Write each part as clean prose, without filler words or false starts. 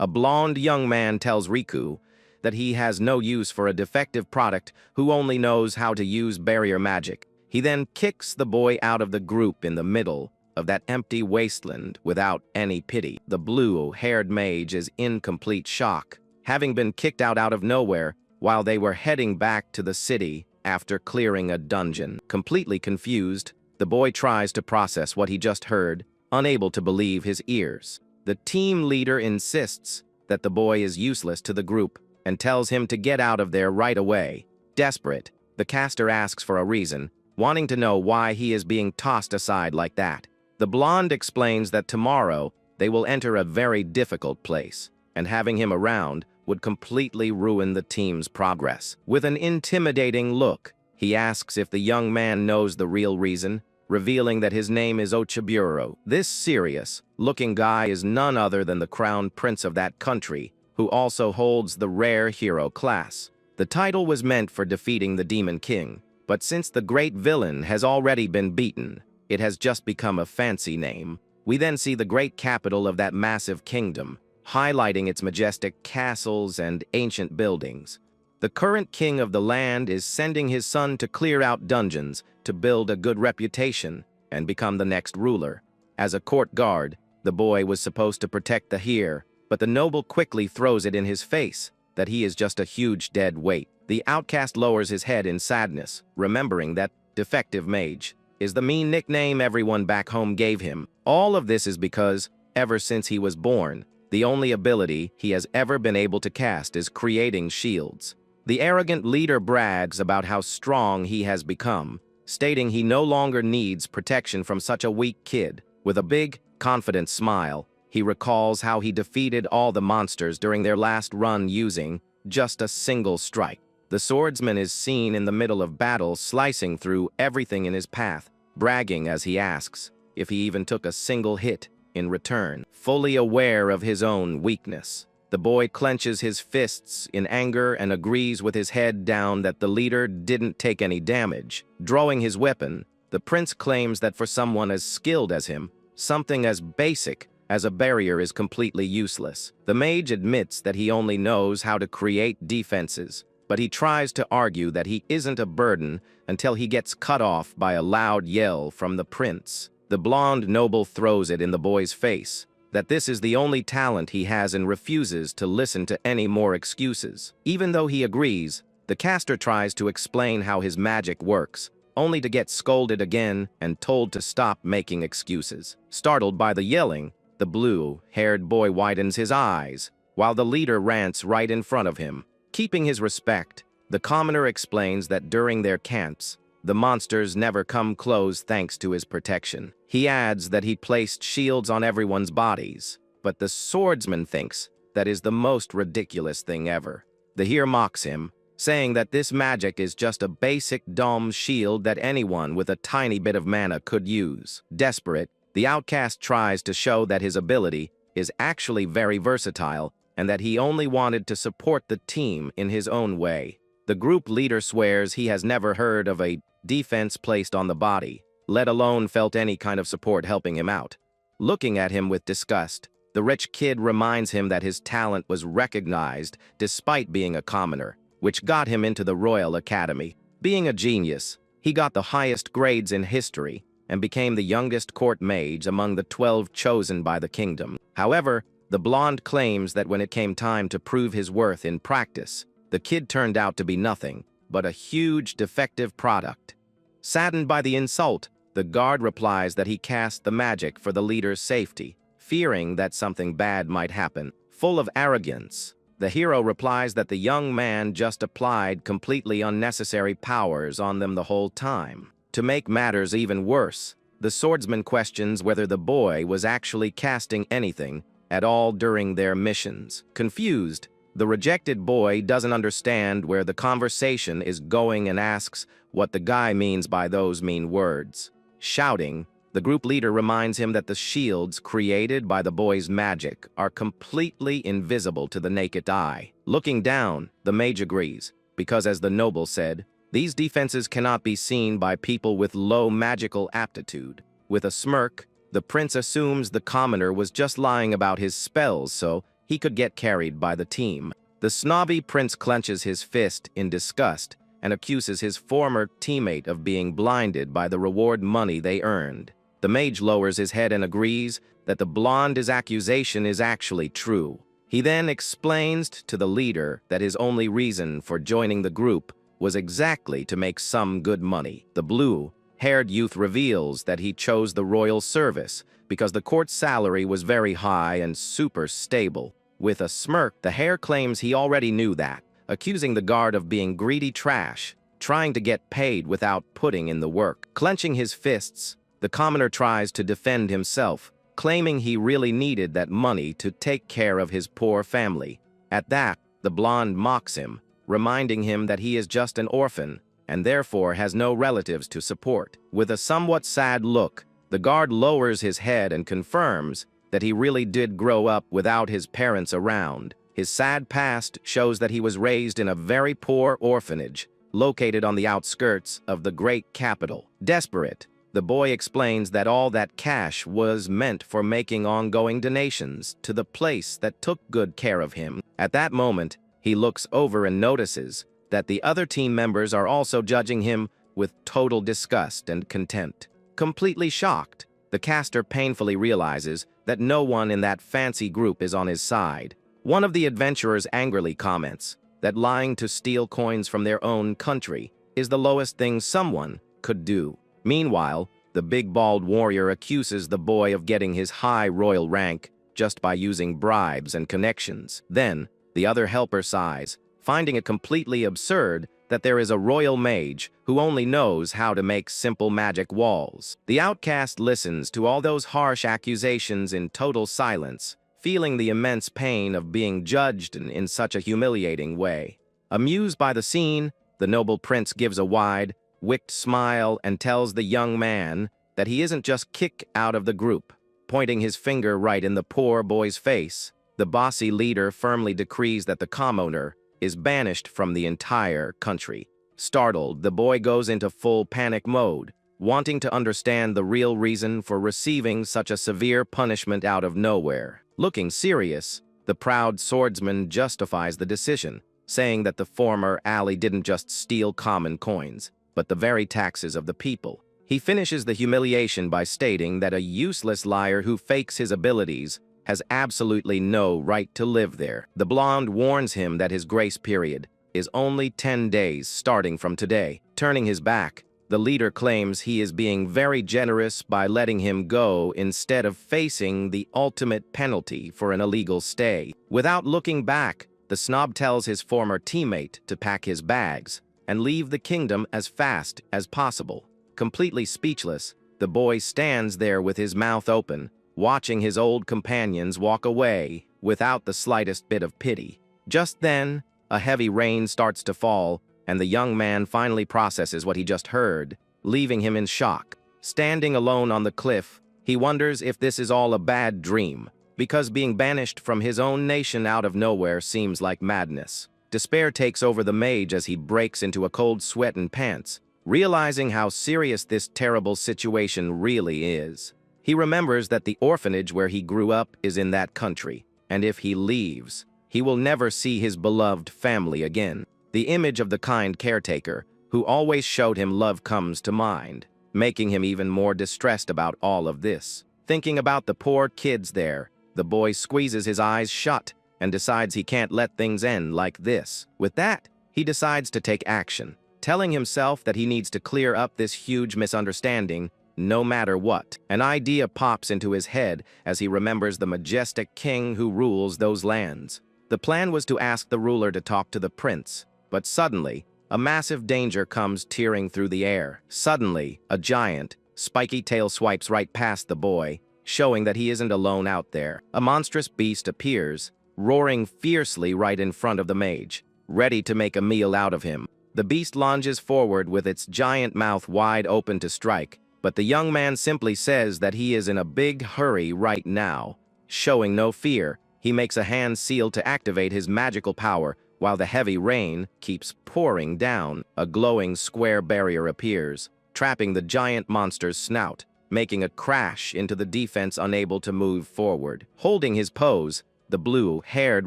A blonde young man tells Riku that he has no use for a defective product who only knows how to use barrier magic. He then kicks the boy out of the group in the middle of that empty wasteland without any pity. The blue-haired mage is in complete shock, having been kicked out of nowhere while they were heading back to the city after clearing a dungeon. Completely confused, the boy tries to process what he just heard, unable to believe his ears. The team leader insists that the boy is useless to the group and tells him to get out of there right away. Desperate, the caster asks for a reason, wanting to know why he is being tossed aside like that. The blonde explains that tomorrow they will enter a very difficult place, and having him around would completely ruin the team's progress. With an intimidating look, he asks if the young man knows the real reason, revealing that his name is Ochiburo. This serious-looking guy is none other than the crown prince of that country, who also holds the rare hero class. The title was meant for defeating the Demon King, but since the great villain has already been beaten, it has just become a fancy name. We then see the great capital of that massive kingdom, highlighting its majestic castles and ancient buildings. The current king of the land is sending his son to clear out dungeons to build a good reputation and become the next ruler. As a court guard, the boy was supposed to protect the heir, but the noble quickly throws it in his face that he is just a huge dead weight. The outcast lowers his head in sadness, remembering that defective mage is the mean nickname everyone back home gave him. All of this is because, ever since he was born, the only ability he has ever been able to cast is creating shields. The arrogant leader brags about how strong he has become, stating he no longer needs protection from such a weak kid. With a big, confident smile, he recalls how he defeated all the monsters during their last run using just a single strike. The swordsman is seen in the middle of battle slicing through everything in his path, bragging as he asks if he even took a single hit in return. Fully aware of his own weakness, the boy clenches his fists in anger and agrees with his head down that the leader didn't take any damage. Drawing his weapon, the prince claims that for someone as skilled as him, something as basic as a barrier is completely useless. The mage admits that he only knows how to create defenses, but he tries to argue that he isn't a burden until he gets cut off by a loud yell from the prince. The blonde noble throws it in the boy's face that this is the only talent he has and refuses to listen to any more excuses. Even though he agrees, the caster tries to explain how his magic works, only to get scolded again and told to stop making excuses. Startled by the yelling, the blue-haired boy widens his eyes, while the leader rants right in front of him. Keeping his respect, the commoner explains that during their camps, the monsters never come close thanks to his protection. He adds that he placed shields on everyone's bodies, but the swordsman thinks that is the most ridiculous thing ever. The heir mocks him, saying that this magic is just a basic dome shield that anyone with a tiny bit of mana could use. Desperate, the outcast tries to show that his ability is actually very versatile and that he only wanted to support the team in his own way. The group leader swears he has never heard of a defense placed on the body, let alone felt any kind of support helping him out. Looking at him with disgust, the rich kid reminds him that his talent was recognized despite being a commoner, which got him into the Royal Academy. Being a genius, he got the highest grades in history and became the youngest court mage among the 12 chosen by the kingdom. However, the blonde claims that when it came time to prove his worth in practice, the kid turned out to be nothing but a huge defective product. Saddened by the insult, the guard replies that he cast the magic for the leader's safety, fearing that something bad might happen. Full of arrogance, the hero replies that the young man just applied completely unnecessary powers on them the whole time. To make matters even worse, the swordsman questions whether the boy was actually casting anything at all during their missions. Confused, the rejected boy doesn't understand where the conversation is going and asks what the guy means by those mean words. Shouting, the group leader reminds him that the shields created by the boy's magic are completely invisible to the naked eye. Looking down, the mage agrees, because as the noble said, these defenses cannot be seen by people with low magical aptitude. With a smirk, the prince assumes the commoner was just lying about his spells, so he could get carried by the team. The snobby prince clenches his fist in disgust and accuses his former teammate of being blinded by the reward money they earned. The mage lowers his head and agrees that the blonde's accusation is actually true. He then explains to the leader that his only reason for joining the group was exactly to make some good money. The blue-haired youth reveals that he chose the royal service because the court's salary was very high and super stable. With a smirk, the hare claims he already knew that, accusing the guard of being greedy trash, trying to get paid without putting in the work. Clenching his fists, the commoner tries to defend himself, claiming he really needed that money to take care of his poor family. At that, the blonde mocks him, reminding him that he is just an orphan and therefore has no relatives to support. With a somewhat sad look, the guard lowers his head and confirms that he really did grow up without his parents around. His sad past shows that he was raised in a very poor orphanage, located on the outskirts of the great capital. Desperate, the boy explains that all that cash was meant for making ongoing donations to the place that took good care of him. At that moment, he looks over and notices that the other team members are also judging him with total disgust and contempt. Completely shocked, the caster painfully realizes that no one in that fancy group is on his side. One of the adventurers angrily comments that lying to steal coins from their own country is the lowest thing someone could do. Meanwhile, the big bald warrior accuses the boy of getting his high royal rank just by using bribes and connections. Then, the other helper sighs, finding it completely absurd that there is a royal mage who only knows how to make simple magic walls. The outcast listens to all those harsh accusations in total silence, feeling the immense pain of being judged in such a humiliating way. Amused by the scene, the noble prince gives a wide, wicked smile and tells the young man that he isn't just kicked out of the group. Pointing his finger right in the poor boy's face, the bossy leader firmly decrees that the commoner is banished from the entire country. Startled, the boy goes into full panic mode, wanting to understand the real reason for receiving such a severe punishment out of nowhere. Looking serious, the proud swordsman justifies the decision, saying that the former ally didn't just steal common coins, but the very taxes of the people. He finishes the humiliation by stating that a useless liar who fakes his abilities has absolutely no right to live there. The blonde warns him that his grace period is only 10 days starting from today. Turning his back, the leader claims he is being very generous by letting him go instead of facing the ultimate penalty for an illegal stay. Without looking back, the snob tells his former teammate to pack his bags and leave the kingdom as fast as possible. Completely speechless, the boy stands there with his mouth open, watching his old companions walk away without the slightest bit of pity. Just then, a heavy rain starts to fall, and the young man finally processes what he just heard, leaving him in shock. Standing alone on the cliff, he wonders if this is all a bad dream, because being banished from his own nation out of nowhere seems like madness. Despair takes over the mage as he breaks into a cold sweat and pants, realizing how serious this terrible situation really is. He remembers that the orphanage where he grew up is in that country, and if he leaves, he will never see his beloved family again. The image of the kind caretaker, who always showed him love, comes to mind, making him even more distressed about all of this. Thinking about the poor kids there, the boy squeezes his eyes shut and decides he can't let things end like this. With that, he decides to take action, telling himself that he needs to clear up this huge misunderstanding no matter what. An idea pops into his head as he remembers the majestic king who rules those lands. The plan was to ask the ruler to talk to the prince, but suddenly, a massive danger comes tearing through the air. Suddenly, a giant, spiky tail swipes right past the boy, showing that he isn't alone out there. A monstrous beast appears, roaring fiercely right in front of the mage, ready to make a meal out of him. The beast lunges forward with its giant mouth wide open to strike, but the young man simply says that he is in a big hurry right now. Showing no fear, he makes a hand seal to activate his magical power. While the heavy rain keeps pouring down, a glowing square barrier appears, trapping the giant monster's snout, making a crash into the defense unable to move forward. Holding his pose, the blue-haired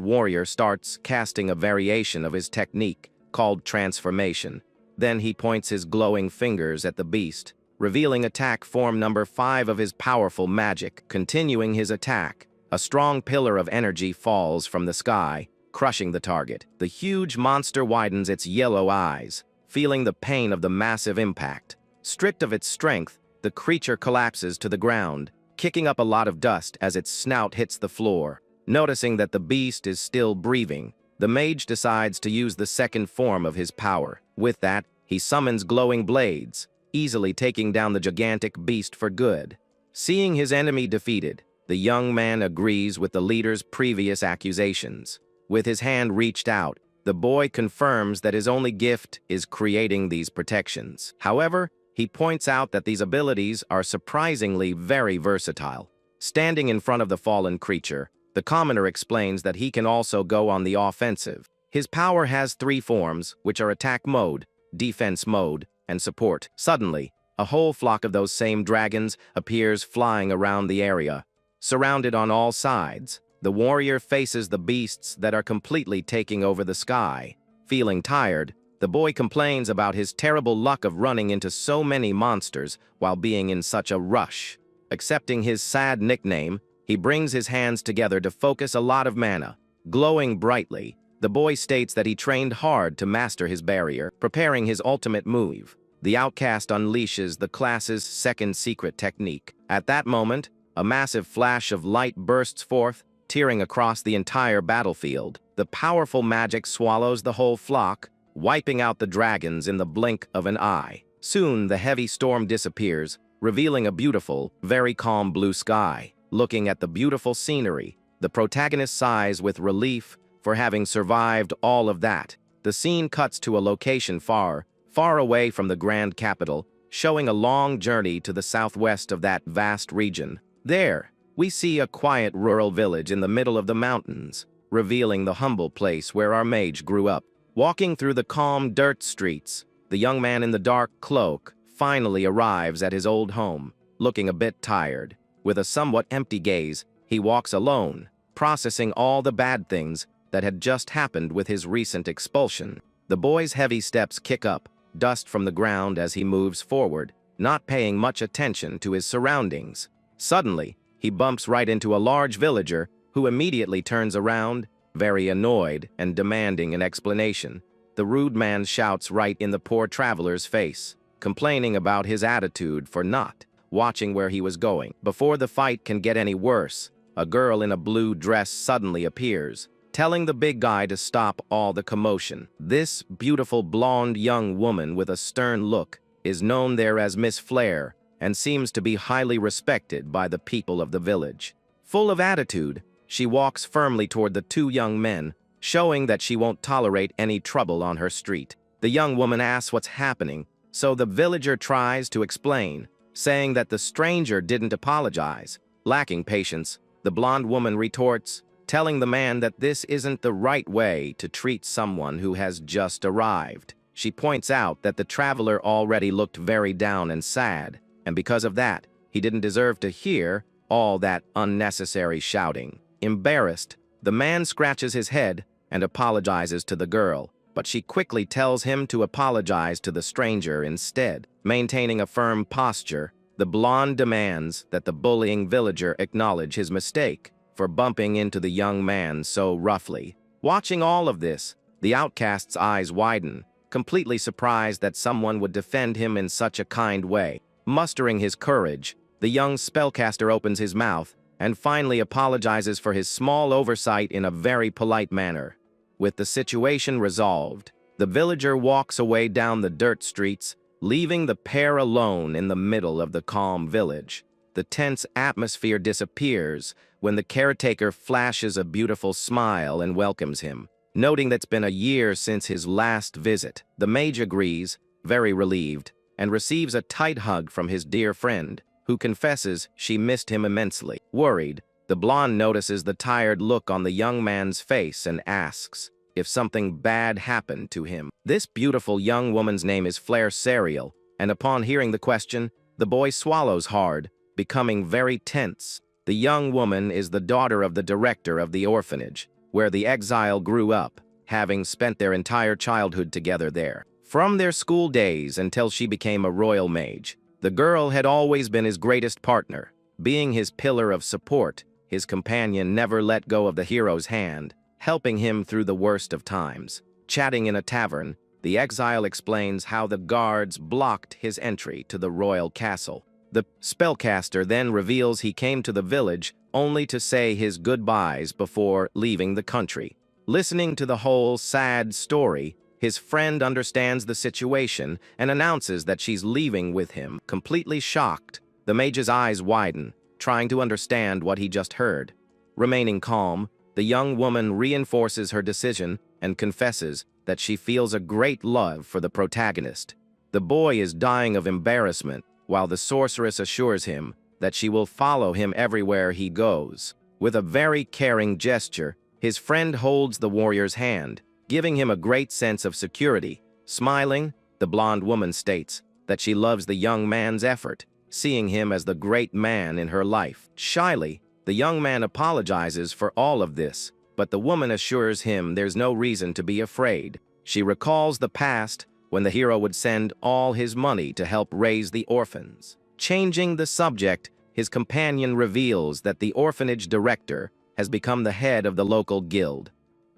warrior starts casting a variation of his technique, called transformation. Then he points his glowing fingers at the beast, revealing attack form number 5 of his powerful magic. Continuing his attack, a strong pillar of energy falls from the sky, crushing the target. The huge monster widens its yellow eyes, feeling the pain of the massive impact. Stripped of its strength, the creature collapses to the ground, kicking up a lot of dust as its snout hits the floor. Noticing that the beast is still breathing, the mage decides to use the second form of his power. With that, he summons glowing blades, easily taking down the gigantic beast for good. Seeing his enemy defeated, the young man agrees with the leader's previous accusations. With his hand reached out, the boy confirms that his only gift is creating these protections. However, he points out that these abilities are surprisingly very versatile. Standing in front of the fallen creature, the commoner explains that he can also go on the offensive. His power has 3 forms, which are attack mode, defense mode, and support. Suddenly, a whole flock of those same dragons appears flying around the area. Surrounded on all sides, the warrior faces the beasts that are completely taking over the sky. Feeling tired, the boy complains about his terrible luck of running into so many monsters while being in such a rush. Accepting his sad nickname, he brings his hands together to focus a lot of mana. Glowing brightly, the boy states that he trained hard to master his barrier, preparing his ultimate move. The outcast unleashes the class's second secret technique. At that moment, a massive flash of light bursts forth, tearing across the entire battlefield. The powerful magic swallows the whole flock, wiping out the dragons in the blink of an eye. Soon, the heavy storm disappears, revealing a beautiful, very calm blue sky. Looking at the beautiful scenery, the protagonist sighs with relief for having survived all of that. The scene cuts to a location far, far away from the grand capital, showing a long journey to the southwest of that vast region. There, we see a quiet rural village in the middle of the mountains, revealing the humble place where our mage grew up. Walking through the calm dirt streets, the young man in the dark cloak finally arrives at his old home. Looking a bit tired, with a somewhat empty gaze, he walks alone, processing all the bad things that had just happened with his recent expulsion. The boy's heavy steps kick up dust from the ground as he moves forward, not paying much attention to his surroundings. Suddenly, he bumps right into a large villager who immediately turns around, very annoyed and demanding an explanation. The rude man shouts right in the poor traveler's face, complaining about his attitude for not watching where he was going. Before the fight can get any worse, a girl in a blue dress suddenly appears, telling the big guy to stop all the commotion. This beautiful blonde young woman with a stern look is known there as Miss Flair and seems to be highly respected by the people of the village. Full of attitude, she walks firmly toward the 2 young men, showing that she won't tolerate any trouble on her street. The young woman asks what's happening, so the villager tries to explain, saying that the stranger didn't apologize. Lacking patience, the blonde woman retorts, telling the man that this isn't the right way to treat someone who has just arrived. She points out that the traveler already looked very down and sad, and because of that, he didn't deserve to hear all that unnecessary shouting. Embarrassed, the man scratches his head and apologizes to the girl, but she quickly tells him to apologize to the stranger instead. Maintaining a firm posture, the blonde demands that the bullying villager acknowledge his mistake for bumping into the young man so roughly. Watching all of this, the outcast's eyes widen, completely surprised that someone would defend him in such a kind way. Mustering his courage, the young spellcaster opens his mouth and finally apologizes for his small oversight in a very polite manner. With the situation resolved, the villager walks away down the dirt streets, leaving the pair alone in the middle of the calm village. The tense atmosphere disappears when the caretaker flashes a beautiful smile and welcomes him. Noting that it's been a year since his last visit, the mage agrees, very relieved, and receives a tight hug from his dear friend, who confesses she missed him immensely. Worried, the blonde notices the tired look on the young man's face and asks if something bad happened to him. This beautiful young woman's name is Flair Serial, and upon hearing the question, the boy swallows hard, becoming very tense. The young woman is the daughter of the director of the orphanage, where the exile grew up, having spent their entire childhood together there. From their school days until she became a royal mage, the girl had always been his greatest partner. Being his pillar of support, his companion never let go of the hero's hand, helping him through the worst of times. Chatting in a tavern, the exile explains how the guards blocked his entry to the royal castle. The spellcaster then reveals he came to the village only to say his goodbyes before leaving the country. Listening to the whole sad story, his friend understands the situation and announces that she's leaving with him. Completely shocked, the mage's eyes widen, trying to understand what he just heard. Remaining calm, the young woman reinforces her decision and confesses that she feels a great love for the protagonist. The boy is dying of embarrassment, while the sorceress assures him that she will follow him everywhere he goes. With a very caring gesture, his friend holds the warrior's hand, giving him a great sense of security. Smiling, the blonde woman states that she loves the young man's effort, seeing him as the great man in her life. Shyly, the young man apologizes for all of this, but the woman assures him there's no reason to be afraid. She recalls the past when the hero would send all his money to help raise the orphans. Changing the subject, his companion reveals that the orphanage director has become the head of the local guild.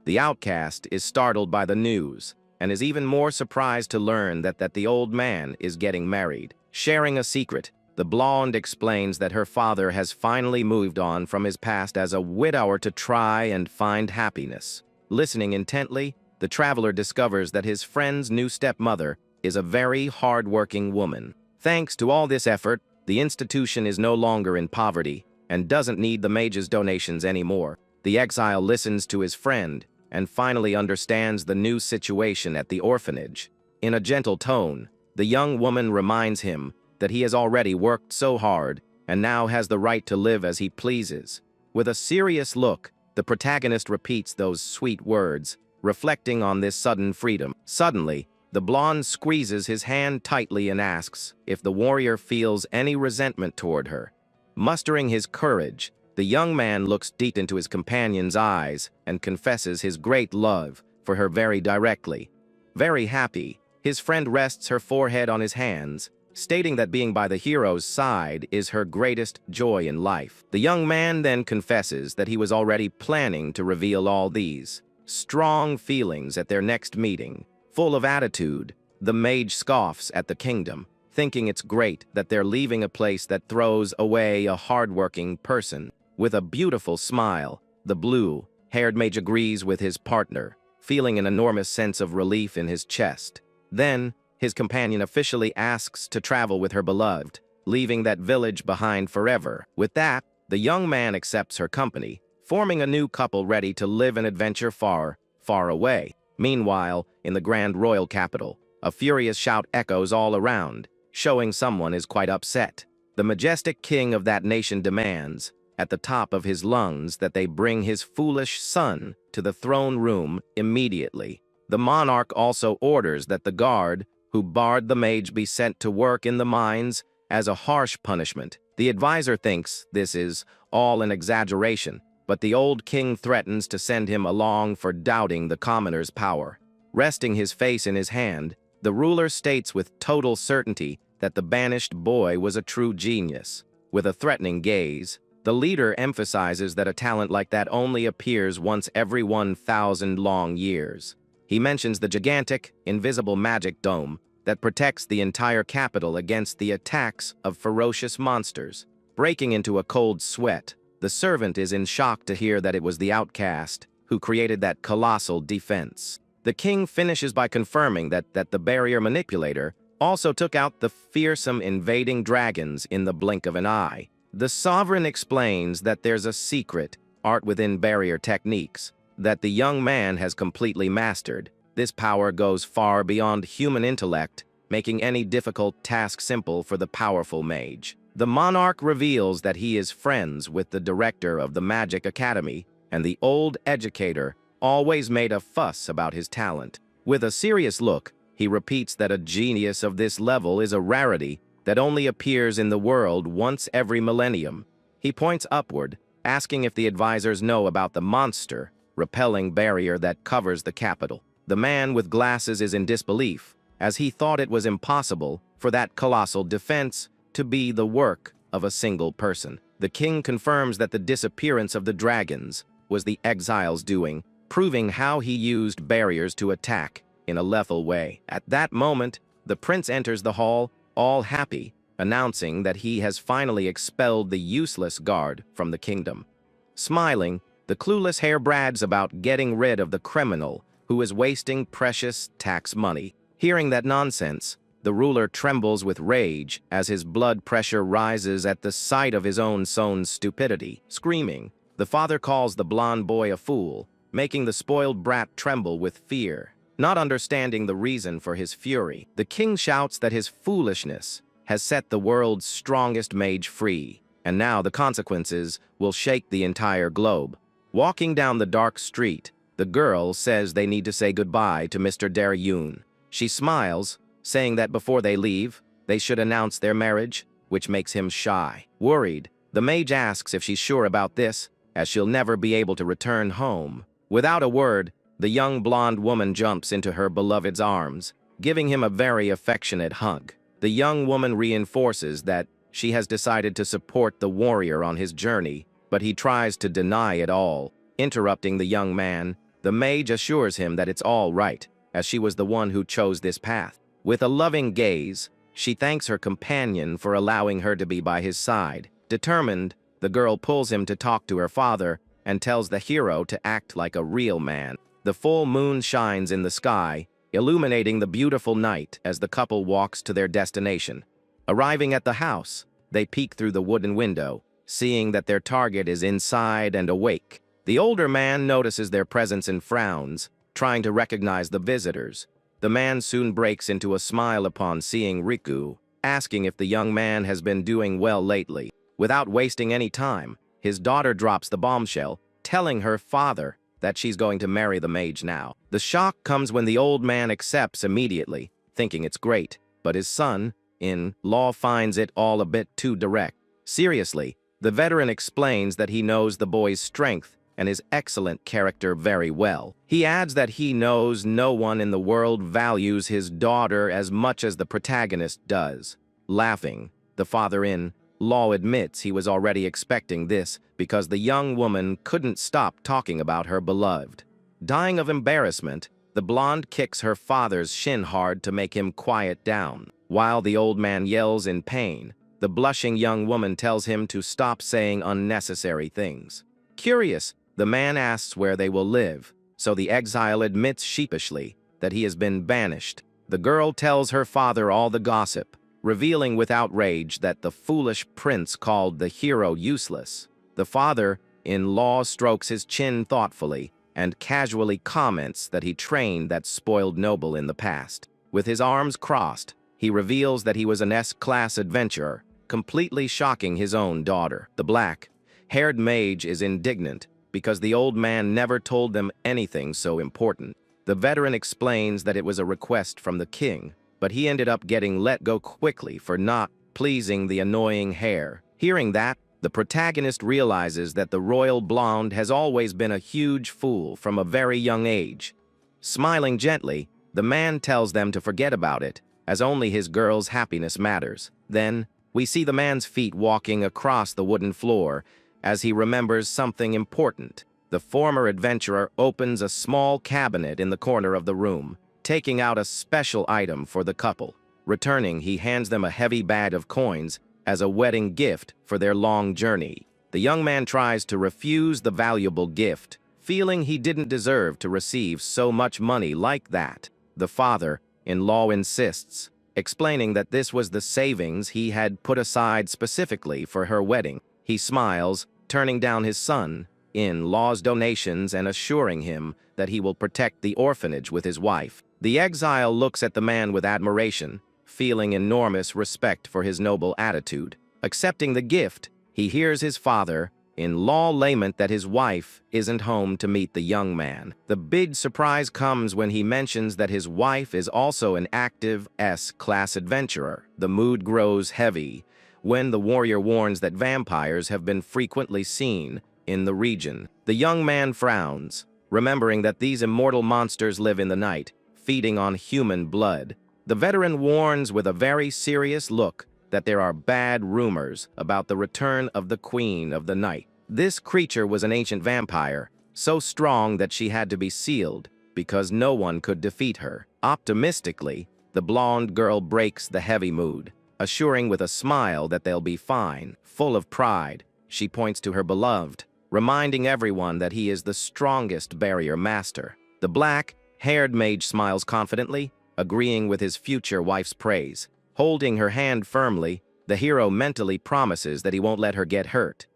The outcast is startled by the news and is even more surprised to learn that the old man is getting married. Sharing a secret, the blonde explains that her father has finally moved on from his past as a widower to try and find happiness. Listening intently, the traveler discovers that his friend's new stepmother is a very hard-working woman. Thanks to all this effort, the institution is no longer in poverty and doesn't need the mage's donations anymore. The exile listens to his friend and finally understands the new situation at the orphanage. In a gentle tone, the young woman reminds him that he has already worked so hard and now has the right to live as he pleases. With a serious look, the protagonist repeats those sweet words, reflecting on this sudden freedom. Suddenly, the blonde squeezes his hand tightly and asks if the warrior feels any resentment toward her. Mustering his courage, the young man looks deep into his companion's eyes and confesses his great love for her very directly. Very happy, his friend rests her forehead on his hands, stating that being by the hero's side is her greatest joy in life. The young man then confesses that he was already planning to reveal all these strong feelings at their next meeting. Full of attitude, the mage scoffs at the kingdom, thinking it's great that they're leaving a place that throws away a hardworking person. With a beautiful smile, the blue-haired mage agrees with his partner, feeling an enormous sense of relief in his chest. Then, his companion officially asks to travel with her beloved, leaving that village behind forever. With that, the young man accepts her company, forming a new couple ready to live an adventure far, far away. Meanwhile, in the grand royal capital, a furious shout echoes all around, showing someone is quite upset. The majestic king of that nation demands, at the top of his lungs, that they bring his foolish son to the throne room immediately. The monarch also orders that the guard who barred the mage be sent to work in the mines as a harsh punishment. The advisor thinks this is all an exaggeration, but the old king threatens to send him along for doubting the commoner's power. Resting his face in his hand, the ruler states with total certainty that the banished boy was a true genius. With a threatening gaze, the leader emphasizes that a talent like that only appears once every 1,000 long years. He mentions the gigantic, invisible magic dome that protects the entire capital against the attacks of ferocious monsters. Breaking into a cold sweat, the servant is in shock to hear that it was the outcast who created that colossal defense. The king finishes by confirming that the barrier manipulator also took out the fearsome invading dragons in the blink of an eye. The sovereign explains that there's a secret art within barrier techniques that the young man has completely mastered. This power goes far beyond human intellect, making any difficult task simple for the powerful mage. The monarch reveals that he is friends with the director of the Magic Academy, and the old educator always made a fuss about his talent. With a serious look, he repeats that a genius of this level is a rarity that only appears in the world once every millennium. He points upward, asking if the advisors know about the monster, repelling barrier that covers the capital. The man with glasses is in disbelief, as he thought it was impossible for that colossal defense to be the work of a single person. The king confirms that the disappearance of the dragons was the exile's doing, proving how he used barriers to attack in a lethal way. At that moment, the prince enters the hall, all happy, announcing that he has finally expelled the useless guard from the kingdom. Smiling, the clueless heir brags about getting rid of the criminal who is wasting precious tax money. Hearing that nonsense, the ruler trembles with rage as his blood pressure rises at the sight of his own son's stupidity. Screaming, the father calls the blonde boy a fool, making the spoiled brat tremble with fear. Not understanding the reason for his fury, the king shouts that his foolishness has set the world's strongest mage free, and now the consequences will shake the entire globe. Walking down the dark street, the girl says they need to say goodbye to Mr. Daryun. She smiles, saying that before they leave, they should announce their marriage, which makes him shy. Worried, the mage asks if she's sure about this, as she'll never be able to return home. Without a word, the young blonde woman jumps into her beloved's arms, giving him a very affectionate hug. The young woman reinforces that she has decided to support the warrior on his journey, but he tries to deny it all. Interrupting the young man, the mage assures him that it's all right, as she was the one who chose this path. With a loving gaze, she thanks her companion for allowing her to be by his side. Determined, the girl pulls him to talk to her father and tells the hero to act like a real man. The full moon shines in the sky, illuminating the beautiful night as the couple walks to their destination. Arriving at the house, they peek through the wooden window, seeing that their target is inside and awake. The older man notices their presence and frowns, trying to recognize the visitors. The man soon breaks into a smile upon seeing Riku, asking if the young man has been doing well lately. Without wasting any time, his daughter drops the bombshell, telling her father that she's going to marry the mage now. The shock comes when the old man accepts immediately, thinking it's great, but his son-in-law finds it all a bit too direct. Seriously, the veteran explains that he knows the boy's strength and his excellent character very well. He adds that he knows no one in the world values his daughter as much as the protagonist does. Laughing, the father-in-law admits he was already expecting this because the young woman couldn't stop talking about her beloved. Dying of embarrassment, the blonde kicks her father's shin hard to make him quiet down. While the old man yells in pain, the blushing young woman tells him to stop saying unnecessary things. Curious, the man asks where they will live, so the exile admits sheepishly that he has been banished. The girl tells her father all the gossip, revealing with outrage that the foolish prince called the hero useless. The father-in-law strokes his chin thoughtfully and casually comments that he trained that spoiled noble in the past. With his arms crossed, he reveals that he was an S-class adventurer, completely shocking his own daughter. The black-haired mage is indignant because the old man never told them anything so important. The veteran explains that it was a request from the king, but he ended up getting let go quickly for not pleasing the annoying heir. Hearing that, the protagonist realizes that the royal blonde has always been a huge fool from a very young age. Smiling gently, the man tells them to forget about it, as only his girl's happiness matters. Then, we see the man's feet walking across the wooden floor as he remembers something important. The former adventurer opens a small cabinet in the corner of the room, taking out a special item for the couple. Returning, he hands them a heavy bag of coins as a wedding gift for their long journey. The young man tries to refuse the valuable gift, feeling he didn't deserve to receive so much money like that. The father-in-law insists, explaining that this was the savings he had put aside specifically for her wedding. He smiles, turning down his son-in-law's donations and assuring him that he will protect the orphanage with his wife. The exile looks at the man with admiration, feeling enormous respect for his noble attitude. Accepting the gift, he hears his father-in-law lament that his wife isn't home to meet the young man. The big surprise comes when he mentions that his wife is also an active S-class adventurer. The mood grows heavy when the warrior warns that vampires have been frequently seen in the region. The young man frowns, remembering that these immortal monsters live in the night, feeding on human blood. The veteran warns with a very serious look that there are bad rumors about the return of the Queen of the Night. This creature was an ancient vampire, so strong that she had to be sealed because no one could defeat her. Optimistically, the blonde girl breaks the heavy mood, assuring with a smile that they'll be fine. Full of pride, she points to her beloved, reminding everyone that he is the strongest barrier master. The black-haired mage smiles confidently, agreeing with his future wife's praise. Holding her hand firmly, the hero mentally promises that he won't let her get hurt.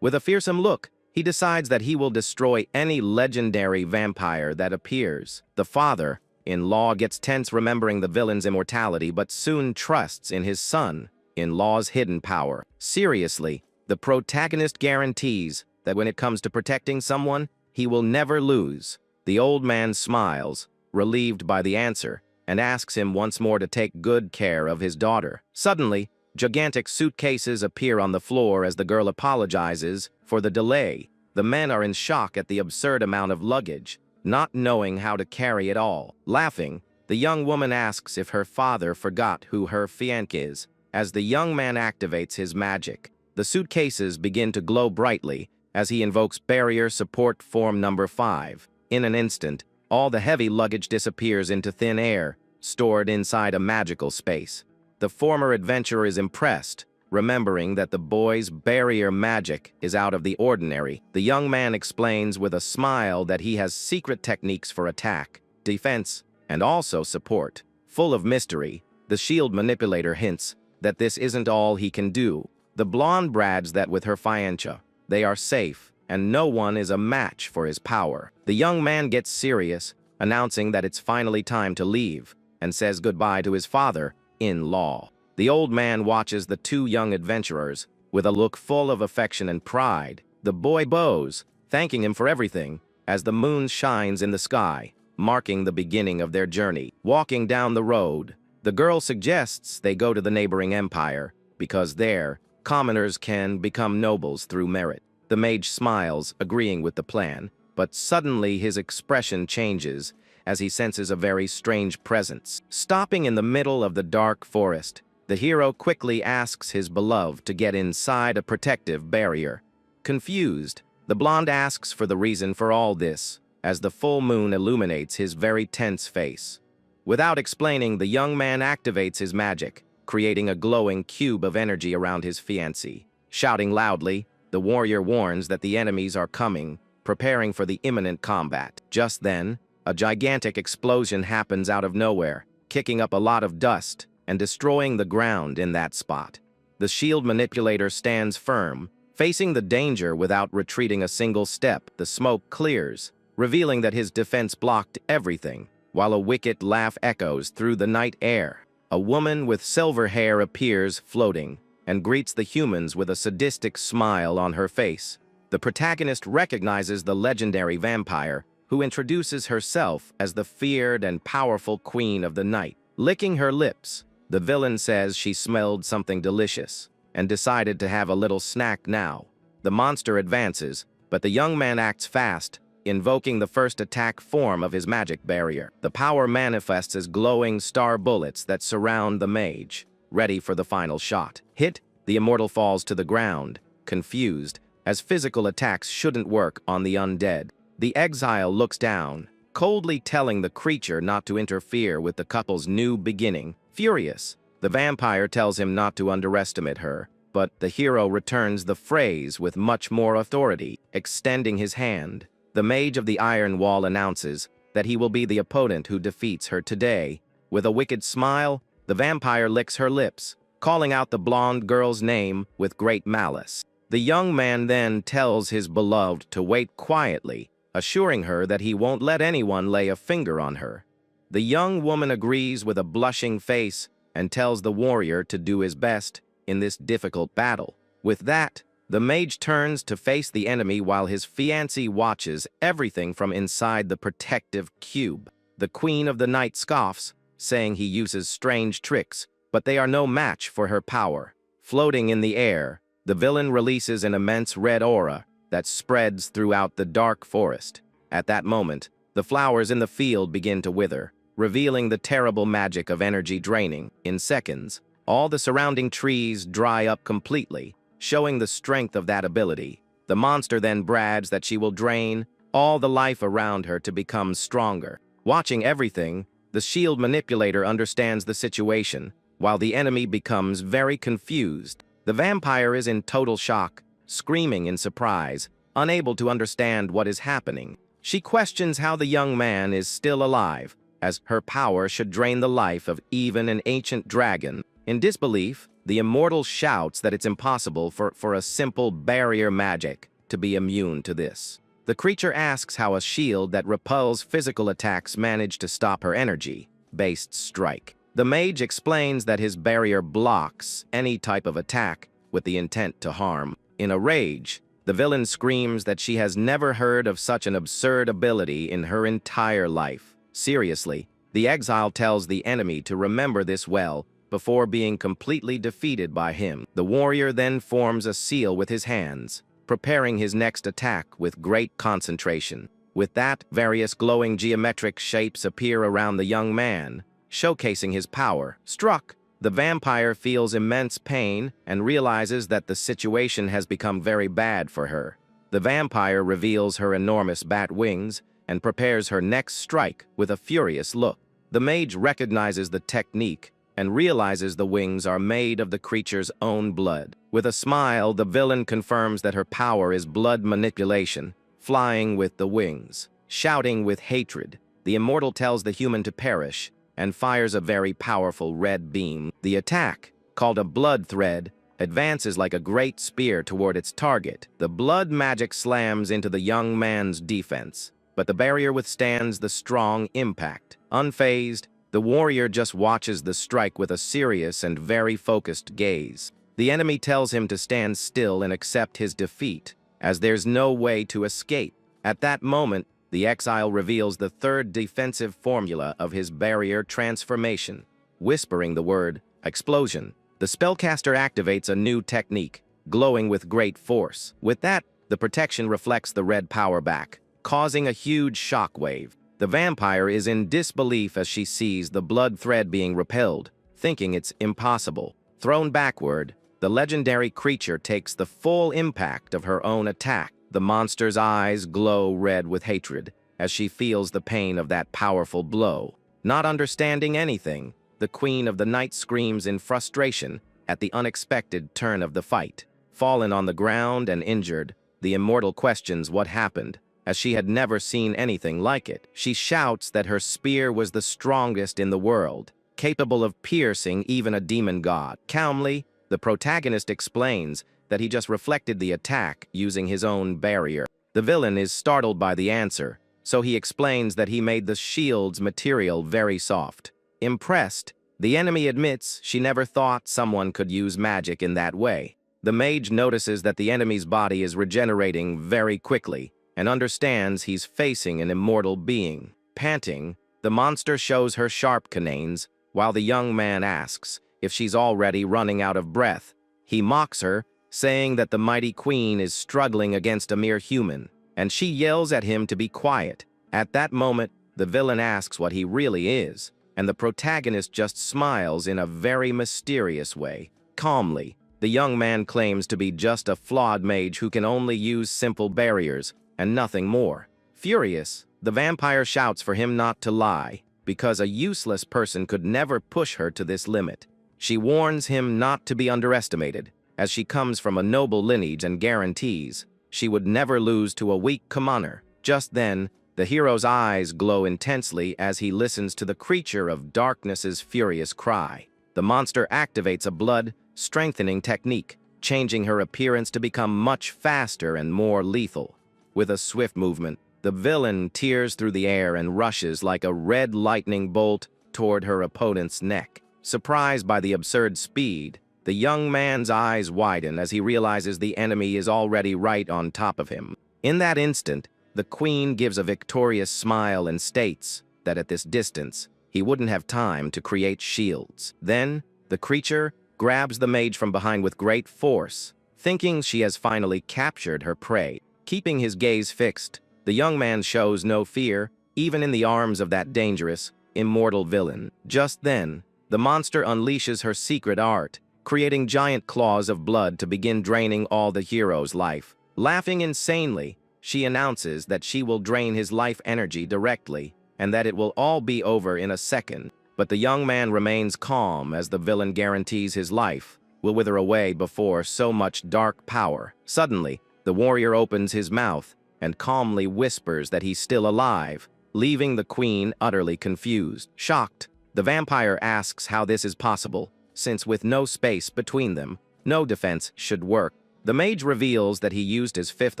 With a fearsome look, he decides that he will destroy any legendary vampire that appears. The father-in-law gets tense remembering the villain's immortality but soon trusts in his son-in-law's hidden power. Seriously, the protagonist guarantees that when it comes to protecting someone, he will never lose. The old man smiles, relieved by the answer, and asks him once more to take good care of his daughter. Suddenly, gigantic suitcases appear on the floor as the girl apologizes for the delay. The men are in shock at the absurd amount of luggage, not knowing how to carry it all. Laughing, the young woman asks if her father forgot who her fiancé is. As the young man activates his magic, the suitcases begin to glow brightly as he invokes barrier support form number 5. In an instant, all the heavy luggage disappears into thin air, stored inside a magical space. The former adventurer is impressed, remembering that the boy's barrier magic is out of the ordinary. The young man explains with a smile that he has secret techniques for attack, defense, and also support. Full of mystery, the shield manipulator hints that this isn't all he can do. The blonde brags that with her fiancé, they are safe, and no one is a match for his power. The young man gets serious, announcing that it's finally time to leave, and says goodbye to his father-in-law. The old man watches the two young adventurers with a look full of affection and pride. The boy bows, thanking him for everything, as the moon shines in the sky, marking the beginning of their journey. Walking down the road, the girl suggests they go to the neighboring empire, because there, commoners can become nobles through merit. The mage smiles, agreeing with the plan, but suddenly his expression changes as he senses a very strange presence. Stopping in the middle of the dark forest, the hero quickly asks his beloved to get inside a protective barrier. Confused, the blonde asks for the reason for all this, as the full moon illuminates his very tense face. Without explaining, the young man activates his magic, creating a glowing cube of energy around his fiancée. Shouting loudly, the warrior warns that the enemies are coming, preparing for the imminent combat. Just then, a gigantic explosion happens out of nowhere, kicking up a lot of dust and destroying the ground in that spot. The shield manipulator stands firm, facing the danger without retreating a single step. The smoke clears, revealing that his defense blocked everything, while a wicked laugh echoes through the night air. A woman with silver hair appears floating and greets the humans with a sadistic smile on her face. The protagonist recognizes the legendary vampire, who introduces herself as the feared and powerful Queen of the Night. Licking her lips, the villain says she smelled something delicious and decided to have a little snack now. The monster advances, but the young man acts fast, invoking the first attack form of his magic barrier. The power manifests as glowing star bullets that surround the mage, ready for the final shot. Hit, the immortal falls to the ground, confused, as physical attacks shouldn't work on the undead. The exile looks down, coldly telling the creature not to interfere with the couple's new beginning. Furious, the vampire tells him not to underestimate her, but the hero returns the phrase with much more authority. Extending his hand, the mage of the Iron Wall announces that he will be the opponent who defeats her today. With a wicked smile, the vampire licks her lips, calling out the blonde girl's name with great malice. The young man then tells his beloved to wait quietly, assuring her that he won't let anyone lay a finger on her. The young woman agrees with a blushing face and tells the warrior to do his best in this difficult battle. With that, the mage turns to face the enemy while his fiancée watches everything from inside the protective cube. The Queen of the Night scoffs, saying he uses strange tricks, but they are no match for her power. Floating in the air, the villain releases an immense red aura that spreads throughout the dark forest. At that moment, the flowers in the field begin to wither, revealing the terrible magic of energy draining. In seconds, all the surrounding trees dry up completely, showing the strength of that ability. The monster then brags that she will drain all the life around her to become stronger. Watching everything, the shield manipulator understands the situation, while the enemy becomes very confused. The vampire is in total shock, screaming in surprise, unable to understand what is happening. She questions how the young man is still alive, as her power should drain the life of even an ancient dragon. In disbelief, the immortal shouts that it's impossible for a simple barrier magic to be immune to this. The creature asks how a shield that repels physical attacks managed to stop her energy-based strike. The mage explains that his barrier blocks any type of attack with the intent to harm. In a rage, the villain screams that she has never heard of such an absurd ability in her entire life. Seriously, the exile tells the enemy to remember this well before being completely defeated by him. The warrior then forms a seal with his hands, preparing his next attack with great concentration. With that, various glowing geometric shapes appear around the young man, showcasing his power. Struck, the vampire feels immense pain and realizes that the situation has become very bad for her. The vampire reveals her enormous bat wings and prepares her next strike with a furious look. The mage recognizes the technique and realizes the wings are made of the creature's own blood. With a smile, the villain confirms that her power is blood manipulation, flying with the wings. Shouting with hatred, the immortal tells the human to perish and fires a very powerful red beam. The attack, called a blood thread, advances like a great spear toward its target. The blood magic slams into the young man's defense, but the barrier withstands the strong impact. Unfazed, the warrior just watches the strike with a serious and very focused gaze. The enemy tells him to stand still and accept his defeat, as there's no way to escape. At that moment, the exile reveals the third defensive formula of his barrier transformation. Whispering the word explosion, the spellcaster activates a new technique, glowing with great force. With that, the protection reflects the red power back, causing a huge shockwave. The vampire is in disbelief as she sees the blood thread being repelled, thinking it's impossible. Thrown backward, the legendary creature takes the full impact of her own attack. The monster's eyes glow red with hatred as she feels the pain of that powerful blow. Not understanding anything, the Queen of the Night screams in frustration at the unexpected turn of the fight. Fallen on the ground and injured, the immortal questions what happened, as she had never seen anything like it. She shouts that her spear was the strongest in the world, capable of piercing even a demon god. Calmly, the protagonist explains that he just reflected the attack using his own barrier. The villain is startled by the answer, so he explains that he made the shield's material very soft. Impressed, the enemy admits she never thought someone could use magic in that way. The mage notices that the enemy's body is regenerating very quickly, and understands he's facing an immortal being. Panting, the monster shows her sharp canines, while the young man asks if she's already running out of breath. He mocks her, saying that the mighty queen is struggling against a mere human, and she yells at him to be quiet. At that moment, the villain asks what he really is, and the protagonist just smiles in a very mysterious way. Calmly, the young man claims to be just a flawed mage who can only use simple barriers, and nothing more. Furious, the vampire shouts for him not to lie, because a useless person could never push her to this limit. She warns him not to be underestimated, as she comes from a noble lineage and guarantees she would never lose to a weak commoner. Just then, the hero's eyes glow intensely as he listens to the creature of darkness's furious cry. The monster activates a blood-strengthening technique, changing her appearance to become much faster and more lethal. With a swift movement, the villain tears through the air and rushes like a red lightning bolt toward her opponent's neck. Surprised by the absurd speed, the young man's eyes widen as he realizes the enemy is already right on top of him. In that instant, the queen gives a victorious smile and states that at this distance, he wouldn't have time to create shields. Then, the creature grabs the mage from behind with great force, thinking she has finally captured her prey. Keeping his gaze fixed, the young man shows no fear, even in the arms of that dangerous, immortal villain. Just then, the monster unleashes her secret art, creating giant claws of blood to begin draining all the hero's life. Laughing insanely, she announces that she will drain his life energy directly, and that it will all be over in a second. But the young man remains calm as the villain guarantees his life will wither away before so much dark power. Suddenly, the warrior opens his mouth and calmly whispers that he's still alive, leaving the queen utterly confused. Shocked, the vampire asks how this is possible, since with no space between them, no defense should work. The mage reveals that he used his fifth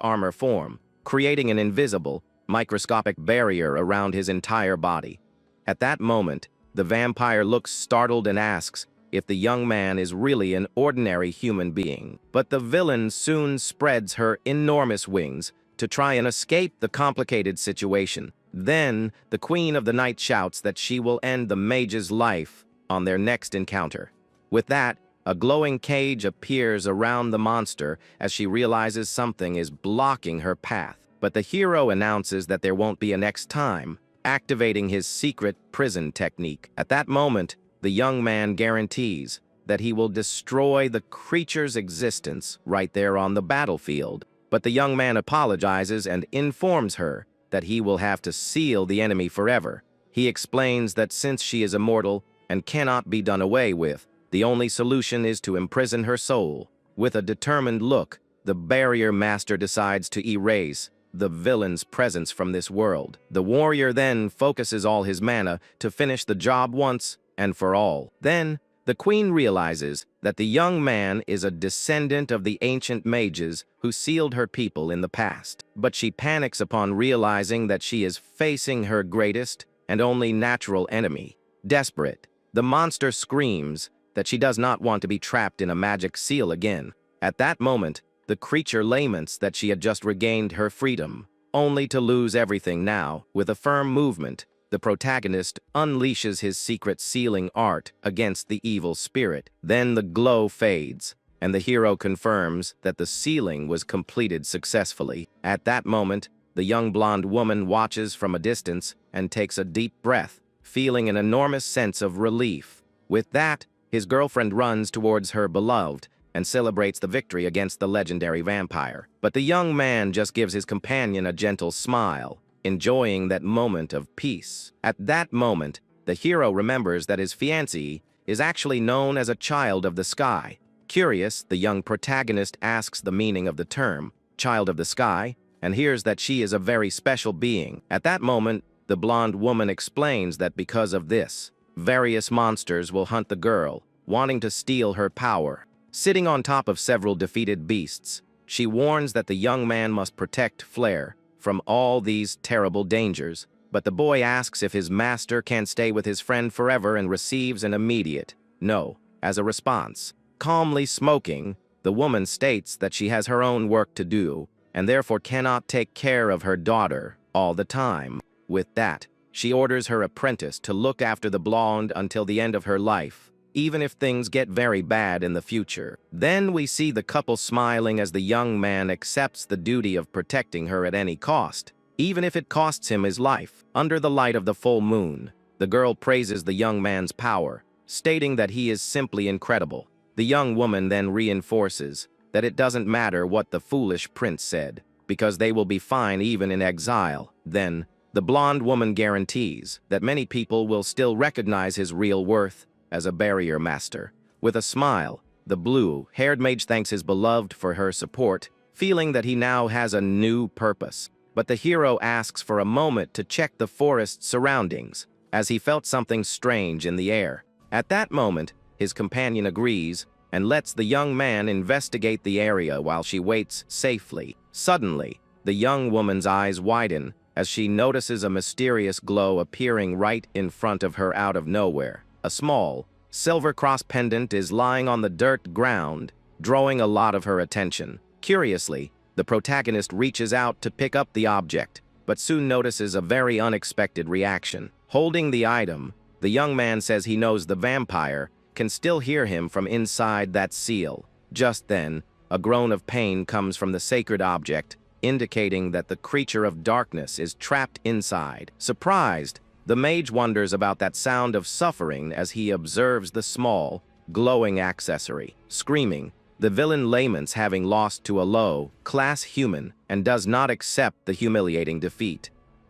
armor form, creating an invisible, microscopic barrier around his entire body. At that moment, the vampire looks startled and asks if the young man is really an ordinary human being. But the villain soon spreads her enormous wings to try and escape the complicated situation. Then, the Queen of the Night shouts that she will end the mage's life on their next encounter. With that, a glowing cage appears around the monster as she realizes something is blocking her path. But the hero announces that there won't be a next time, activating his secret prison technique. At that moment, the young man guarantees that he will destroy the creature's existence right there on the battlefield. But the young man apologizes and informs her that he will have to seal the enemy forever. He explains that since she is immortal and cannot be done away with, the only solution is to imprison her soul. With a determined look, the barrier master decides to erase the villain's presence from this world. The warrior then focuses all his mana to finish the job once and for all. Then, the queen realizes that the young man is a descendant of the ancient mages who sealed her people in the past. But she panics upon realizing that she is facing her greatest and only natural enemy. Desperate, the monster screams that she does not want to be trapped in a magic seal again. At that moment, the creature laments that she had just regained her freedom, only to lose everything now. With a firm movement, the protagonist unleashes his secret sealing art against the evil spirit. Then the glow fades, and the hero confirms that the sealing was completed successfully. At that moment, the young blonde woman watches from a distance and takes a deep breath, feeling an enormous sense of relief. With that, his girlfriend runs towards her beloved and celebrates the victory against the legendary vampire. But the young man just gives his companion a gentle smile, enjoying that moment of peace. At that moment, the hero remembers that his fiancée is actually known as a child of the sky. Curious, the young protagonist asks the meaning of the term, child of the sky, and hears that she is a very special being. At that moment, the blonde woman explains that because of this, various monsters will hunt the girl, wanting to steal her power. Sitting on top of several defeated beasts, she warns that the young man must protect Flair from all these terrible dangers, but the boy asks if his master can stay with his friend forever and receives an immediate no as a response. Calmly smoking, the woman states that she has her own work to do and therefore cannot take care of her daughter all the time. With that, she orders her apprentice to look after the blonde until the end of her life, even if things get very bad in the future. Then we see the couple smiling as the young man accepts the duty of protecting her at any cost, even if it costs him his life. Under the light of the full moon, the girl praises the young man's power, stating that he is simply incredible. The young woman then reinforces that it doesn't matter what the foolish prince said, because they will be fine even in exile. Then, the blonde woman guarantees that many people will still recognize his real worth as a barrier master. With a smile, the blue-haired mage thanks his beloved for her support, feeling that he now has a new purpose. But the hero asks for a moment to check the forest's surroundings, as he felt something strange in the air. At that moment, his companion agrees and lets the young man investigate the area while she waits safely. Suddenly, the young woman's eyes widen as she notices a mysterious glow appearing right in front of her out of nowhere. A small, silver cross pendant is lying on the dirt ground, drawing a lot of her attention. Curiously, the protagonist reaches out to pick up the object, but soon notices a very unexpected reaction. Holding the item, the young man says he knows the vampire can still hear him from inside that seal. Just then, a groan of pain comes from the sacred object, indicating that the creature of darkness is trapped inside. Surprised, the mage wonders about that sound of suffering as he observes the small, glowing accessory. Screaming, the villain laments having lost to a low-class human and does not accept the humiliating defeat.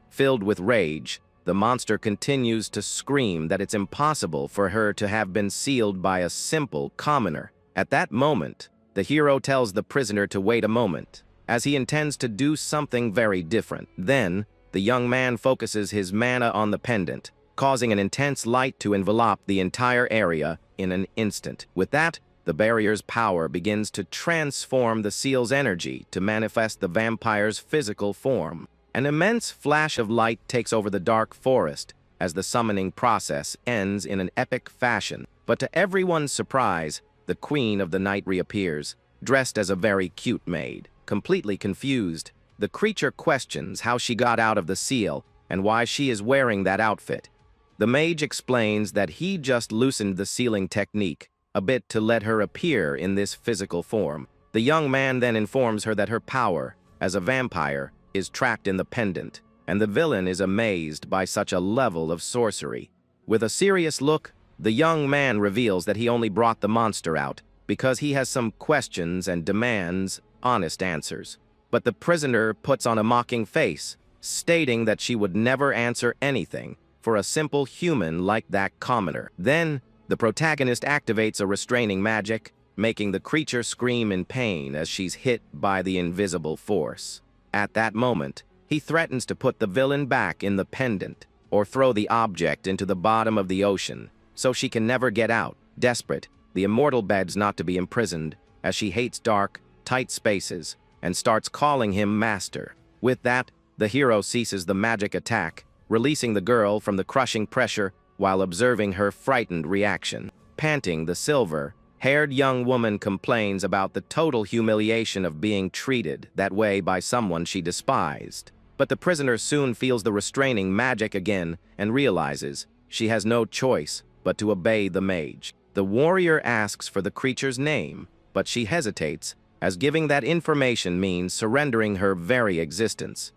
Filled with rage, the monster continues to scream that it's impossible for her to have been sealed by a simple commoner. At that moment, the hero tells the prisoner to wait a moment, as he intends to do something very different. Then, the young man focuses his mana on the pendant, causing an intense light to envelop the entire area in an instant. With that, the barrier's power begins to transform the seal's energy to manifest the vampire's physical form. An immense flash of light takes over the dark forest as the summoning process ends in an epic fashion. But to everyone's surprise, the Queen of the Night reappears, dressed as a very cute maid. Completely confused, the creature questions how she got out of the seal and why she is wearing that outfit. The mage explains that he just loosened the sealing technique a bit to let her appear in this physical form. The young man then informs her that her power, as a vampire, is trapped in the pendant, and the villain is amazed by such a level of sorcery. With a serious look, the young man reveals that he only brought the monster out because he has some questions and demands honest answers. But the prisoner puts on a mocking face, stating that she would never answer anything for a simple human like that commoner. Then, the protagonist activates a restraining magic, making the creature scream in pain as she's hit by the invisible force. At that moment, he threatens to put the villain back in the pendant or throw the object into the bottom of the ocean so she can never get out. Desperate, the immortal begs not to be imprisoned as she hates dark, tight spaces and starts calling him master. With that, the hero ceases the magic attack, releasing the girl from the crushing pressure while observing her frightened reaction. Panting, the silver-haired young woman complains about the total humiliation of being treated that way by someone she despised. But the prisoner soon feels the restraining magic again and realizes she has no choice but to obey the mage. The warrior asks for the creature's name, but she hesitates, as giving that information means surrendering her very existence.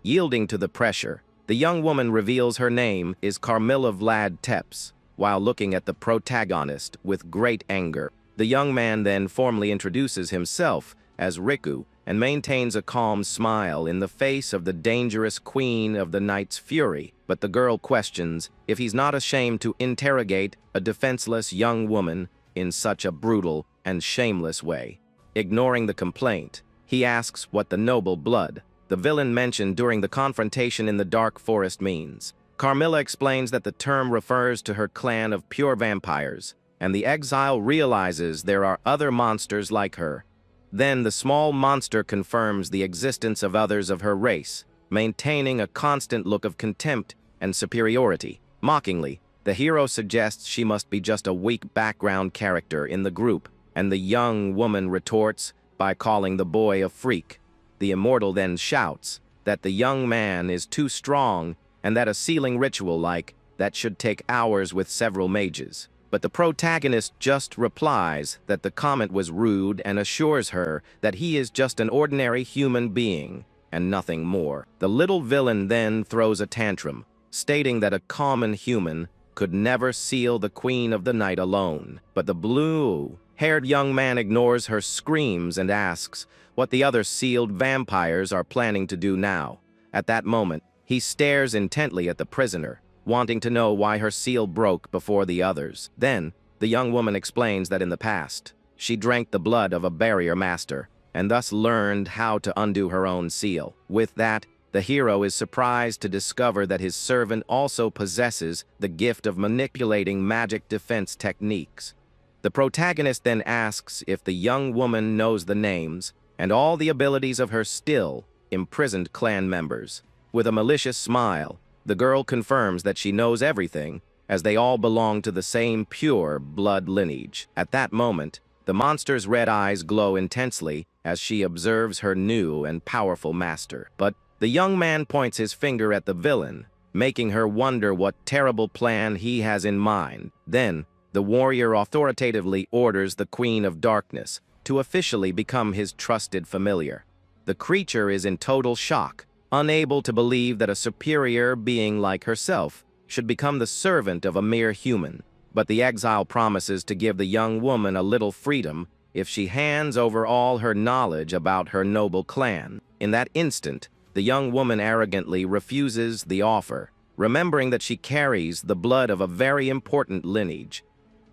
Yielding to the pressure, the young woman reveals her name is Carmilla Vlad Tepes, while looking at the protagonist with great anger. The young man then formally introduces himself as Riku and maintains a calm smile in the face of the dangerous Queen of the Night's fury. But the girl questions if he's not ashamed to interrogate a defenseless young woman in such a brutal and shameless way. Ignoring the complaint, he asks what the noble blood the villain mentioned during the confrontation in the dark forest means. Carmilla explains that the term refers to her clan of pure vampires, and the exile realizes there are other monsters like her. Then the small monster confirms the existence of others of her race, maintaining a constant look of contempt and superiority. Mockingly, the hero suggests she must be just a weak background character in the group, and the young woman retorts by calling the boy a freak. The immortal then shouts that the young man is too strong and that a sealing ritual like that should take hours with several mages. But the protagonist just replies that the comment was rude and assures her that he is just an ordinary human being and nothing more. The little villain then throws a tantrum, stating that a common human could never seal the Queen of the Night alone. But the blue-haired young man ignores her screams and asks what the other sealed vampires are planning to do now. At that moment, he stares intently at the prisoner, wanting to know why her seal broke before the others. Then, the young woman explains that in the past, she drank the blood of a barrier master, and thus learned how to undo her own seal. With that, the hero is surprised to discover that his servant also possesses the gift of manipulating magic defense techniques. The protagonist then asks if the young woman knows the names and all the abilities of her still imprisoned clan members. With a malicious smile, the girl confirms that she knows everything, as they all belong to the same pure blood lineage. At that moment, the monster's red eyes glow intensely as she observes her new and powerful master. But the young man points his finger at the villain, making her wonder what terrible plan he has in mind. Then, the warrior authoritatively orders the Queen of Darkness to officially become his trusted familiar. The creature is in total shock, unable to believe that a superior being like herself should become the servant of a mere human. But the exile promises to give the young woman a little freedom if she hands over all her knowledge about her noble clan. In that instant, the young woman arrogantly refuses the offer, remembering that she carries the blood of a very important lineage.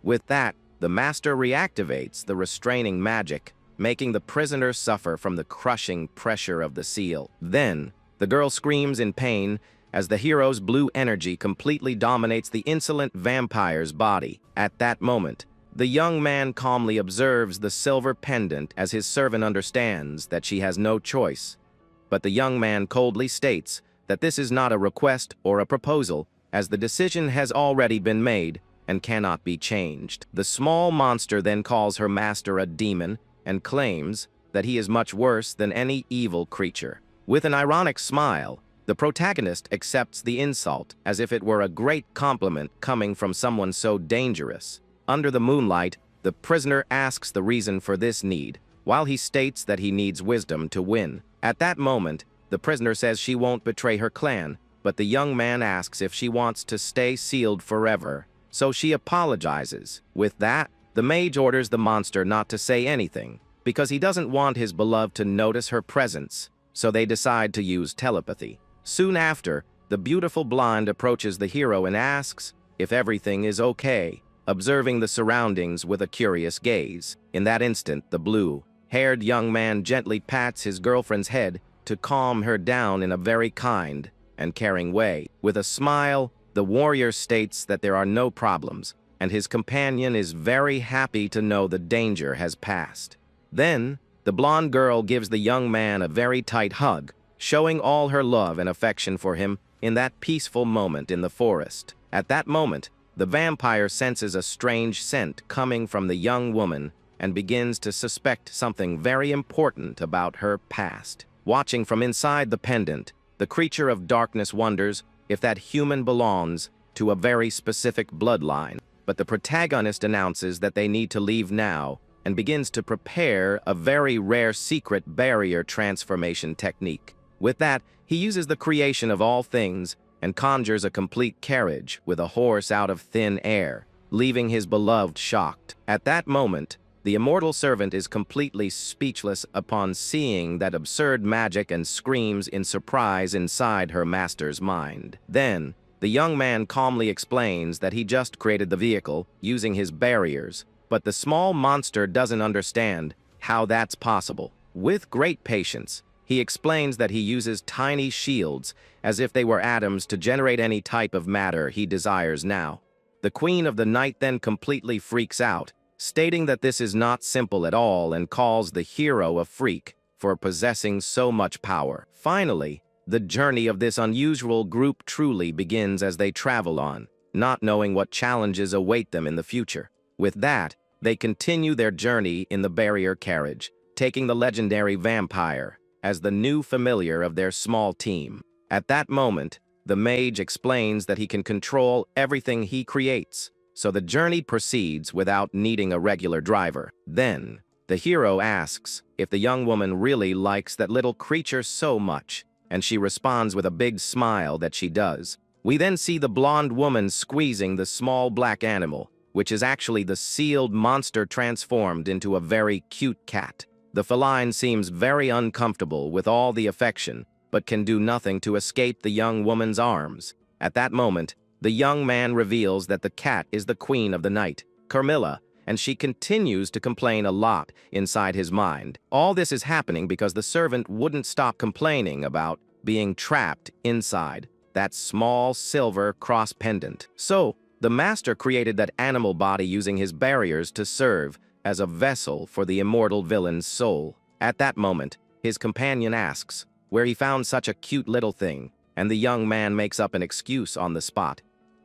With that, the master reactivates the restraining magic, making the prisoner suffer from the crushing pressure of the seal. Then, the girl screams in pain as the hero's blue energy completely dominates the insolent vampire's body. At that moment, the young man calmly observes the silver pendant as his servant understands that she has no choice. But the young man coldly states that this is not a request or a proposal, as the decision has already been made and cannot be changed. The small monster then calls her master a demon and claims that he is much worse than any evil creature. With an ironic smile, the protagonist accepts the insult as if it were a great compliment coming from someone so dangerous. Under the moonlight, the prisoner asks the reason for this need, while he states that he needs wisdom to win. At that moment, the prisoner says she won't betray her clan, but the young man asks if she wants to stay sealed forever, so she apologizes. With that, the mage orders the monster not to say anything, because he doesn't want his beloved to notice her presence, so they decide to use telepathy. Soon after, the beautiful blonde approaches the hero and asks if everything is okay, observing the surroundings with a curious gaze. In that instant, the blue-haired young man gently pats his girlfriend's head to calm her down in a very kind and caring way. With a smile, the warrior states that there are no problems, and his companion is very happy to know the danger has passed. Then, the blonde girl gives the young man a very tight hug, showing all her love and affection for him in that peaceful moment in the forest. At that moment, the vampire senses a strange scent coming from the young woman and begins to suspect something very important about her past. Watching from inside the pendant, the creature of darkness wonders if that human belongs to a very specific bloodline. But the protagonist announces that they need to leave now and begins to prepare a very rare secret barrier transformation technique. With that, he uses the creation of all things and conjures a complete carriage with a horse out of thin air, leaving his beloved shocked. At that moment, the immortal servant is completely speechless upon seeing that absurd magic and screams in surprise inside her master's mind. Then, the young man calmly explains that he just created the vehicle using his barriers, but the small monster doesn't understand how that's possible. With great patience, he explains that he uses tiny shields as if they were atoms to generate any type of matter he desires now. The Queen of the Night then completely freaks out, stating that this is not simple at all and calls the hero a freak for possessing so much power. Finally, the journey of this unusual group truly begins as they travel on, not knowing what challenges await them in the future. With that, they continue their journey in the barrier carriage, taking the legendary vampire as the new familiar of their small team. At that moment, the mage explains that he can control everything he creates, so the journey proceeds without needing a regular driver. Then, the hero asks if the young woman really likes that little creature so much, and she responds with a big smile that she does. We then see the blonde woman squeezing the small black animal, which is actually the sealed monster transformed into a very cute cat. The feline seems very uncomfortable with all the affection, but can do nothing to escape the young woman's arms. At that moment, the young man reveals that the cat is the Queen of the Night, Carmilla, and she continues to complain a lot inside his mind. All this is happening because the servant wouldn't stop complaining about being trapped inside that small silver cross pendant. So, the master created that animal body using his barriers to serve as a vessel for the immortal villain's soul. At that moment, his companion asks where he found such a cute little thing, and the young man makes up an excuse on the spot.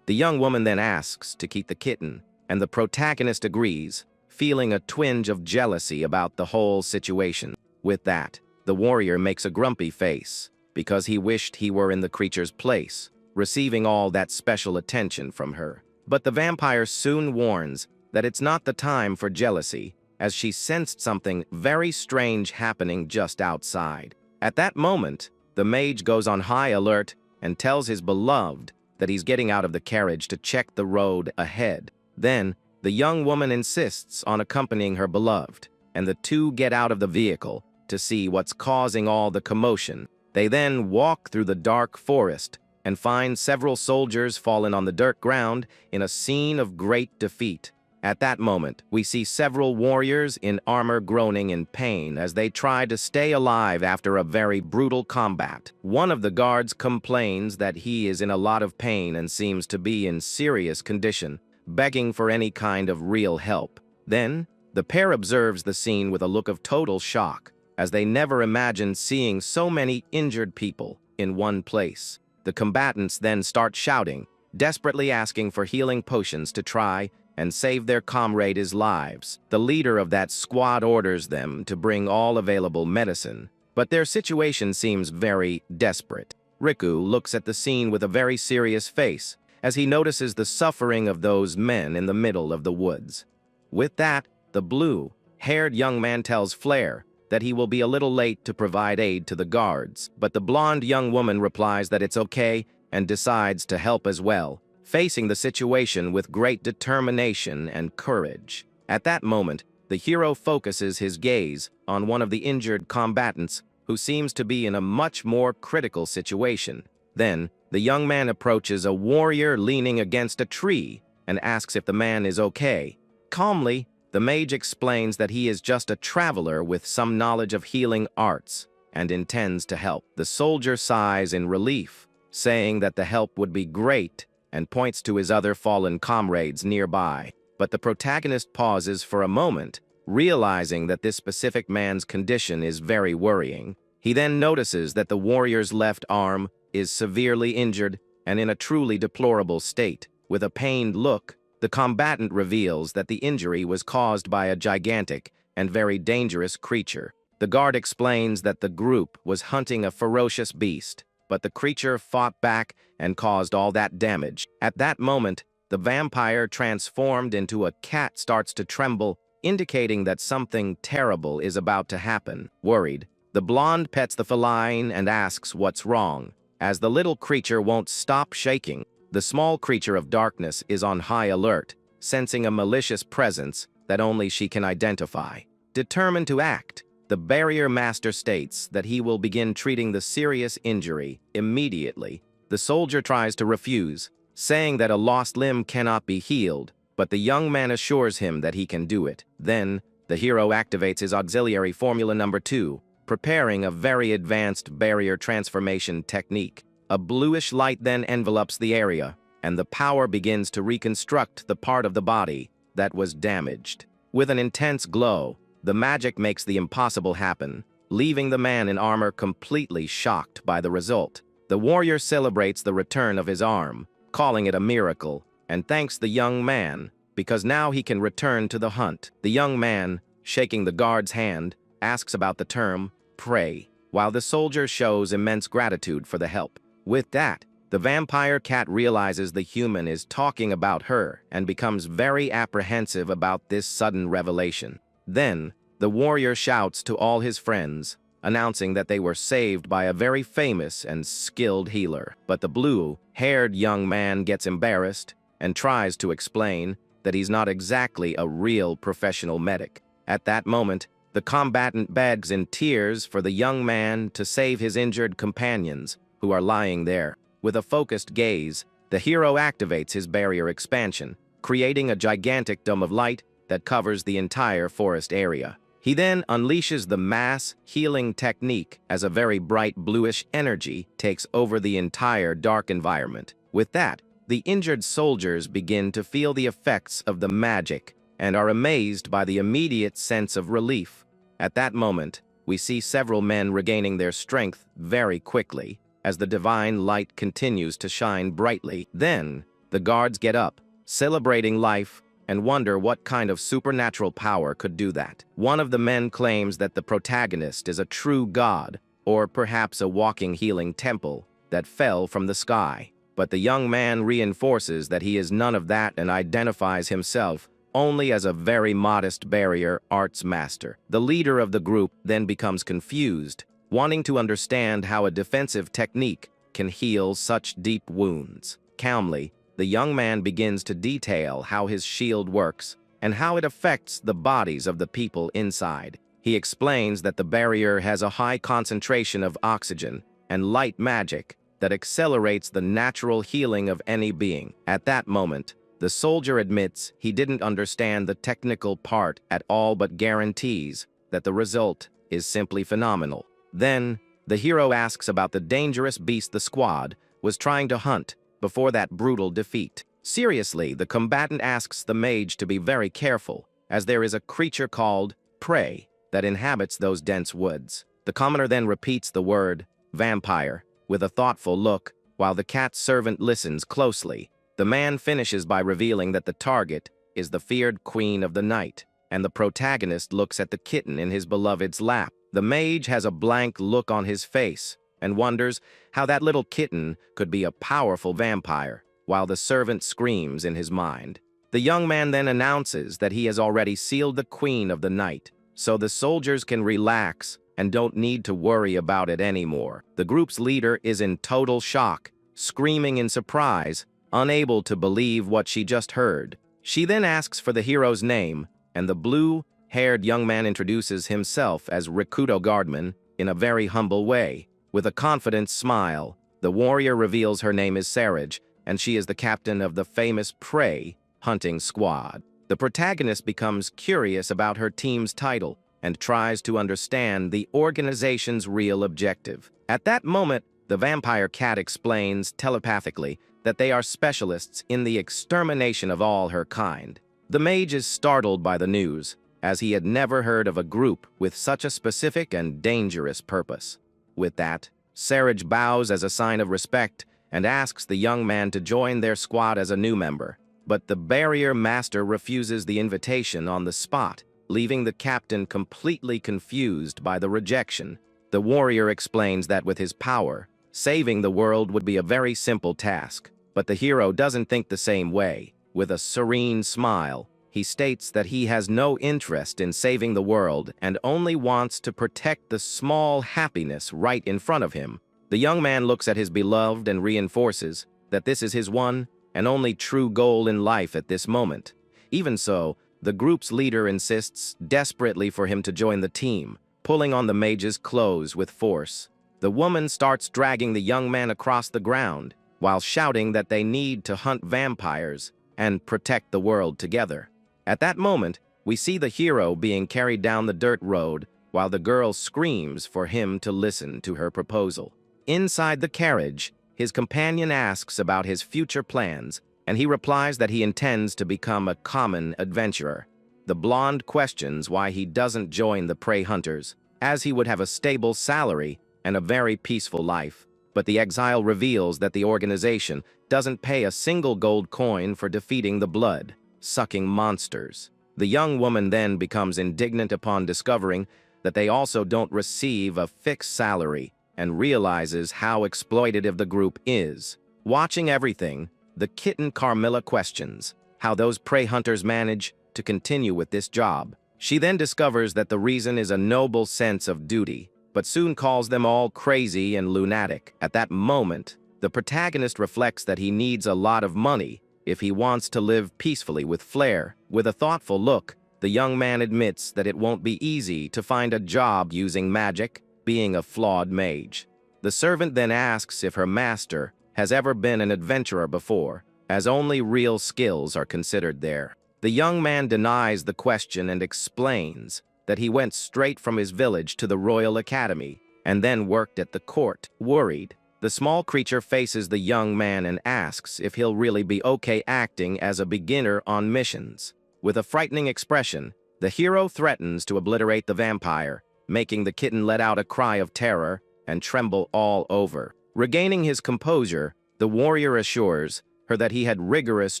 The young woman then asks to keep the kitten, and the protagonist agrees, feeling a twinge of jealousy about the whole situation. With that, the warrior makes a grumpy face, because he wished he were in the creature's place, receiving all that special attention from her. But the vampire soon warns that it's not the time for jealousy, as she sensed something very strange happening just outside. At that moment, the mage goes on high alert and tells his beloved that he's getting out of the carriage to check the road ahead. Then, the young woman insists on accompanying her beloved, and the two get out of the vehicle to see what's causing all the commotion. They then walk through the dark forest and find several soldiers fallen on the dirt ground in a scene of great defeat. At that moment, we see several warriors in armor groaning in pain as they try to stay alive after a very brutal combat. One of the guards complains that he is in a lot of pain and seems to be in serious condition, begging for any kind of real help. Then, the pair observes the scene with a look of total shock, as they never imagined seeing so many injured people in one place. The combatants then start shouting, desperately asking for healing potions to try and save their comrades' lives. The leader of that squad orders them to bring all available medicine, but their situation seems very desperate. Riku looks at the scene with a very serious face as he notices the suffering of those men in the middle of the woods. With that, the blue-haired young man tells Flare that he will be a little late to provide aid to the guards, but the blonde young woman replies that it's okay and decides to help as well, facing the situation with great determination and courage. At that moment, the hero focuses his gaze on one of the injured combatants who seems to be in a much more critical situation. Then, the young man approaches a warrior leaning against a tree and asks if the man is okay. Calmly, the mage explains that he is just a traveler with some knowledge of healing arts and intends to help. The soldier sighs in relief, saying that the help would be great, and points to his other fallen comrades nearby. But the protagonist pauses for a moment, realizing that this specific man's condition is very worrying. He then notices that the warrior's left arm is severely injured and in a truly deplorable state. With a pained look, the combatant reveals that the injury was caused by a gigantic and very dangerous creature. The guard explains that the group was hunting a ferocious beast, but the creature fought back and caused all that damage. At that moment, the vampire transformed into a cat starts to tremble, indicating that something terrible is about to happen. Worried, the blonde pets the feline and asks what's wrong, as the little creature won't stop shaking. The small creature of darkness is on high alert, sensing a malicious presence that only she can identify. Determined to act, the barrier master states that he will begin treating the serious injury immediately. The soldier tries to refuse, saying that a lost limb cannot be healed, but the young man assures him that he can do it. Then, the hero activates his auxiliary formula number 2, preparing a very advanced barrier transformation technique. A bluish light then envelops the area, and the power begins to reconstruct the part of the body that was damaged. With an intense glow, the magic makes the impossible happen, leaving the man in armor completely shocked by the result. The warrior celebrates the return of his arm, calling it a miracle, and thanks the young man, because now he can return to the hunt. The young man, shaking the guard's hand, asks about the term, pray, while the soldier shows immense gratitude for the help. With that, the vampire cat realizes the human is talking about her and becomes very apprehensive about this sudden revelation. Then, the warrior shouts to all his friends, announcing that they were saved by a very famous and skilled healer. But the blue-haired young man gets embarrassed and tries to explain that he's not exactly a real professional medic. At that moment, the combatant begs in tears for the young man to save his injured companions, who are lying there. With a focused gaze, the hero activates his barrier expansion, creating a gigantic dome of light that covers the entire forest area. He then unleashes the mass healing technique as a very bright bluish energy takes over the entire dark environment. With that, the injured soldiers begin to feel the effects of the magic and are amazed by the immediate sense of relief. At that moment, we see several men regaining their strength very quickly, as the divine light continues to shine brightly. Then, the guards get up, celebrating life, and wonder what kind of supernatural power could do that. One of the men claims that the protagonist is a true god, or perhaps a walking healing temple that fell from the sky. but the young man reinforces that he is none of that and identifies himself only as a very modest barrier arts master. The leader of the group then becomes confused, wanting to understand how a defensive technique can heal such deep wounds. Calmly, the young man begins to detail how his shield works and how it affects the bodies of the people inside. He explains that the barrier has a high concentration of oxygen and light magic that accelerates the natural healing of any being. At that moment, the soldier admits he didn't understand the technical part at all but guarantees that the result is simply phenomenal. Then, the hero asks about the dangerous beast the squad was trying to hunt before that brutal defeat. Seriously, the combatant asks the mage to be very careful, as there is a creature called prey that inhabits those dense woods. The commoner then repeats the word vampire with a thoughtful look, while the cat servant listens closely. The man finishes by revealing that the target is the feared queen of the night, and the protagonist looks at the kitten in his beloved's lap. The mage has a blank look on his face and wonders how that little kitten could be a powerful vampire, while the servant screams in his mind. The young man then announces that he has already sealed the queen of the night, so the soldiers can relax and don't need to worry about it anymore. The group's leader is in total shock, screaming in surprise, unable to believe what she just heard. She then asks for the hero's name, and the blue-haired young man introduces himself as Rikudo Guardman in a very humble way. With a confident smile, the warrior reveals her name is Saraj, and she is the captain of the famous prey hunting squad. The protagonist becomes curious about her team's title and tries to understand the organization's real objective. At that moment, the vampire cat explains telepathically that they are specialists in the extermination of all her kind. The mage is startled by the news, as he had never heard of a group with such a specific and dangerous purpose. With that, Saraj bows as a sign of respect and asks the young man to join their squad as a new member. But the barrier master refuses the invitation on the spot, leaving the captain completely confused by the rejection. The warrior explains that with his power, saving the world would be a very simple task. But the hero doesn't think the same way. With a serene smile, he states that he has no interest in saving the world and only wants to protect the small happiness right in front of him. The young man looks at his beloved and reinforces that this is his one and only true goal in life at this moment. Even so, the group's leader insists desperately for him to join the team, pulling on the mage's clothes with force. The woman starts dragging the young man across the ground, while shouting that they need to hunt vampires and protect the world together. At that moment, we see the hero being carried down the dirt road, while the girl screams for him to listen to her proposal. Inside the carriage, his companion asks about his future plans, and he replies that he intends to become a common adventurer. The blonde questions why he doesn't join the prey hunters, as he would have a stable salary and a very peaceful life. But the exile reveals that the organization doesn't pay a single gold coin for defeating the blood-sucking monsters. The young woman then becomes indignant upon discovering that they also don't receive a fixed salary and realizes how exploitative the group is. Watching everything, the kitten Carmilla questions how those prey hunters manage to continue with this job. She then discovers that the reason is a noble sense of duty, but soon calls them all crazy and lunatic. At that moment, the protagonist reflects that he needs a lot of money if he wants to live peacefully with flair. With a thoughtful look, the young man admits that it won't be easy to find a job using magic, being a flawed mage. The servant then asks if her master has ever been an adventurer before, as only real skills are considered there. The young man denies the question and explains that he went straight from his village to the Royal Academy and then worked at the court. Worried, the small creature faces the young man and asks if he'll really be okay acting as a beginner on missions. With a frightening expression, the hero threatens to obliterate the vampire, making the kitten let out a cry of terror and tremble all over. Regaining his composure, the warrior assures her that he had rigorous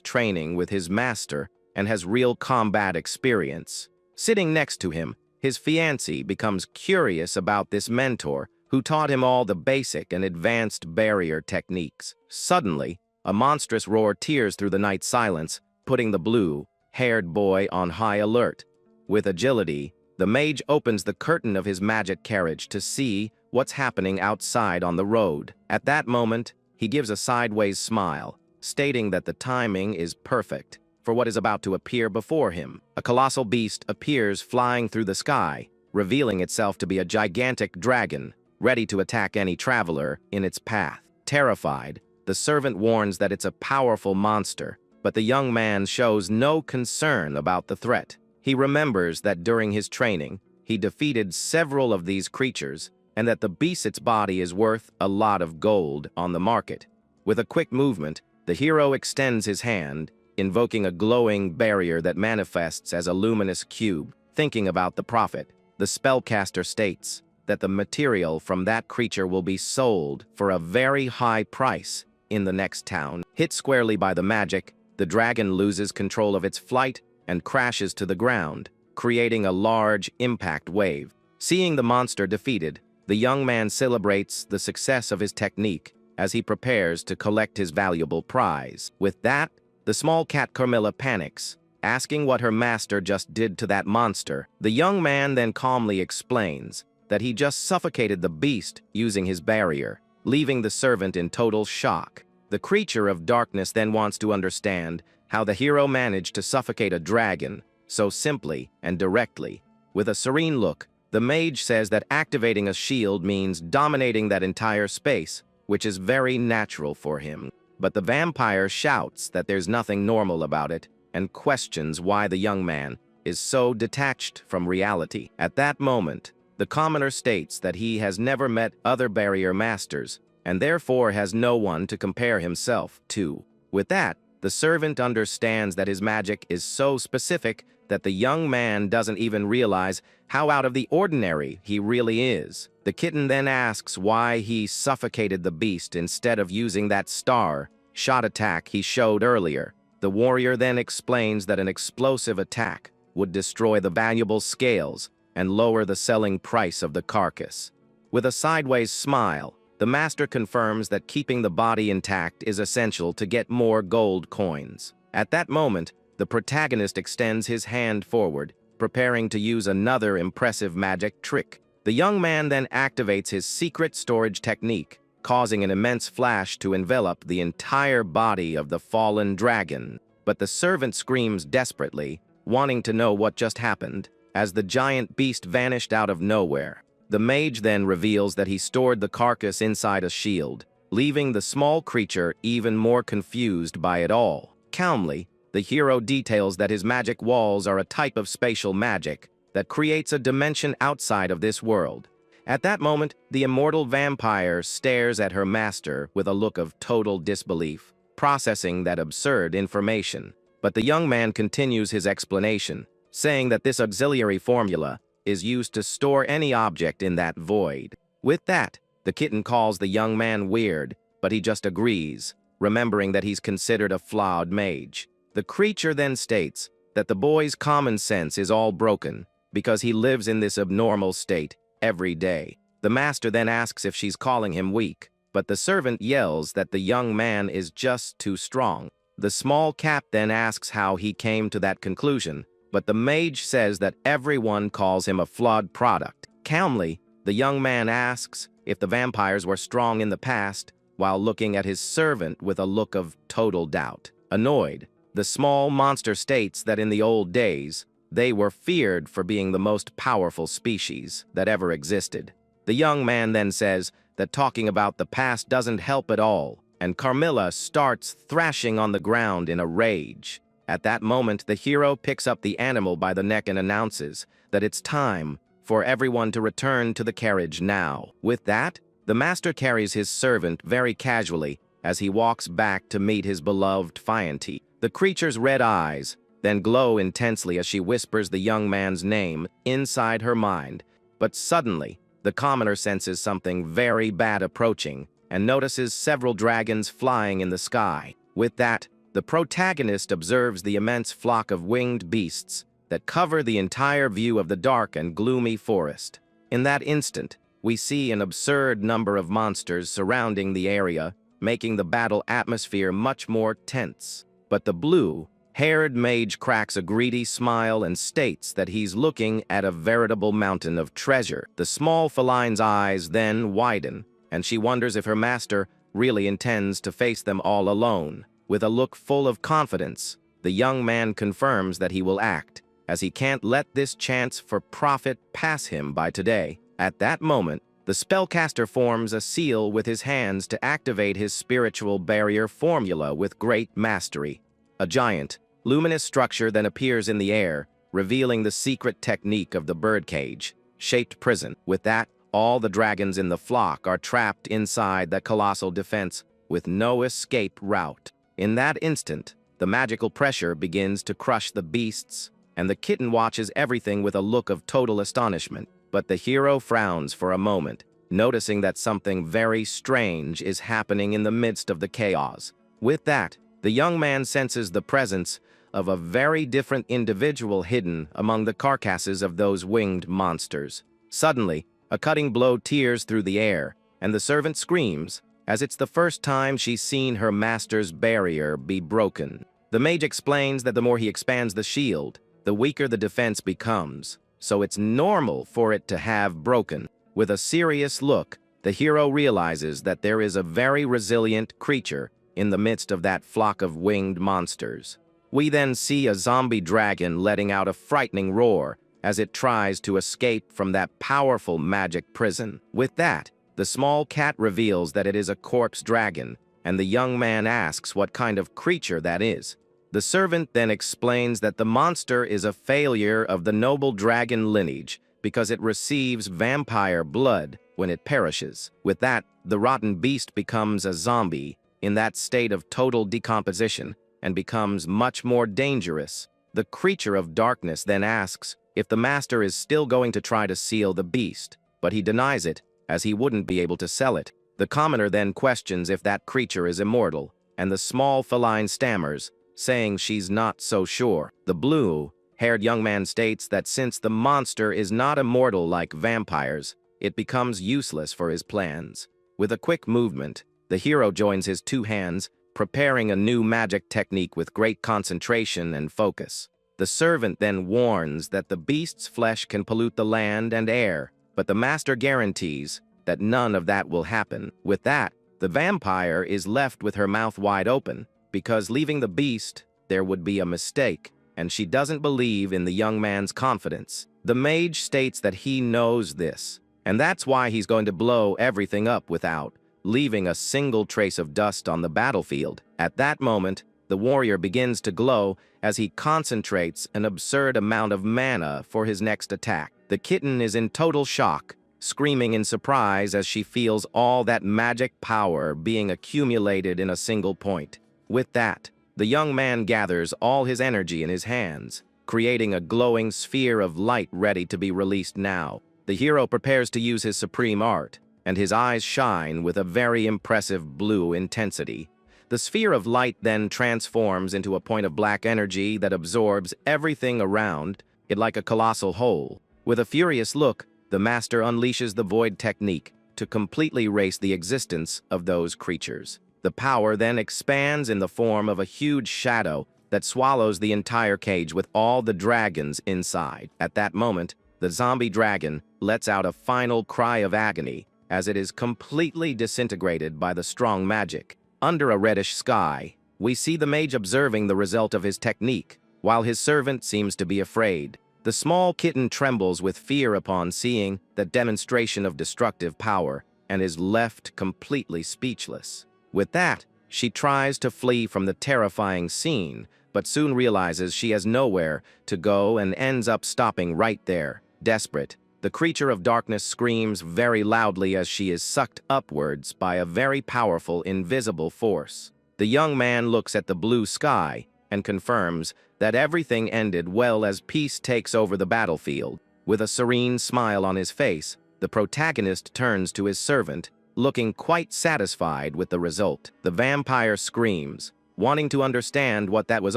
training with his master and has real combat experience. Sitting next to him, his fiancée becomes curious about this mentor who taught him all the basic and advanced barrier techniques. Suddenly, A monstrous roar tears through the night silence, putting the blue-haired boy on high alert. With agility, the mage opens the curtain of his magic carriage to see what's happening outside on the road. At that moment, he gives a sideways smile, stating that the timing is perfect for what is about to appear before him. A colossal beast appears flying through the sky, revealing itself to be a gigantic dragon, ready to attack any traveler in its path. Terrified, the servant warns that it's a powerful monster, but the young man shows no concern about the threat. He remembers that during his training, he defeated several of these creatures, and that the beast's body is worth a lot of gold on the market. With a quick movement, the hero extends his hand, invoking a glowing barrier that manifests as a luminous cube. Thinking about the profit, the spellcaster states that the material from that creature will be sold for a very high price in the next town. Hit squarely by the magic, the dragon loses control of its flight and crashes to the ground, creating a large impact wave. Seeing the monster defeated, the young man celebrates the success of his technique as he prepares to collect his valuable prize. With that, the small cat Carmilla panics, asking what her master just did to that monster. The young man then calmly explains that he just suffocated the beast using his barrier, leaving the servant in total shock. The creature of darkness then wants to understand how the hero managed to suffocate a dragon so simply and directly. With a serene look, the mage says that activating a shield means dominating that entire space, which is very natural for him. But the vampire shouts that there's nothing normal about it and questions why the young man is so detached from reality. At that moment, the commoner states that he has never met other barrier masters and therefore has no one to compare himself to. With that, the servant understands that his magic is so specific that the young man doesn't even realize how out of the ordinary he really is. The kitten then asks why he suffocated the beast instead of using that star-shot attack he showed earlier. The warrior then explains that an explosive attack would destroy the valuable scales and lower the selling price of the carcass. With a sideways smile, the master confirms that keeping the body intact is essential to get more gold coins. At that moment, the protagonist extends his hand forward, preparing to use another impressive magic trick. The young man then activates his secret storage technique, causing an immense flash to envelop the entire body of the fallen dragon. But the servant screams desperately, wanting to know what just happened, as the giant beast vanished out of nowhere. The mage then reveals that he stored the carcass inside a shield, leaving the small creature even more confused by it all. Calmly, the hero details that his magic walls are a type of spatial magic that creates a dimension outside of this world. At that moment, the immortal vampire stares at her master with a look of total disbelief, processing that absurd information. But the young man continues his explanation, saying that this auxiliary formula is used to store any object in that void. With that, the kitten calls the young man weird, but he just agrees, remembering that he's considered a flawed mage. The creature then states that the boy's common sense is all broken because he lives in this abnormal state every day. The master then asks if she's calling him weak, but the servant yells that the young man is just too strong. The small cat then asks how he came to that conclusion, but the mage says that everyone calls him a flawed product. Calmly, the young man asks if the vampires were strong in the past, while looking at his servant with a look of total doubt. Annoyed, the small monster states that in the old days, they were feared for being the most powerful species that ever existed. The young man then says that talking about the past doesn't help at all, and Carmilla starts thrashing on the ground in a rage. At that moment, the hero picks up the animal by the neck and announces that it's time for everyone to return to the carriage now. With that, the master carries his servant very casually as he walks back to meet his beloved Fianti. The creature's red eyes then glow intensely as she whispers the young man's name inside her mind. But suddenly, the commoner senses something very bad approaching and notices several dragons flying in the sky. With that, the protagonist observes the immense flock of winged beasts that cover the entire view of the dark and gloomy forest. In that instant, we see an absurd number of monsters surrounding the area, making the battle atmosphere much more tense. But the blue-haired mage cracks a greedy smile and states that he's looking at a veritable mountain of treasure. The small feline's eyes then widen, and she wonders if her master really intends to face them all alone. With a look full of confidence, the young man confirms that he will act, as he can't let this chance for profit pass him by today. At that moment, the spellcaster forms a seal with his hands to activate his spiritual barrier formula with great mastery. A giant, luminous structure then appears in the air, revealing the secret technique of the birdcage-shaped prison. With that, all the dragons in the flock are trapped inside the colossal defense with no escape route. In that instant, the magical pressure begins to crush the beasts, and the kitten watches everything with a look of total astonishment. But the hero frowns for a moment, noticing that something very strange is happening in the midst of the chaos. With that, the young man senses the presence of a very different individual hidden among the carcasses of those winged monsters. Suddenly, a cutting blow tears through the air, and the servant screams, as it's the first time she's seen her master's barrier be broken. The mage explains that the more he expands the shield, the weaker the defense becomes, so it's normal for it to have broken. With a serious look, the hero realizes that there is a very resilient creature in the midst of that flock of winged monsters. We then see a zombie dragon letting out a frightening roar as it tries to escape from that powerful magic prison. With that, the small cat reveals that it is a corpse dragon, and the young man asks what kind of creature that is. The servant then explains that the monster is a failure of the noble dragon lineage because it receives vampire blood when it perishes. With that, the rotten beast becomes a zombie in that state of total decomposition and becomes much more dangerous. The creature of darkness then asks if the master is still going to try to seal the beast, but he denies it, as he wouldn't be able to sell it. The commoner then questions if that creature is immortal, and the small feline stammers, saying she's not so sure. The blue-haired young man states that since the monster is not immortal like vampires, it becomes useless for his plans. With a quick movement, the hero joins his two hands, preparing a new magic technique with great concentration and focus. The servant then warns that the beast's flesh can pollute the land and air, but the master guarantees that none of that will happen. With that, the vampire is left with her mouth wide open, because leaving the beast, there would be a mistake, and she doesn't believe in the young man's confidence. The mage states that he knows this, and that's why he's going to blow everything up without leaving a single trace of dust on the battlefield. At that moment, the warrior begins to glow as he concentrates an absurd amount of mana for his next attack. The kitten is in total shock, screaming in surprise as she feels all that magic power being accumulated in a single point. With that, the young man gathers all his energy in his hands, creating a glowing sphere of light ready to be released now. The hero prepares to use his supreme art, and his eyes shine with a very impressive blue intensity. The sphere of light then transforms into a point of black energy that absorbs everything around it like a colossal whole. With a furious look, the master unleashes the void technique to completely erase the existence of those creatures. The power then expands in the form of a huge shadow that swallows the entire cage with all the dragons inside. At that moment, the zombie dragon lets out a final cry of agony as it is completely disintegrated by the strong magic. Under a reddish sky, we see the mage observing the result of his technique, while his servant seems to be afraid. The small kitten trembles with fear upon seeing the demonstration of destructive power and is left completely speechless. With that, she tries to flee from the terrifying scene, but soon realizes she has nowhere to go and ends up stopping right there. Desperate, the creature of darkness screams very loudly as she is sucked upwards by a very powerful invisible force. The young man looks at the blue sky and confirms that everything ended well as peace takes over the battlefield. With a serene smile on his face, the protagonist turns to his servant, looking quite satisfied with the result. The vampire screams, wanting to understand what that was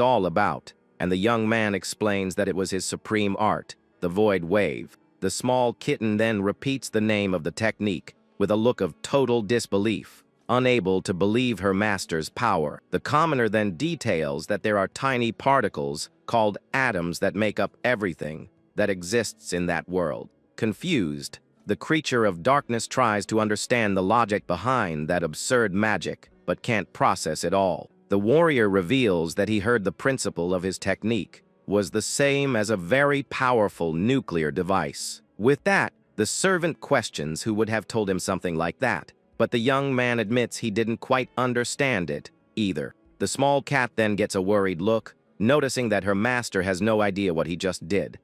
all about, and the young man explains that it was his supreme art, the void wave. The small kitten then repeats the name of the technique with a look of total disbelief. unable to believe her master's power. The commoner then details that there are tiny particles called atoms that make up everything that exists in that world. Confused, the creature of darkness tries to understand the logic behind that absurd magic, but can't process it all. The warrior reveals that he heard the principle of his technique was the same as a very powerful nuclear device. With that, the servant questions who would have told him something like that, but the young man admits he didn't quite understand it either. The small cat then gets a worried look, noticing that her master has no idea what he just did.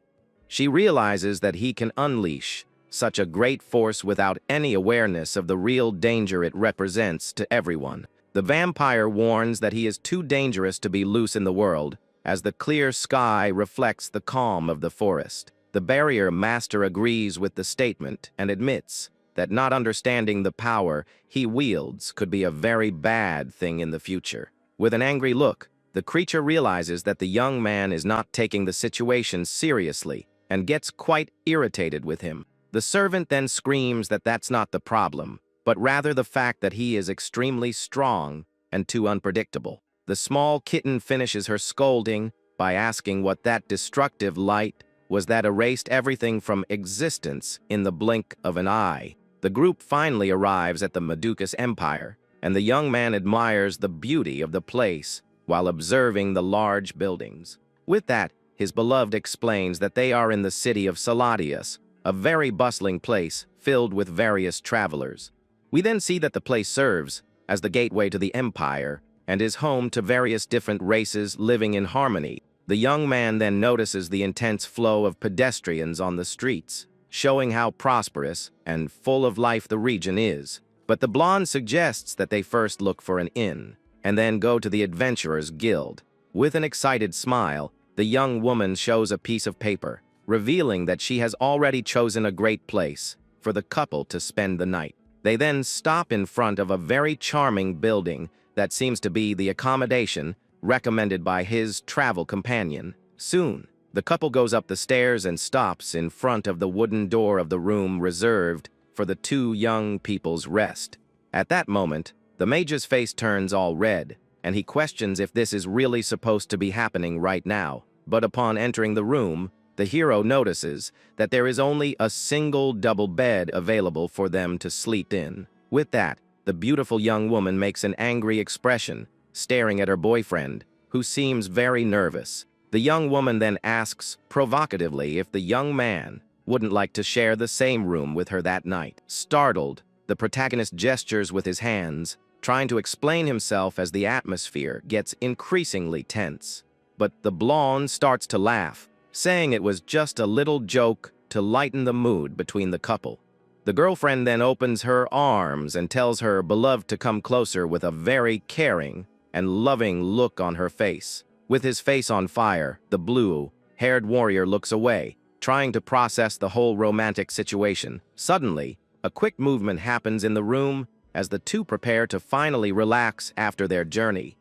She realizes that he can unleash such a great force without any awareness of the real danger it represents to everyone. The vampire warns that he is too dangerous to be loose in the world, as the clear sky reflects the calm of the forest. The barrier master agrees with the statement and admits that not understanding the power he wields could be a very bad thing in the future. With an angry look, the creature realizes that the young man is not taking the situation seriously and gets quite irritated with him. The servant then screams that that's not the problem, but rather the fact that he is extremely strong and too unpredictable. The small kitten finishes her scolding by asking what that destructive light was that erased everything from existence in the blink of an eye. The group finally arrives at the Madukas Empire, and the young man admires the beauty of the place while observing the large buildings. With that, his beloved explains that they are in the city of Saladius, a very bustling place filled with various travelers. We then see that the place serves as the gateway to the empire and is home to various different races living in harmony. The young man then notices the intense flow of pedestrians on the streets, showing how prosperous and full of life the region is. But the blonde suggests that they first look for an inn and then go to the Adventurers Guild. With an excited smile, the young woman shows a piece of paper, revealing that she has already chosen a great place for the couple to spend the night. They then stop in front of a very charming building that seems to be the accommodation recommended by his travel companion. Soon, the couple goes up the stairs and stops in front of the wooden door of the room reserved for the two young people's rest. At that moment, the mage's face turns all red, and he questions if this is really supposed to be happening right now. But upon entering the room, the hero notices that there is only a single double bed available for them to sleep in. With that, the beautiful young woman makes an angry expression, staring at her boyfriend, who seems very nervous. The young woman then asks provocatively if the young man wouldn't like to share the same room with her that night. Startled, the protagonist gestures with his hands, trying to explain himself as the atmosphere gets increasingly tense. But the blonde starts to laugh, saying it was just a little joke to lighten the mood between the couple. The girlfriend then opens her arms and tells her beloved to come closer with a very caring and loving look on her face. With his face on fire, the blue-haired warrior looks away, trying to process the whole romantic situation. Suddenly, a quick movement happens in the room as the two prepare to finally relax after their journey.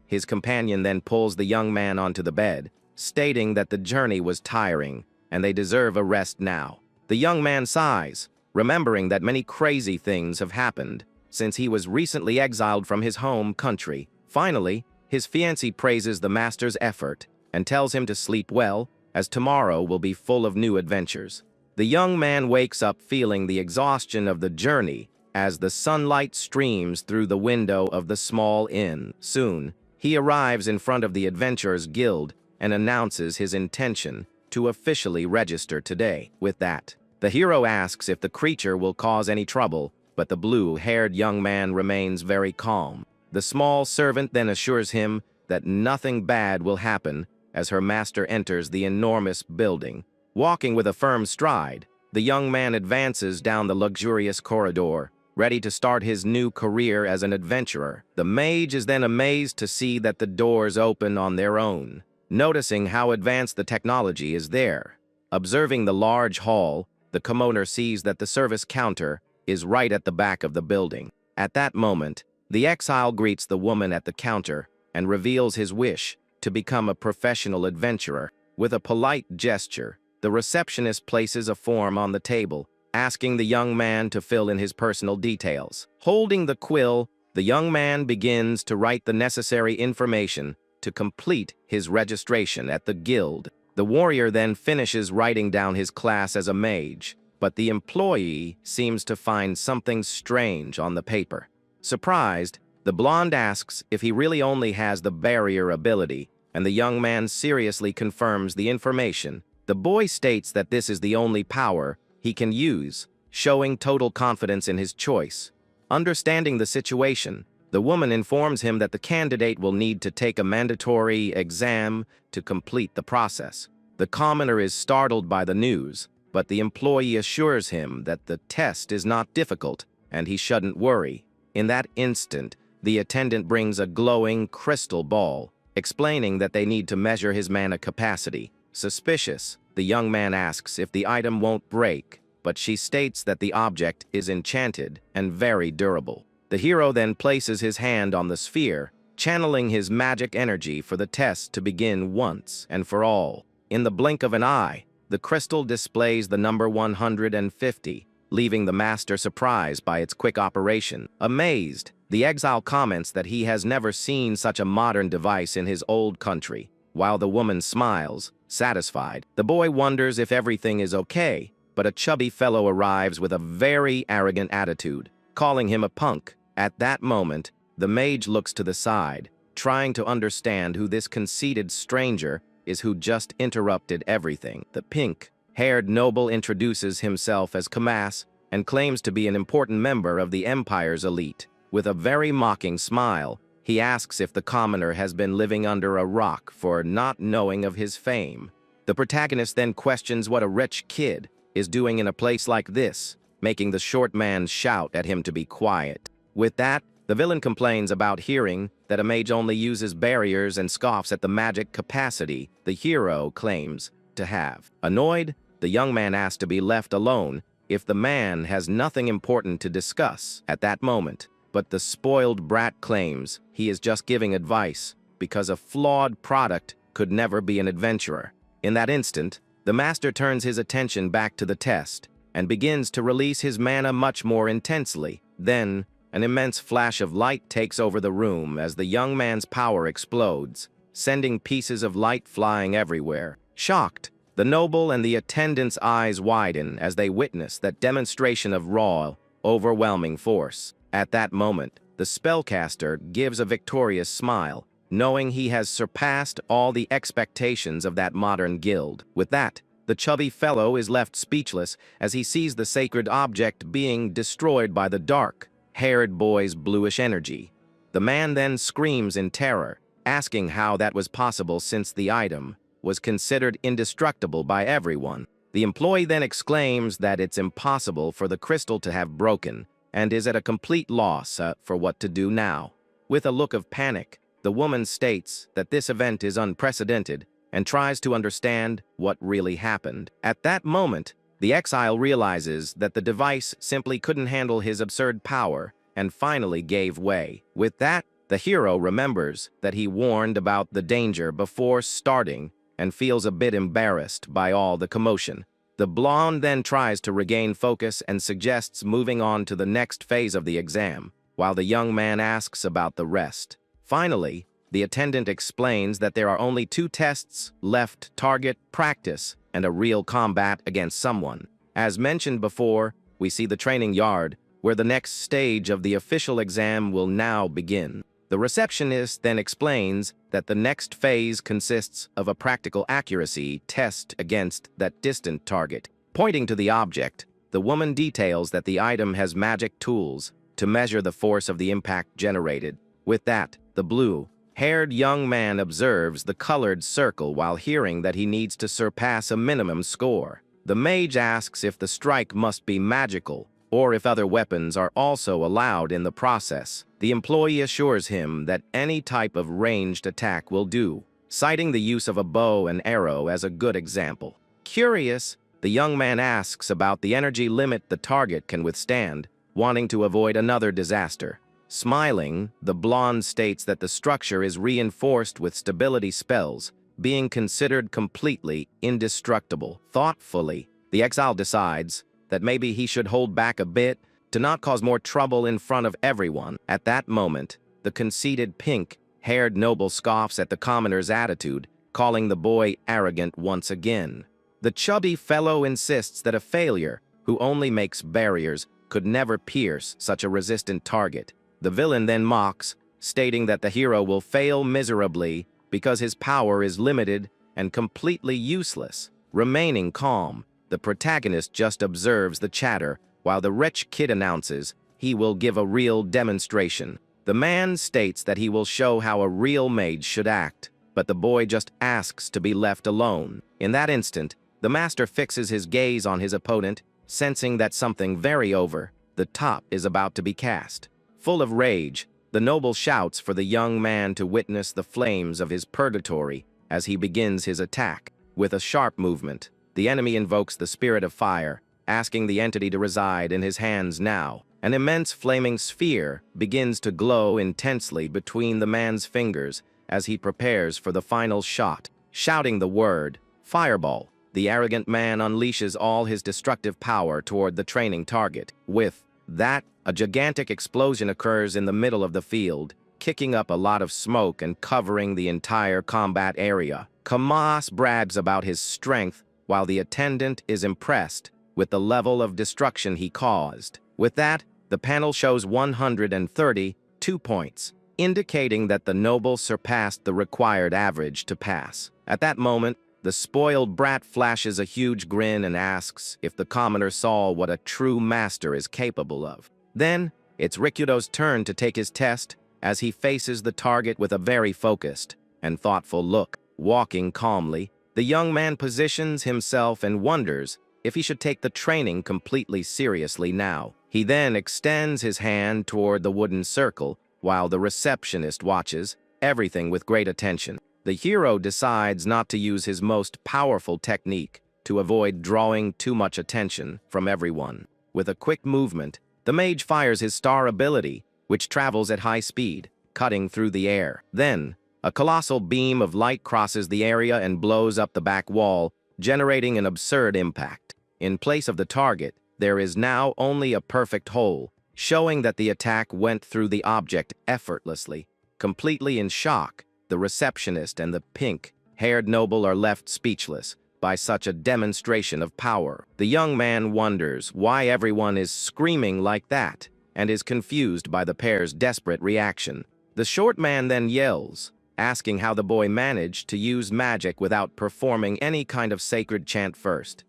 His companion then pulls the young man onto the bed, stating that the journey was tiring and they deserve a rest now. The young man sighs, remembering that many crazy things have happened since he was recently exiled from his home country. Finally, his fiancée praises the master's effort and tells him to sleep well, as tomorrow will be full of new adventures. The young man wakes up feeling the exhaustion of the journey as the sunlight streams through the window of the small inn. Soon, he arrives in front of the Adventurers Guild and announces his intention to officially register today. With that, the hero asks if the creature will cause any trouble, but the blue-haired young man remains very calm. The small servant then assures him that nothing bad will happen as her master enters the enormous building. Walking with a firm stride, the young man advances down the luxurious corridor, ready to start his new career as an adventurer. The mage is then amazed to see that the doors open on their own, noticing how advanced the technology is there. Observing the large hall, the commoner sees that the service counter is right at the back of the building. At that moment, the exile greets the woman at the counter and reveals his wish to become a professional adventurer. With a polite gesture, the receptionist places a form on the table, asking the young man to fill in his personal details. Holding the quill, The young man begins to write the necessary information to complete his registration at the guild. The warrior then finishes writing down his class as a mage, but the employee seems to find something strange on the paper. Surprised, the blonde asks if he really only has the barrier ability, and the young man seriously confirms the information. The boy states that this is the only power he can use, showing total confidence in his choice. Understanding the situation, the woman informs him that the candidate will need to take a mandatory exam to complete the process. The commoner is startled by the news, but the employee assures him that the test is not difficult and he shouldn't worry. In that instant, the attendant brings a glowing crystal ball, explaining that they need to measure his mana capacity. Suspicious, the young man asks if the item won't break, but she states that the object is enchanted and very durable. The hero then places his hand on the sphere, channeling his magic energy for the test to begin once and for all. In the blink of an eye, the crystal displays the number 150, leaving the master surprised by its quick operation. Amazed, the exile comments that he has never seen such a modern device in his old country. While the woman smiles, satisfied, the boy wonders if everything is okay, but a chubby fellow arrives with a very arrogant attitude, calling him a punk. At that moment, the mage looks to the side, trying to understand who this conceited stranger is who just interrupted everything. The pink-haired noble introduces himself as Kamas and claims to be an important member of the Empire's elite. With a very mocking smile, he asks if the commoner has been living under a rock for not knowing of his fame. The protagonist then questions what a rich kid is doing in a place like this, making the short man shout at him to be quiet. With that, the villain complains about hearing that a mage only uses barriers and scoffs at the magic capacity the hero claims to have. Annoyed, the young man asks to be left alone if the man has nothing important to discuss at that moment. But the spoiled brat claims he is just giving advice because a flawed product could never be an adventurer. In that instant, the master turns his attention back to the test and begins to release his mana much more intensely. Then, an immense flash of light takes over the room as the young man's power explodes, sending pieces of light flying everywhere. Shocked, the noble and the attendant's eyes widen as they witness that demonstration of raw, overwhelming force. At that moment, the spellcaster gives a victorious smile, knowing he has surpassed all the expectations of that modern guild. With that, the chubby fellow is left speechless as he sees the sacred object being destroyed by the dark-haired boy's bluish energy. The man then screams in terror, asking how that was possible since the item was considered indestructible by everyone. The employee then exclaims that it's impossible for the crystal to have broken, and is at a complete loss for what to do now. With a look of panic, the woman states that this event is unprecedented and tries to understand what really happened. At that moment, the exile realizes that the device simply couldn't handle his absurd power and finally gave way. With that, the hero remembers that he warned about the danger before starting and feels a bit embarrassed by all the commotion. The blonde then tries to regain focus and suggests moving on to the next phase of the exam, while the young man asks about the rest. Finally, the attendant explains that there are only 2 tests left: target practice and a real combat against someone. As mentioned before, we see the training yard, where the next stage of the official exam will now begin. The receptionist then explains that the next phase consists of a practical accuracy test against that distant target. Pointing to the object, the woman details that the item has magic tools to measure the force of the impact generated. With that, the blue-haired young man observes the colored circle while hearing that he needs to surpass a minimum score. The mage asks if the strike must be magical, or if other weapons are also allowed in the process. The employee assures him that any type of ranged attack will do, citing the use of a bow and arrow as a good example. Curious, the young man asks about the energy limit the target can withstand, wanting to avoid another disaster. Smiling, the blonde states that the structure is reinforced with stability spells, being considered completely indestructible. Thoughtfully, the exile decides that maybe he should hold back a bit to not cause more trouble in front of everyone. At that moment, the conceited pink-haired noble scoffs at the commoner's attitude, calling the boy arrogant once again. The chubby fellow insists that a failure, who only makes barriers, could never pierce such a resistant target. The villain then mocks, stating that the hero will fail miserably because his power is limited and completely useless. Remaining calm, the protagonist just observes the chatter, while the rich kid announces he will give a real demonstration. The man states that he will show how a real mage should act, but the boy just asks to be left alone. In that instant, the master fixes his gaze on his opponent, sensing that something very over the top is about to be cast. Full of rage, the noble shouts for the young man to witness the flames of his purgatory as he begins his attack. With a sharp movement, the enemy invokes the spirit of fire, asking the entity to reside in his hands now. An immense flaming sphere begins to glow intensely between the man's fingers as he prepares for the final shot. Shouting the word, "Fireball," the arrogant man unleashes all his destructive power toward the training target. With that, a gigantic explosion occurs in the middle of the field, kicking up a lot of smoke and covering the entire combat area. Kamas brags about his strength, while the attendant is impressed with the level of destruction he caused. With that, the panel shows 132 points, indicating that the noble surpassed the required average to pass. At that moment, the spoiled brat flashes a huge grin and asks if the commoner saw what a true master is capable of. Then, it's Rikudo's turn to take his test as he faces the target with a very focused and thoughtful look. Walking calmly, the young man positions himself and wonders if he should take the training completely seriously now. He then extends his hand toward the wooden circle, while the receptionist watches everything with great attention. The hero decides not to use his most powerful technique to avoid drawing too much attention from everyone. With a quick movement, the mage fires his star ability, which travels at high speed, cutting through the air. Then, a colossal beam of light crosses the area and blows up the back wall, generating an absurd impact. In place of the target, there is now only a perfect hole, showing that the attack went through the object effortlessly. Completely in shock, the receptionist and the pink-haired noble are left speechless by such a demonstration of power. The young man wonders why everyone is screaming like that and is confused by the pair's desperate reaction. The short man then yells, asking how the boy managed to use magic without performing any kind of sacred chant first.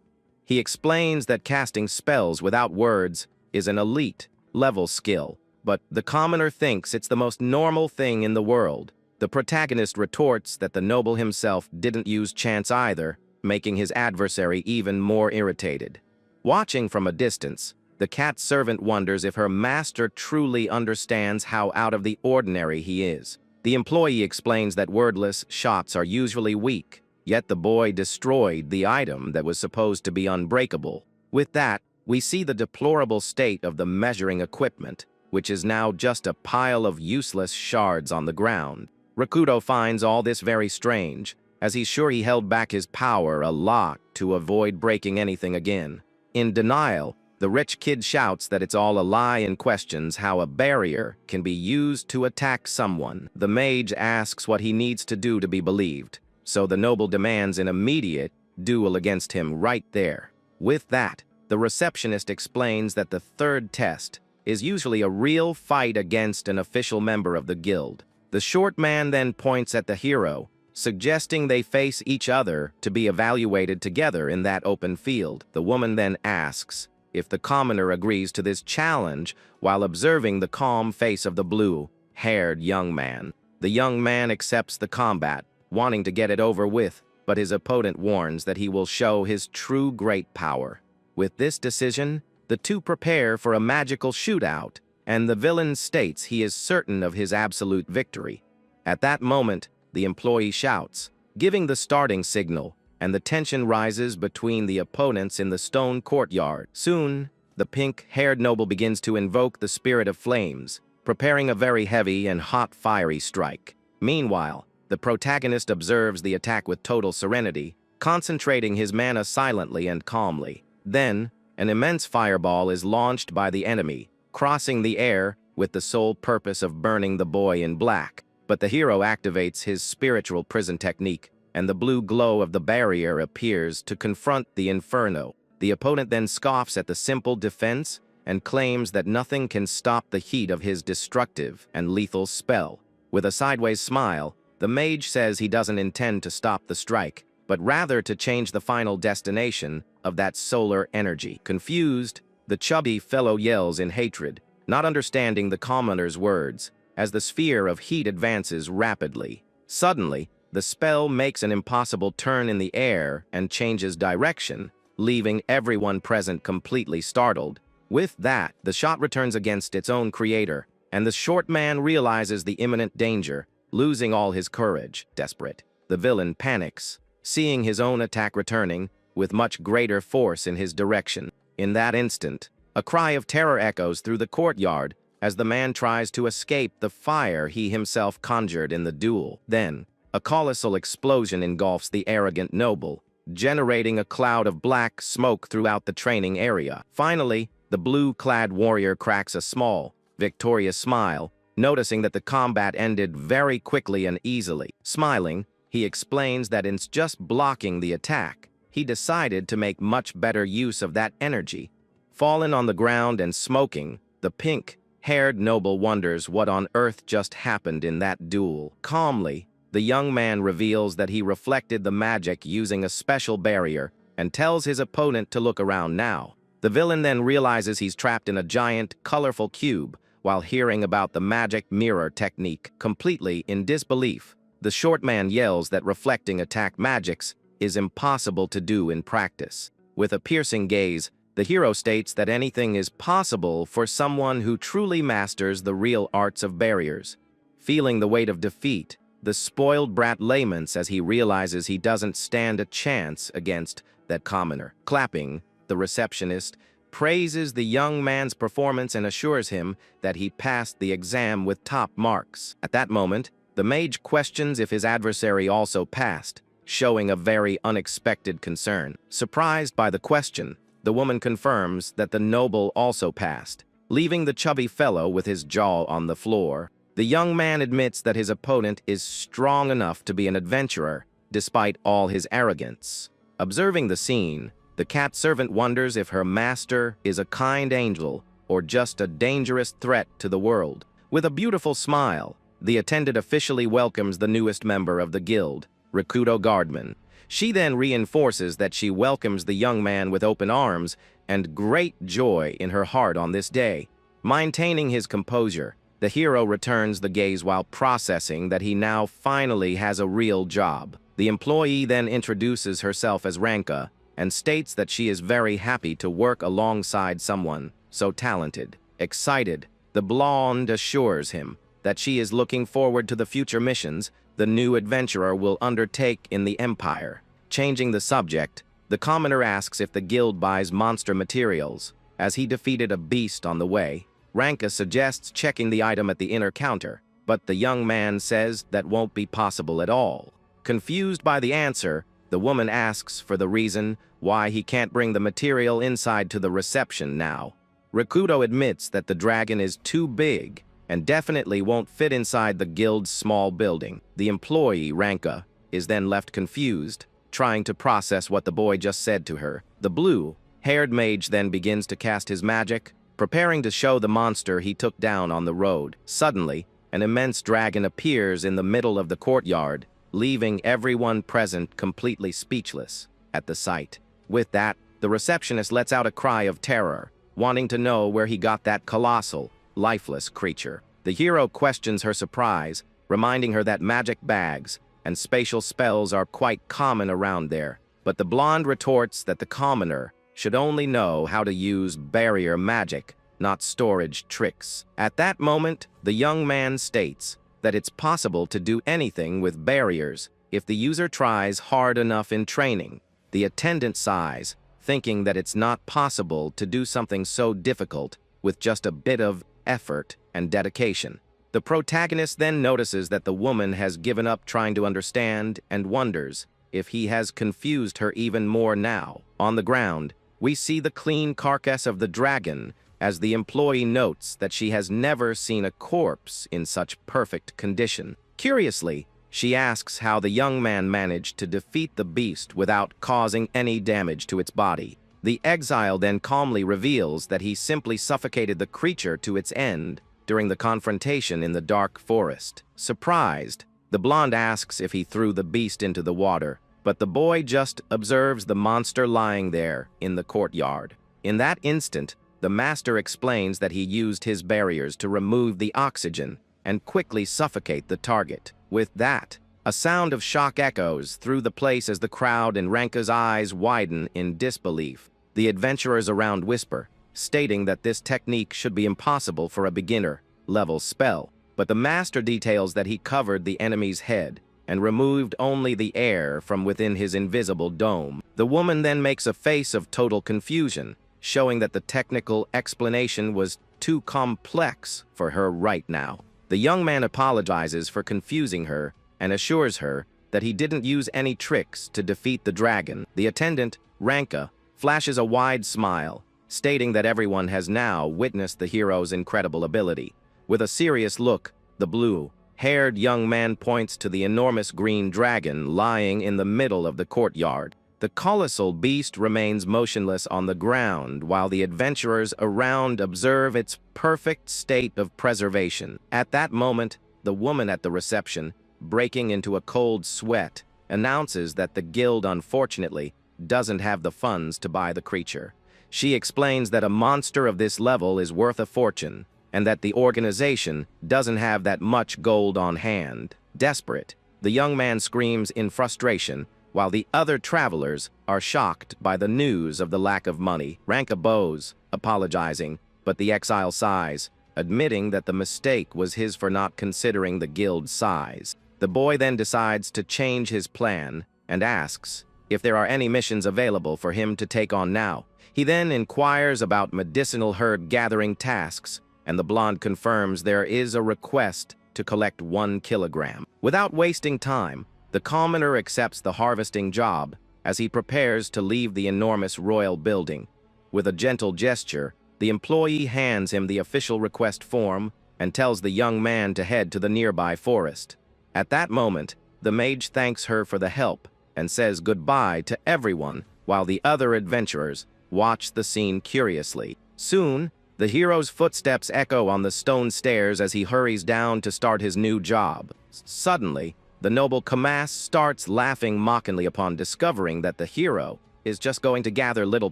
He explains that casting spells without words is an elite-level skill, but the commoner thinks it's the most normal thing in the world. The protagonist retorts that the noble himself didn't use chants either, making his adversary even more irritated. Watching from a distance, the cat servant wonders if her master truly understands how out of the ordinary he is. The employee explains that wordless shots are usually weak, yet the boy destroyed the item that was supposed to be unbreakable. With that, we see the deplorable state of the measuring equipment, which is now just a pile of useless shards on the ground. Rikudo finds all this very strange, as he's sure he held back his power a lot to avoid breaking anything again. In denial, the rich kid shouts that it's all a lie and questions how a barrier can be used to attack someone. The mage asks what he needs to do to be believed, so the noble demands an immediate duel against him right there. With that, the receptionist explains that the third test is usually a real fight against an official member of the guild. The short man then points at the hero, suggesting they face each other to be evaluated together in that open field. The woman then asks if the commoner agrees to this challenge while observing the calm face of the blue-haired young man. The young man accepts the combat, wanting to get it over with, but his opponent warns that he will show his true great power. With this decision, the two prepare for a magical shootout, and the villain states he is certain of his absolute victory. At that moment, the employee shouts, giving the starting signal, and the tension rises between the opponents in the stone courtyard. Soon, the pink-haired noble begins to invoke the spirit of flames, preparing a very heavy and hot fiery strike. Meanwhile, the protagonist observes the attack with total serenity, concentrating his mana silently and calmly. Then, an immense fireball is launched by the enemy, crossing the air with the sole purpose of burning the boy in black. But the hero activates his spiritual prison technique, and the blue glow of the barrier appears to confront the inferno. The opponent then scoffs at the simple defense and claims that nothing can stop the heat of his destructive and lethal spell. With a sideways smile, the mage says he doesn't intend to stop the strike, but rather to change the final destination of that solar energy. Confused, the chubby fellow yells in hatred, not understanding the commoner's words, as the sphere of heat advances rapidly. Suddenly, the spell makes an impossible turn in the air and changes direction, leaving everyone present completely startled. With that, the shot returns against its own creator, and the short man realizes the imminent danger, losing all his courage. Desperate, the villain panics, seeing his own attack returning with much greater force in his direction. In that instant, a cry of terror echoes through the courtyard as the man tries to escape the fire he himself conjured in the duel. Then, a colossal explosion engulfs the arrogant noble, generating a cloud of black smoke throughout the training area. Finally, the blue-clad warrior cracks a small, victorious smile, noticing that the combat ended very quickly and easily. Smiling, he explains that in just blocking the attack, he decided to make much better use of that energy. Fallen on the ground and smoking, the pink-haired noble wonders what on earth just happened in that duel. Calmly, the young man reveals that he reflected the magic using a special barrier and tells his opponent to look around now. The villain then realizes he's trapped in a giant, colorful cube while hearing about the magic mirror technique. Completely in disbelief, the short man yells that reflecting attack magics is impossible to do in practice. With a piercing gaze, the hero states that anything is possible for someone who truly masters the real arts of barriers. Feeling the weight of defeat, the spoiled brat laments as he realizes he doesn't stand a chance against that commoner. Clapping, the receptionist praises the young man's performance and assures him that he passed the exam with top marks. At that moment, the mage questions if his adversary also passed, showing a very unexpected concern. Surprised by the question, the woman confirms that the noble also passed, leaving the chubby fellow with his jaw on the floor. The young man admits that his opponent is strong enough to be an adventurer, despite all his arrogance. Observing the scene, the cat servant wonders if her master is a kind angel or just a dangerous threat to the world. With a beautiful smile, the attendant officially welcomes the newest member of the guild, Rikudo Guardman. She then reinforces that she welcomes the young man with open arms and great joy in her heart on this day. Maintaining his composure, the hero returns the gaze while processing that he now finally has a real job. The employee then introduces herself as Ranka and states that she is very happy to work alongside someone so talented. Excited, the blonde assures him that she is looking forward to the future missions the new adventurer will undertake in the Empire. Changing the subject, the commoner asks if the guild buys monster materials, as he defeated a beast on the way. Ranka suggests checking the item at the inner counter, but the young man says that won't be possible at all. Confused by the answer, the woman asks for the reason why he can't bring the material inside to the reception now. Rikudo admits that the dragon is too big and definitely won't fit inside the guild's small building. The employee, Ranka, is then left confused, trying to process what the boy just said to her. The blue-haired mage then begins to cast his magic, preparing to show the monster he took down on the road. Suddenly, an immense dragon appears in the middle of the courtyard, leaving everyone present completely speechless at the sight. With that, the receptionist lets out a cry of terror, wanting to know where he got that colossal, lifeless creature. The hero questions her surprise, reminding her that magic bags and spatial spells are quite common around there. But the blonde retorts that the commoner should only know how to use barrier magic, not storage tricks. At that moment, the young man states that it's possible to do anything with barriers if the user tries hard enough in training. The attendant sighs, thinking that it's not possible to do something so difficult with just a bit of effort and dedication. The protagonist then notices that the woman has given up trying to understand and wonders if he has confused her even more now. On the ground, we see the clean carcass of the dragon as the employee notes that she has never seen a corpse in such perfect condition. Curiously, she asks how the young man managed to defeat the beast without causing any damage to its body. The exile then calmly reveals that he simply suffocated the creature to its end during the confrontation in the dark forest. Surprised, the blonde asks if he threw the beast into the water, but the boy just observes the monster lying there in the courtyard. In that instant, the master explains that he used his barriers to remove the oxygen and quickly suffocate the target. With that, a sound of shock echoes through the place as the crowd and Ranka's eyes widen in disbelief. The adventurers around whisper, stating that this technique should be impossible for a beginner-level spell, but the master details that he covered the enemy's head and removed only the air from within his invisible dome. The woman then makes a face of total confusion, showing that the technical explanation was too complex for her right now. The young man apologizes for confusing her and assures her that he didn't use any tricks to defeat the dragon. The attendant, Ranka, flashes a wide smile, stating that everyone has now witnessed the hero's incredible ability. With a serious look, the blue-haired young man points to the enormous green dragon lying in the middle of the courtyard. The colossal beast remains motionless on the ground while the adventurers around observe its perfect state of preservation. At that moment, the woman at the reception, breaking into a cold sweat, announces that the guild unfortunately doesn't have the funds to buy the creature. She explains that a monster of this level is worth a fortune, and that the organization doesn't have that much gold on hand. Desperate, the young man screams in frustration, while the other travelers are shocked by the news of the lack of money. Ranka bows, apologizing, but the exile sighs, admitting that the mistake was his for not considering the guild's size. The boy then decides to change his plan and asks if there are any missions available for him to take on now. He then inquires about medicinal herb gathering tasks, and the blonde confirms there is a request to collect 1 kilogram. Without wasting time, the commoner accepts the harvesting job as he prepares to leave the enormous royal building. With a gentle gesture, the employee hands him the official request form and tells the young man to head to the nearby forest. At that moment, the mage thanks her for the help and says goodbye to everyone while the other adventurers watch the scene curiously. Soon, the hero's footsteps echo on the stone stairs as he hurries down to start his new job. Suddenly, the noble Kamas starts laughing mockingly upon discovering that the hero is just going to gather little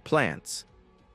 plants.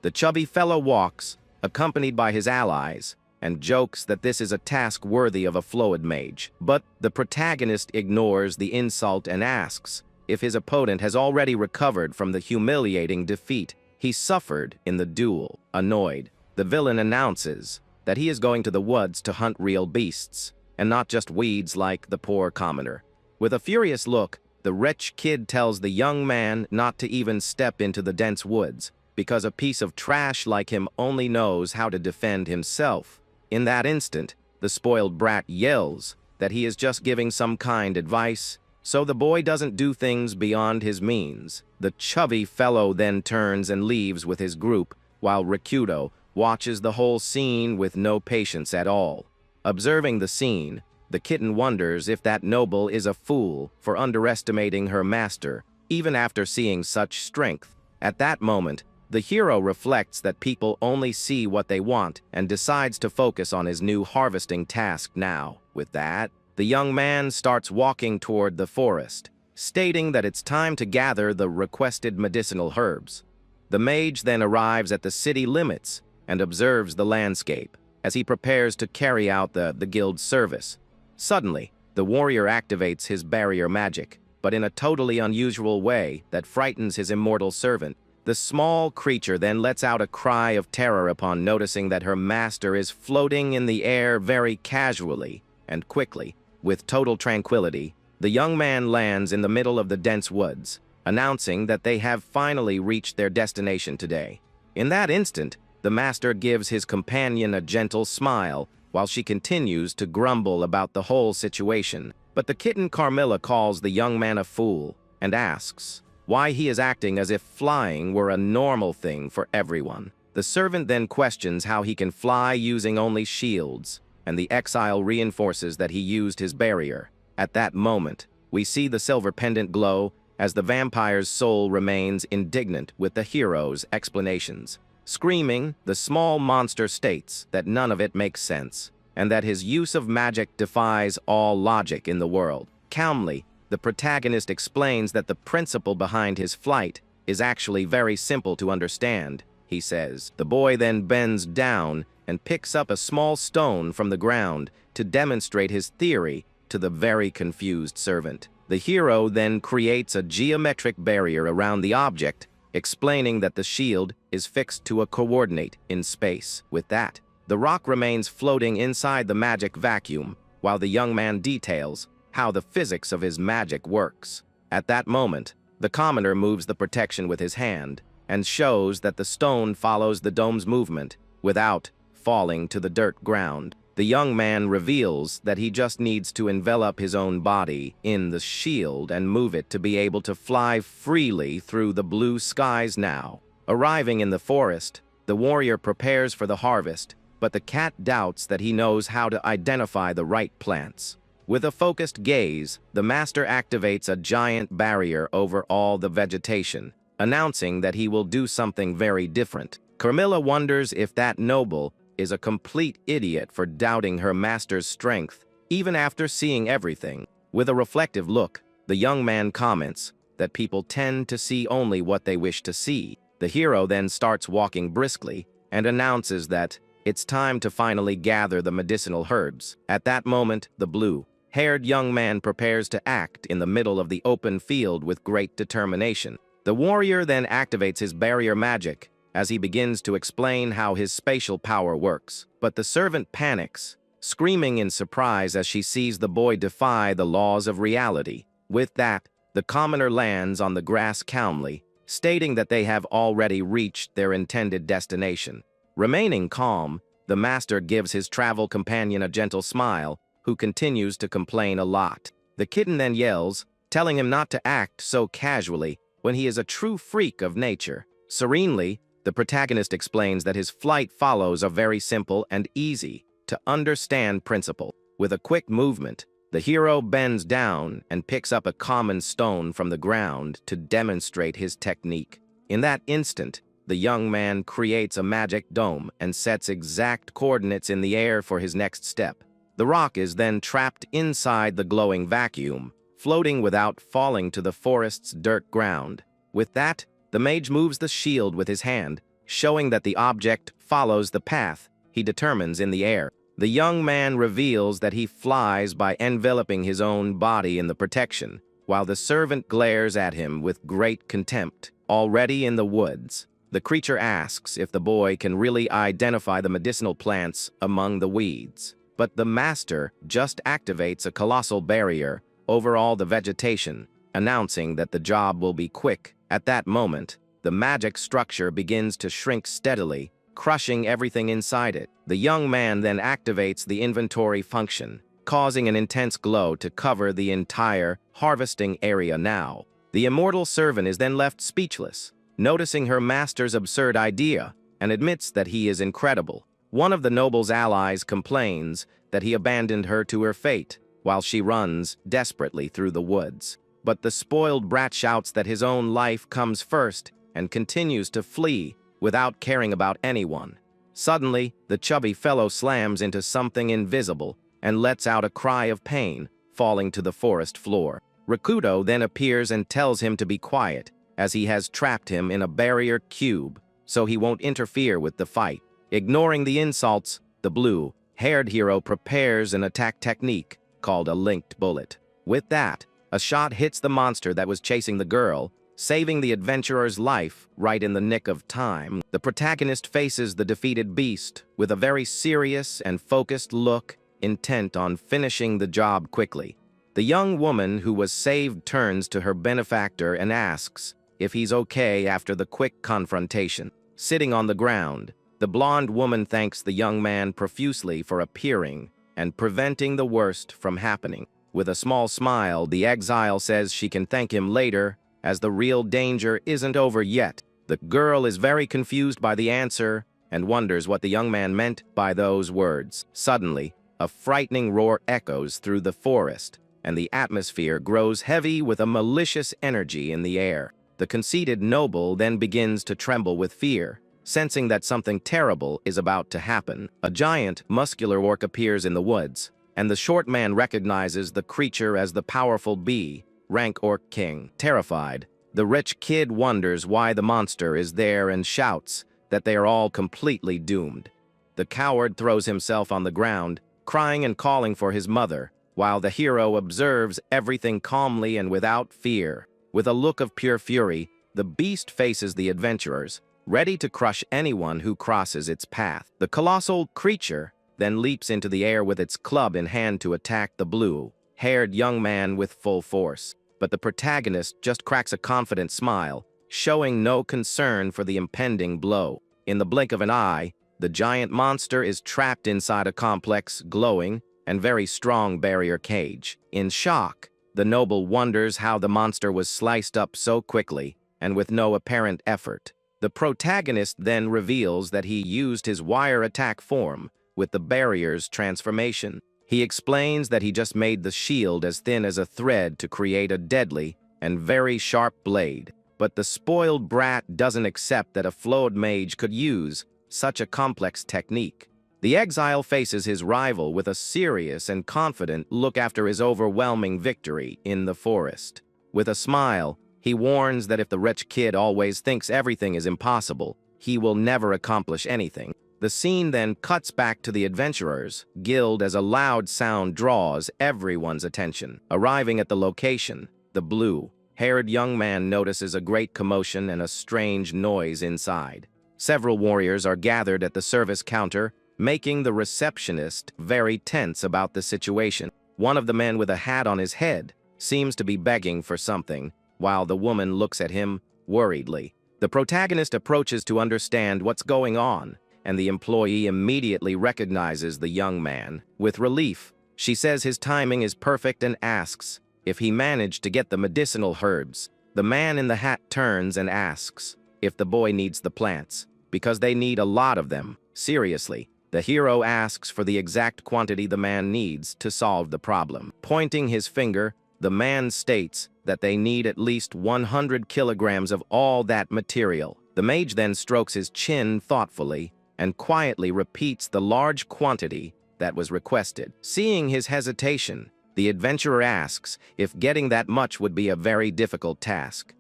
The chubby fellow walks, accompanied by his allies, and jokes that this is a task worthy of a fluid mage. But the protagonist ignores the insult and asks if his opponent has already recovered from the humiliating defeat he suffered in the duel. Annoyed, the villain announces that he is going to the woods to hunt real beasts, and not just weeds like the poor commoner. With a furious look, the rich kid tells the young man not to even step into the dense woods, because a piece of trash like him only knows how to defend himself. In that instant, the spoiled brat yells that he is just giving some kind advice, so the boy doesn't do things beyond his means. The chubby fellow then turns and leaves with his group, while Rikudo watches the whole scene with no patience at all. Observing the scene, the kitten wonders if that noble is a fool for underestimating her master, even after seeing such strength. At that moment, the hero reflects that people only see what they want and decides to focus on his new harvesting task now. With that, the young man starts walking toward the forest, stating that it's time to gather the requested medicinal herbs. The mage then arrives at the city limits and observes the landscape as he prepares to carry out the guild's service. Suddenly, the warrior activates his barrier magic, but in a totally unusual way that frightens his immortal servant. The small creature then lets out a cry of terror upon noticing that her master is floating in the air very casually and quickly. With total tranquility, the young man lands in the middle of the dense woods, announcing that they have finally reached their destination today. In that instant, the master gives his companion a gentle smile while she continues to grumble about the whole situation. But the kitten Carmilla calls the young man a fool and asks why he is acting as if flying were a normal thing for everyone. The servant then questions how he can fly using only shields, and the exile reinforces that he used his barrier. At that moment, we see the silver pendant glow as the vampire's soul remains indignant with the hero's explanations. Screaming, the small monster states that none of it makes sense, and that his use of magic defies all logic in the world. Calmly, the protagonist explains that the principle behind his flight is actually very simple to understand, he says. The boy then bends down and picks up a small stone from the ground to demonstrate his theory to the very confused servant. The hero then creates a geometric barrier around the object, explaining that the shield is fixed to a coordinate in space. With that, the rock remains floating inside the magic vacuum, while the young man details how the physics of his magic works. At that moment, the commoner moves the protection with his hand and shows that the stone follows the dome's movement without falling to the dirt ground. The young man reveals that he just needs to envelop his own body in the shield and move it to be able to fly freely through the blue skies now. Arriving in the forest, the warrior prepares for the harvest, but the cat doubts that he knows how to identify the right plants. With a focused gaze, the master activates a giant barrier over all the vegetation, announcing that he will do something very different. Carmilla wonders if that noble is a complete idiot for doubting her master's strength, even after seeing everything. With a reflective look, the young man comments that people tend to see only what they wish to see. The hero then starts walking briskly and announces that it's time to finally gather the medicinal herbs. At that moment, the blue-haired young man prepares to act in the middle of the open field with great determination. The warrior then activates his barrier magic as he begins to explain how his spatial power works. But the servant panics, screaming in surprise as she sees the boy defy the laws of reality. With that, the commoner lands on the grass calmly, stating that they have already reached their intended destination. Remaining calm, the master gives his travel companion a gentle smile, who continues to complain a lot. The kitten then yells, telling him not to act so casually when he is a true freak of nature. Serenely, the protagonist explains that his flight follows a very simple and easy-to-understand principle. With a quick movement, the hero bends down and picks up a common stone from the ground to demonstrate his technique. In that instant, the young man creates a magic dome and sets exact coordinates in the air for his next step. The rock is then trapped inside the glowing vacuum, floating without falling to the forest's dirt ground. With that, the mage moves the shield with his hand, showing that the object follows the path he determines in the air. The young man reveals that he flies by enveloping his own body in the protection, while the servant glares at him with great contempt. Already in the woods, the creature asks if the boy can really identify the medicinal plants among the weeds. But the master just activates a colossal barrier over all the vegetation, announcing that the job will be quick. At that moment, the magic structure begins to shrink steadily, crushing everything inside it. The young man then activates the inventory function, causing an intense glow to cover the entire harvesting area now. The immortal servant is then left speechless, noticing her master's absurd idea, and admits that he is incredible. One of the noble's allies complains that he abandoned her to her fate, while she runs desperately through the woods. But the spoiled brat shouts that his own life comes first and continues to flee without caring about anyone. Suddenly, the chubby fellow slams into something invisible and lets out a cry of pain, falling to the forest floor. Rakuto then appears and tells him to be quiet, as he has trapped him in a barrier cube so he won't interfere with the fight. Ignoring the insults, the blue-haired hero prepares an attack technique called a linked bullet. With that, a shot hits the monster that was chasing the girl, saving the adventurer's life right in the nick of time. The protagonist faces the defeated beast with a very serious and focused look, intent on finishing the job quickly. The young woman who was saved turns to her benefactor and asks if he's okay after the quick confrontation. Sitting on the ground, the blonde woman thanks the young man profusely for appearing and preventing the worst from happening. With a small smile, the exile says she can thank him later, as the real danger isn't over yet. The girl is very confused by the answer and wonders what the young man meant by those words. Suddenly, a frightening roar echoes through the forest, and the atmosphere grows heavy with a malicious energy in the air. The conceited noble then begins to tremble with fear, sensing that something terrible is about to happen. A giant, muscular orc appears in the woods, and the short man recognizes the creature as the powerful bee, rank orc king. Terrified, the rich kid wonders why the monster is there and shouts that they are all completely doomed. The coward throws himself on the ground, crying and calling for his mother, while the hero observes everything calmly and without fear. With a look of pure fury, the beast faces the adventurers, ready to crush anyone who crosses its path. The colossal creature then leaps into the air with its club in hand to attack the blue-haired young man with full force. But the protagonist just cracks a confident smile, showing no concern for the impending blow. In the blink of an eye, the giant monster is trapped inside a complex, glowing, and very strong barrier cage. In shock, the noble wonders how the monster was sliced up so quickly and with no apparent effort. The protagonist then reveals that he used his wire attack form with the barrier's transformation. He explains that he just made the shield as thin as a thread to create a deadly and very sharp blade. But the spoiled brat doesn't accept that a flawed mage could use such a complex technique. The exile faces his rival with a serious and confident look after his overwhelming victory in the forest. With a smile, he warns that if the rich kid always thinks everything is impossible, he will never accomplish anything. The scene then cuts back to the adventurers' guild as a loud sound draws everyone's attention. Arriving at the location, the blue-haired young man notices a great commotion and a strange noise inside. Several warriors are gathered at the service counter, making the receptionist very tense about the situation. One of the men with a hat on his head seems to be begging for something, while the woman looks at him worriedly. The protagonist approaches to understand what's going on, and the employee immediately recognizes the young man. With relief, she says his timing is perfect and asks if he managed to get the medicinal herbs. The man in the hat turns and asks if the boy needs the plants, because they need a lot of them. Seriously, the hero asks for the exact quantity the man needs to solve the problem. Pointing his finger, the man states that they need at least 100 kilograms of all that material. The mage then strokes his chin thoughtfully and quietly repeats the large quantity that was requested. Seeing his hesitation, the adventurer asks if getting that much would be a very difficult task.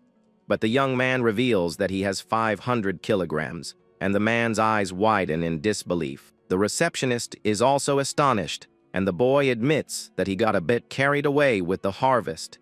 But the young man reveals that he has 500 kilograms, and the man's eyes widen in disbelief. The receptionist is also astonished, and the boy admits that he got a bit carried away with the harvest.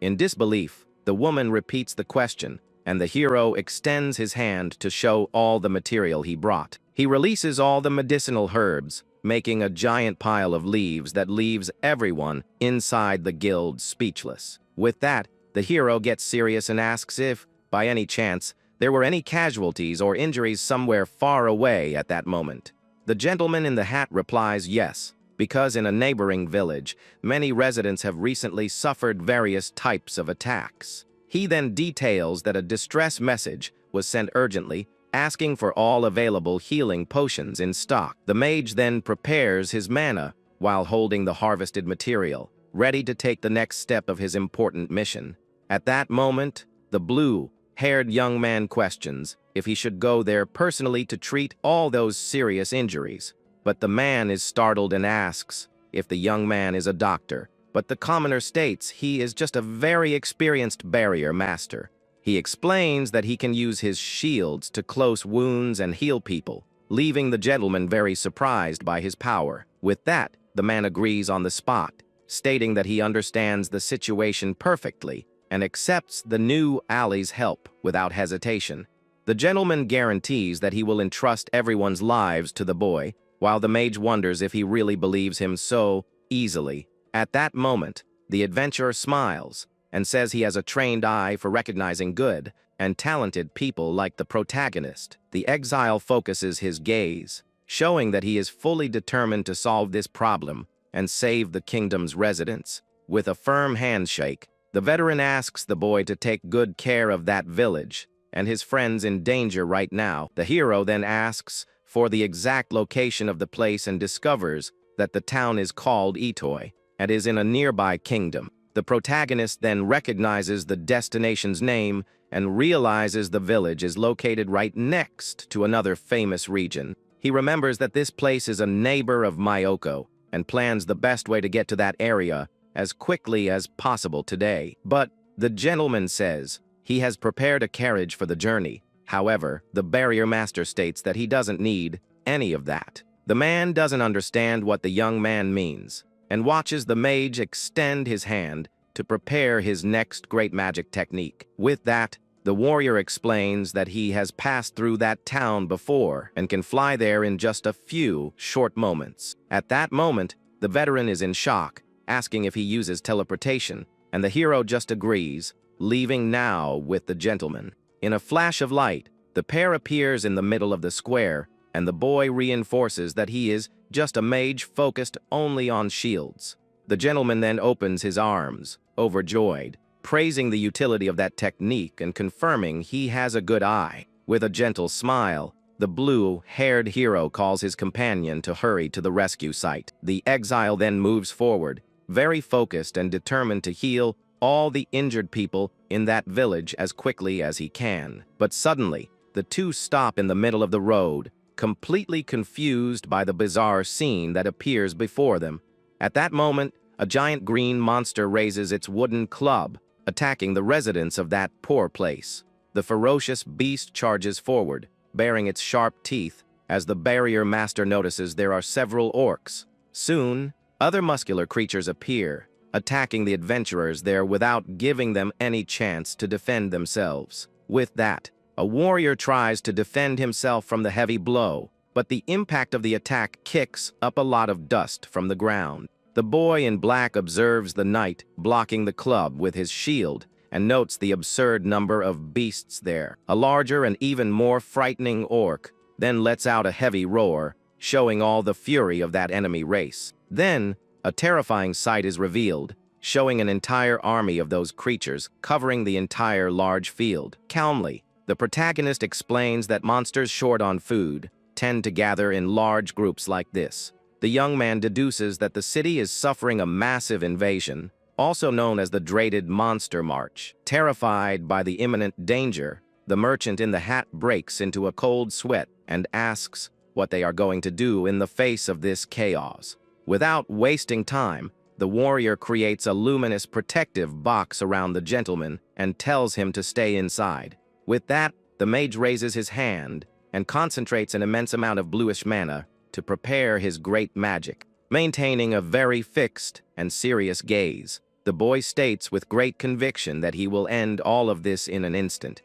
In disbelief, the woman repeats the question, and the hero extends his hand to show all the material he brought. He releases all the medicinal herbs, making a giant pile of leaves that leaves everyone inside the guild speechless. With that, the hero gets serious and asks if, by any chance, there were any casualties or injuries somewhere far away at that moment. The gentleman in the hat replies yes, because in a neighboring village, many residents have recently suffered various types of attacks. He then details that a distress message was sent urgently, asking for all available healing potions in stock. The mage then prepares his mana while holding the harvested material, ready to take the next step of his important mission. At that moment, the blue-haired young man questions if he should go there personally to treat all those serious injuries. But the man is startled and asks if the young man is a doctor, but the commoner states he is just a very experienced barrier master. He explains that he can use his shields to close wounds and heal people, leaving the gentleman very surprised by his power. With that, the man agrees on the spot, stating that he understands the situation perfectly and accepts the new ally's help without hesitation. The gentleman guarantees that he will entrust everyone's lives to the boy, while the mage wonders if he really believes him so easily. At that moment, the adventurer smiles and says he has a trained eye for recognizing good and talented people like the protagonist. The exile focuses his gaze, showing that he is fully determined to solve this problem and save the kingdom's residents. With a firm handshake, the veteran asks the boy to take good care of that village and his friends in danger right now. The hero then asks for the exact location of the place and discovers that the town is called Itoi and is in a nearby kingdom. The protagonist then recognizes the destination's name and realizes the village is located right next to another famous region. He remembers that this place is a neighbor of Myoko and plans the best way to get to that area as quickly as possible today. But the gentleman says he has prepared a carriage for the journey. However, the barrier master states that he doesn't need any of that. The man doesn't understand what the young man means and watches the mage extend his hand to prepare his next great magic technique. With that, the warrior explains that he has passed through that town before and can fly there in just a few short moments. At that moment, the veteran is in shock, asking if he uses teleportation, and the hero just agrees, leaving now with the gentleman. In a flash of light, the pair appears in the middle of the square, and the boy reinforces that he is just a mage focused only on shields. The gentleman then opens his arms, overjoyed, praising the utility of that technique and confirming he has a good eye. With a gentle smile, the blue-haired hero calls his companion to hurry to the rescue site. The exile then moves forward, very focused and determined to heal all the injured people in that village as quickly as he can. But suddenly, the two stop in the middle of the road, completely confused by the bizarre scene that appears before them. At that moment, a giant green monster raises its wooden club, attacking the residents of that poor place. The ferocious beast charges forward, baring its sharp teeth, as the barrier master notices there are several orcs. Soon, other muscular creatures appear, attacking the adventurers there without giving them any chance to defend themselves. With that, a warrior tries to defend himself from the heavy blow, but the impact of the attack kicks up a lot of dust from the ground. The boy in black observes the knight blocking the club with his shield and notes the absurd number of beasts there. A larger and even more frightening orc then lets out a heavy roar, showing all the fury of that enemy race. Then, a terrifying sight is revealed, showing an entire army of those creatures covering the entire large field. Calmly, the protagonist explains that monsters short on food tend to gather in large groups like this. The young man deduces that the city is suffering a massive invasion, also known as the Dreaded Monster March. Terrified by the imminent danger, the merchant in the hat breaks into a cold sweat and asks what they are going to do in the face of this chaos. Without wasting time, the warrior creates a luminous protective box around the gentleman and tells him to stay inside. With that, the mage raises his hand and concentrates an immense amount of bluish mana to prepare his great magic. Maintaining a very fixed and serious gaze, the boy states with great conviction that he will end all of this in an instant.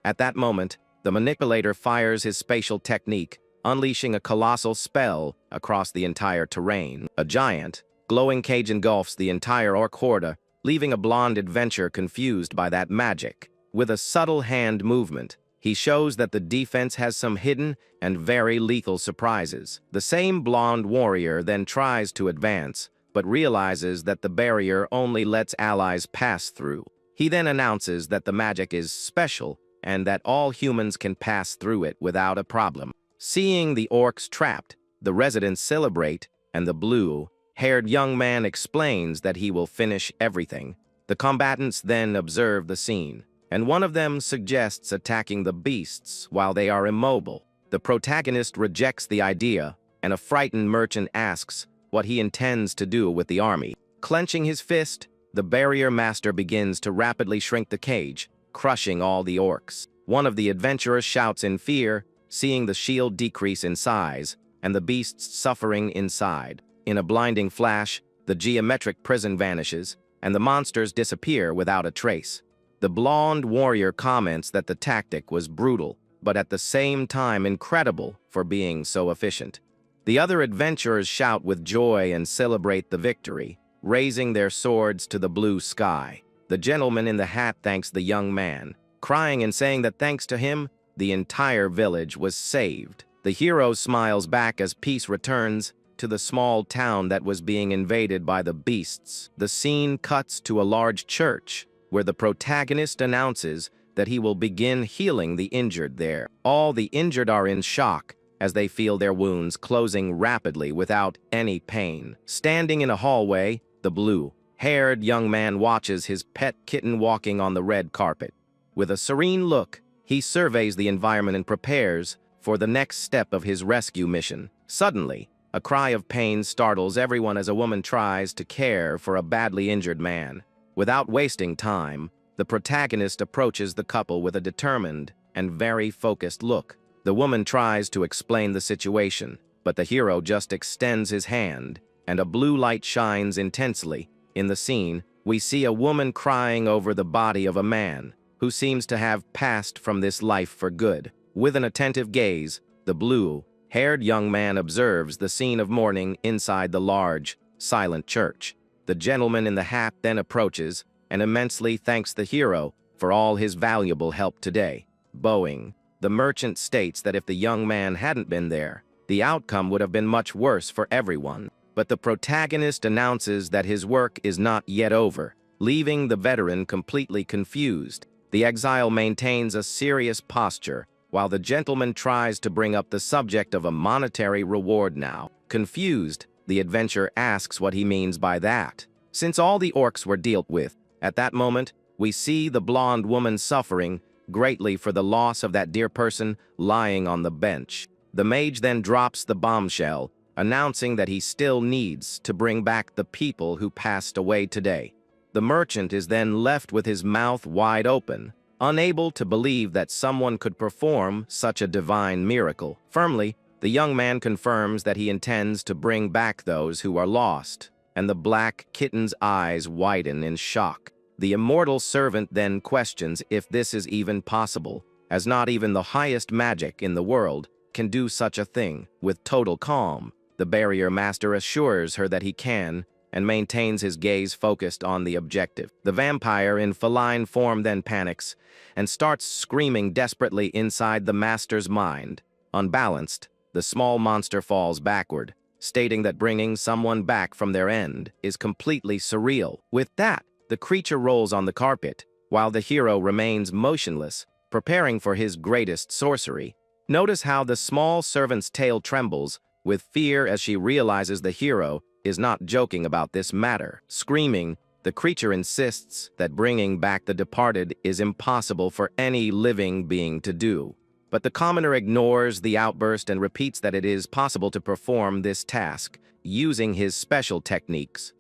At that moment, the manipulator fires his spatial technique, unleashing a colossal spell across the entire terrain. A giant, glowing cage engulfs the entire orc horde, leaving a blonde adventurer confused by that magic. With a subtle hand movement, he shows that the defense has some hidden and very lethal surprises. The same blonde warrior then tries to advance, but realizes that the barrier only lets allies pass through. He then announces that the magic is special and that all humans can pass through it without a problem. Seeing the orcs trapped, the residents celebrate, and the blue-haired young man explains that he will finish everything. The combatants then observe the scene, and one of them suggests attacking the beasts while they are immobile. The protagonist rejects the idea, and a frightened merchant asks what he intends to do with the army. Clenching his fist, the barrier master begins to rapidly shrink the cage, crushing all the orcs. One of the adventurers shouts in fear, seeing the shield decrease in size and the beasts suffering inside. In a blinding flash, the geometric prison vanishes, and the monsters disappear without a trace. The blonde warrior comments that the tactic was brutal, but at the same time incredible for being so efficient. The other adventurers shout with joy and celebrate the victory, raising their swords to the blue sky. The gentleman in the hat thanks the young man, crying and saying that thanks to him, the entire village was saved. The hero smiles back as peace returns to the small town that was being invaded by the beasts. The scene cuts to a large church, where the protagonist announces that he will begin healing the injured there. All the injured are in shock as they feel their wounds closing rapidly without any pain. Standing in a hallway, the blue-haired young man watches his pet kitten walking on the red carpet. With a serene look, he surveys the environment and prepares for the next step of his rescue mission. Suddenly, a cry of pain startles everyone as a woman tries to care for a badly injured man. Without wasting time, the protagonist approaches the couple with a determined and very focused look. The woman tries to explain the situation, but the hero just extends his hand, and a blue light shines intensely. In the scene, we see a woman crying over the body of a man who seems to have passed from this life for good. With an attentive gaze, the blue-haired young man observes the scene of mourning inside the large, silent church. The gentleman in the hat then approaches and immensely thanks the hero for all his valuable help today. Bowing, the merchant states that if the young man hadn't been there, the outcome would have been much worse for everyone. But the protagonist announces that his work is not yet over, leaving the veteran completely confused. The exile maintains a serious posture, while the gentleman tries to bring up the subject of a monetary reward now. Confused, the adventurer asks what he means by that. Since all the orcs were dealt with, at that moment, we see the blonde woman suffering greatly for the loss of that dear person lying on the bench. The mage then drops the bombshell, announcing that he still needs to bring back the people who passed away today. The merchant is then left with his mouth wide open, unable to believe that someone could perform such a divine miracle. Firmly, the young man confirms that he intends to bring back those who are lost, and the black kitten's eyes widen in shock. The immortal servant then questions if this is even possible, as not even the highest magic in the world can do such a thing. With total calm, the barrier master assures her that he can, and maintains his gaze focused on the objective. The vampire in feline form then panics and starts screaming desperately inside the master's mind. Unbalanced, the small monster falls backward, stating that bringing someone back from their end is completely surreal. With that, the creature rolls on the carpet, while the hero remains motionless, preparing for his greatest sorcery. Notice how the small servant's tail trembles with fear as she realizes the hero is not joking about this matter. Screaming, the creature insists that bringing back the departed is impossible for any living being to do. But the commoner ignores the outburst and repeats that it is possible to perform this task using his special techniques.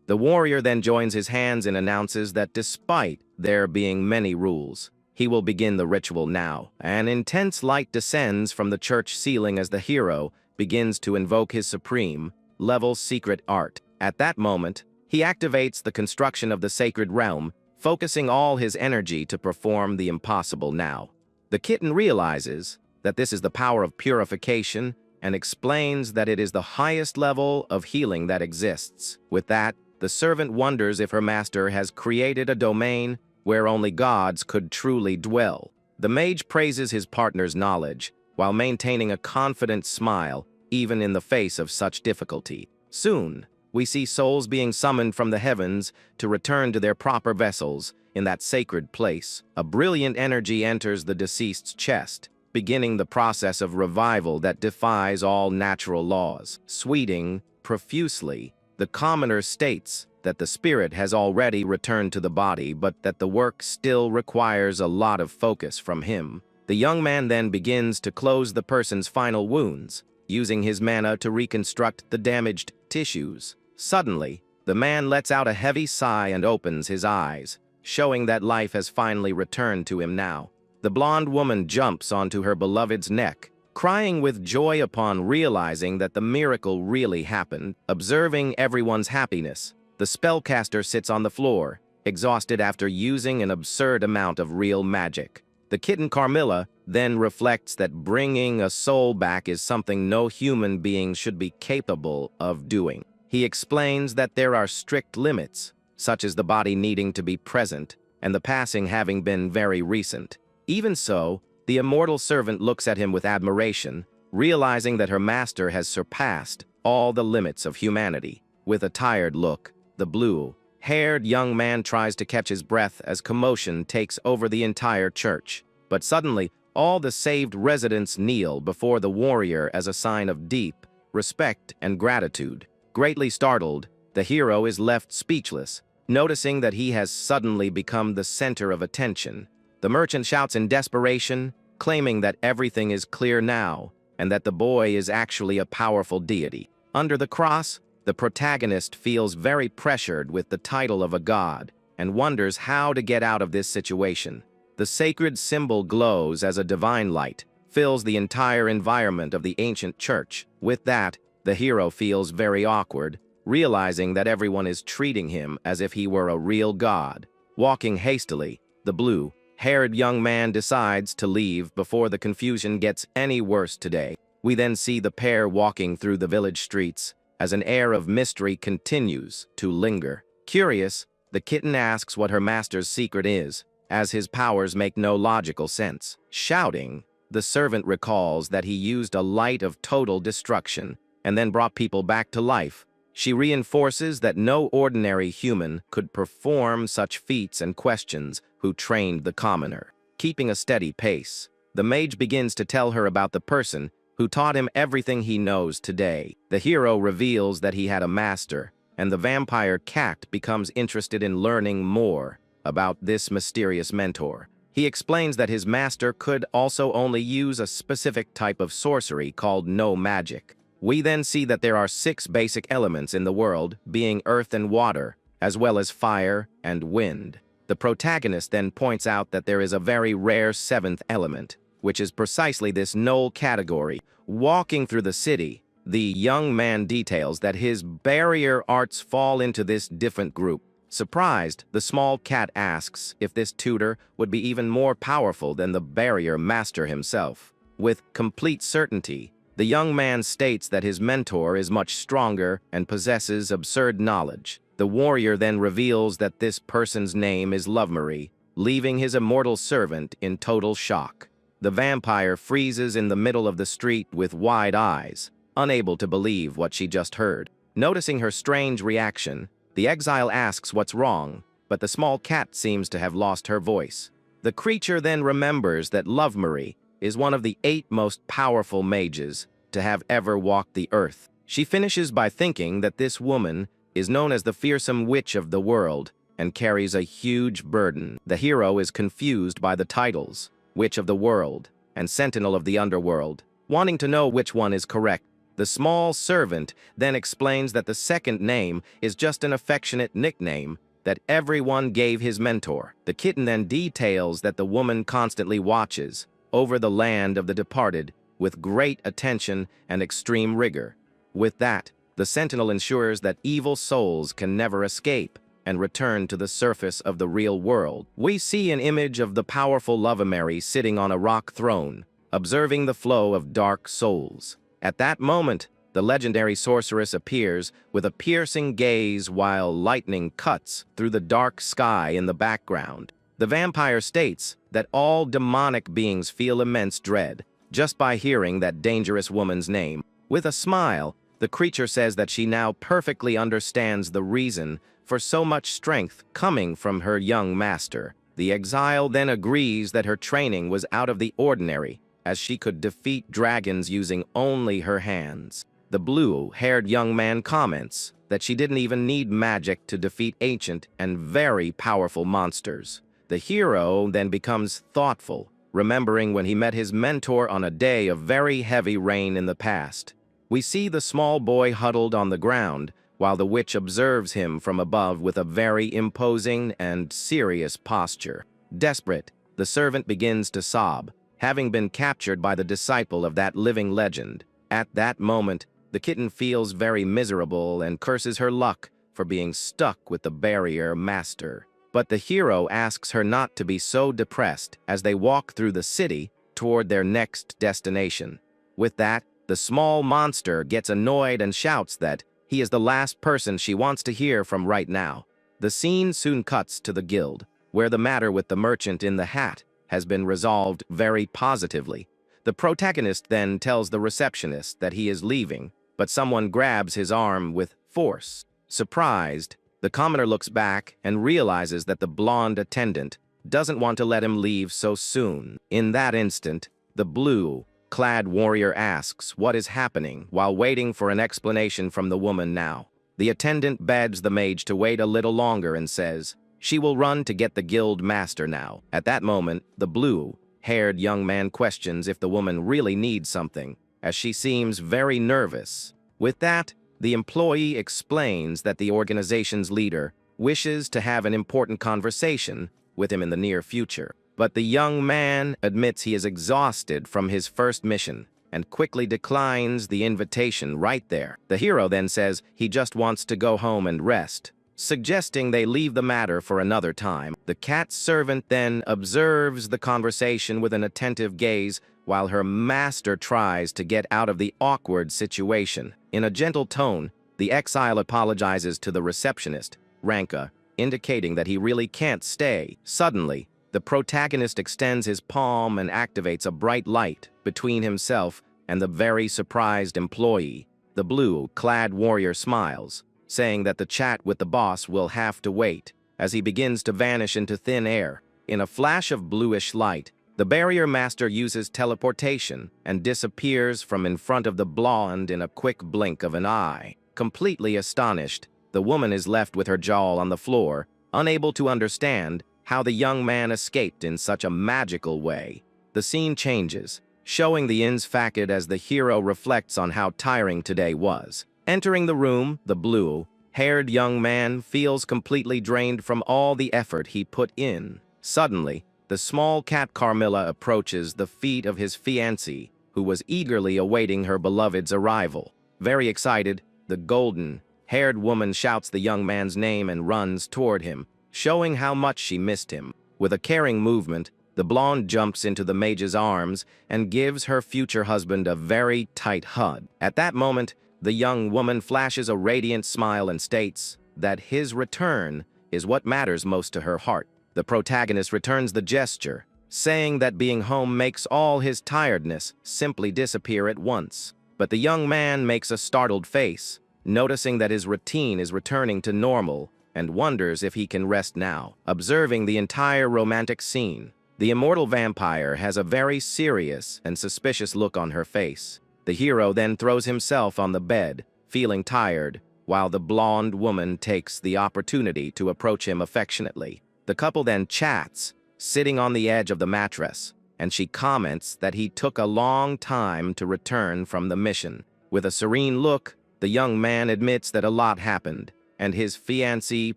The warrior then joins his hands and announces that despite there being many rules, he will begin the ritual now. An intense light descends from the church ceiling as the hero begins to invoke his supreme-level secret art. At that moment, he activates the construction of the sacred realm, focusing all his energy to perform the impossible now. The kitten realizes that this is the power of purification and explains that it is the highest level of healing that exists. With that, the servant wonders if her master has created a domain where only gods could truly dwell. The mage praises his partner's knowledge, while maintaining a confident smile, even in the face of such difficulty. Soon, we see souls being summoned from the heavens to return to their proper vessels in that sacred place. A brilliant energy enters the deceased's chest, beginning the process of revival that defies all natural laws. Sweeting profusely, the commoner states that the spirit has already returned to the body, but that the work still requires a lot of focus from him. The young man then begins to close the person's final wounds, using his mana to reconstruct the damaged tissues. Suddenly, the man lets out a heavy sigh and opens his eyes, showing that life has finally returned to him now. The blonde woman jumps onto her beloved's neck, crying with joy upon realizing that the miracle really happened. Observing everyone's happiness, the spellcaster sits on the floor, exhausted after using an absurd amount of real magic. The kitten Carmilla then reflects that bringing a soul back is something no human being should be capable of doing. He explains that there are strict limits, such as the body needing to be present and the passing having been very recent. Even so, the immortal servant looks at him with admiration, realizing that her master has surpassed all the limits of humanity. With a tired look, the blue blue-haired young man tries to catch his breath as commotion takes over the entire church. But suddenly, all the saved residents kneel before the warrior as a sign of deep respect and gratitude. Greatly startled, the hero is left speechless, noticing that he has suddenly become the center of attention. The merchant shouts in desperation, claiming that everything is clear now, and that the boy is actually a powerful deity. Under the cross, the protagonist feels very pressured with the title of a god, and wonders how to get out of this situation. The sacred symbol glows as a divine light, fills the entire environment of the ancient church. With that, the hero feels very awkward, realizing that everyone is treating him as if he were a real god. Walking hastily, the blue-haired young man decides to leave before the confusion gets any worse today. We then see the pair walking through the village streets as an air of mystery continues to linger. Curious, the kitten asks what her master's secret is, as his powers make no logical sense. Shouting, the servant recalls that he used a light of total destruction and then brought people back to life. She reinforces that no ordinary human could perform such feats and questions who trained the commoner. Keeping a steady pace, the mage begins to tell her about the person who taught him everything he knows today. The hero reveals that he had a master, and the vampire cat becomes interested in learning more about this mysterious mentor. He explains that his master could also only use a specific type of sorcery called no magic. We then see that there are 6 basic elements in the world, being earth and water, as well as fire and wind. The protagonist then points out that there is a very rare 7th element, which is precisely this null category. Walking through the city, the young man details that his barrier arts fall into this different group. Surprised, the small cat asks if this tutor would be even more powerful than the barrier master himself. With complete certainty, the young man states that his mentor is much stronger and possesses absurd knowledge. The warrior then reveals that this person's name is Lovemarie, leaving his immortal servant in total shock. The vampire freezes in the middle of the street with wide eyes, unable to believe what she just heard. Noticing her strange reaction, the exile asks what's wrong, but the small cat seems to have lost her voice. The creature then remembers that Lovemarie is one of the 8 most powerful mages to have ever walked the earth. She finishes by thinking that this woman is known as the fearsome witch of the world and carries a huge burden. The hero is confused by the titles, Witch of the World and Sentinel of the Underworld, wanting to know which one is correct. The small servant then explains that the second name is just an affectionate nickname that everyone gave his mentor. The kitten then details that the woman constantly watches over the land of the departed with great attention and extreme rigor. With that, the sentinel ensures that evil souls can never escape and return to the surface of the real world. We see an image of the powerful Lovemarie sitting on a rock throne, observing the flow of dark souls. At that moment, the legendary sorceress appears with a piercing gaze while lightning cuts through the dark sky in the background. The vampire states that all demonic beings feel immense dread just by hearing that dangerous woman's name. With a smile, the creature says that she now perfectly understands the reason for so much strength coming from her young master. The exile then agrees that her training was out of the ordinary, as she could defeat dragons using only her hands. The blue-haired young man comments that she didn't even need magic to defeat ancient and very powerful monsters. The hero then becomes thoughtful, remembering when he met his mentor on a day of very heavy rain in the past. We see the small boy huddled on the ground, while the witch observes him from above with a very imposing and serious posture. Desperate, the servant begins to sob, having been captured by the disciple of that living legend. At that moment, the kitten feels very miserable and curses her luck for being stuck with the barrier master. But the hero asks her not to be so depressed as they walk through the city toward their next destination. With that, the small monster gets annoyed and shouts that he is the last person she wants to hear from right now. The scene soon cuts to the guild, where the matter with the merchant in the hat has been resolved very positively. The protagonist then tells the receptionist that he is leaving, but someone grabs his arm with force. Surprised, The commoner looks back and realizes that the blonde attendant doesn't want to let him leave so soon. In that instant, the blue-clad warrior asks what is happening while waiting for an explanation from the woman now. The attendant begs the mage to wait a little longer and says she will run to get the guild master now. At that moment, the blue-haired young man questions if the woman really needs something, as she seems very nervous. With that, the employee explains that the organization's leader wishes to have an important conversation with him in the near future. But the young man admits he is exhausted from his first mission and quickly declines the invitation right there. The hero then says he just wants to go home and rest, suggesting they leave the matter for another time. The cat servant then observes the conversation with an attentive gaze while her master tries to get out of the awkward situation. In a gentle tone, the exile apologizes to the receptionist, Ranka, indicating that he really can't stay. Suddenly, the protagonist extends his palm and activates a bright light between himself and the very surprised employee. The blue-clad warrior smiles, saying that the chat with the boss will have to wait, as he begins to vanish into thin air. In a flash of bluish light, the barrier master uses teleportation and disappears from in front of the blonde in a quick blink of an eye. Completely astonished, the woman is left with her jaw on the floor, unable to understand how the young man escaped in such a magical way. The scene changes, showing the inn's facade as the hero reflects on how tiring today was. Entering the room, the blue-haired young man feels completely drained from all the effort he put in. Suddenly, the small cat Carmilla approaches the feet of his fiancée, who was eagerly awaiting her beloved's arrival. Very excited, the golden-haired woman shouts the young man's name and runs toward him, showing how much she missed him. With a caring movement, the blonde jumps into the mage's arms and gives her future husband a very tight hug. At that moment, the young woman flashes a radiant smile and states that his return is what matters most to her heart. The protagonist returns the gesture, saying that being home makes all his tiredness simply disappear at once. But the young man makes a startled face, noticing that his routine is returning to normal, and wonders if he can rest now. Observing the entire romantic scene, the immortal vampire has a very serious and suspicious look on her face. The hero then throws himself on the bed, feeling tired, while the blonde woman takes the opportunity to approach him affectionately. The couple then chats, sitting on the edge of the mattress, and she comments that he took a long time to return from the mission. With a serene look, the young man admits that a lot happened, and his fiancée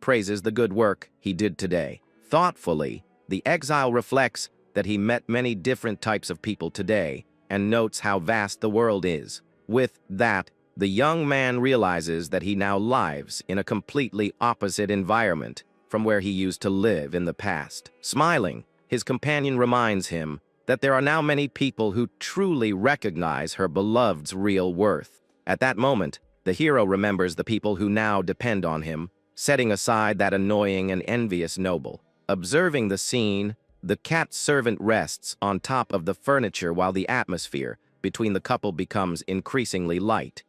praises the good work he did today. Thoughtfully, the exile reflects that he met many different types of people today, and notes how vast the world is. With that, the young man realizes that he now lives in a completely opposite environment from where he used to live in the past. Smiling, his companion reminds him that there are now many people who truly recognize her beloved's real worth. At that moment, the hero remembers the people who now depend on him, setting aside that annoying and envious noble. Observing the scene, the cat servant rests on top of the furniture while the atmosphere between the couple becomes increasingly light.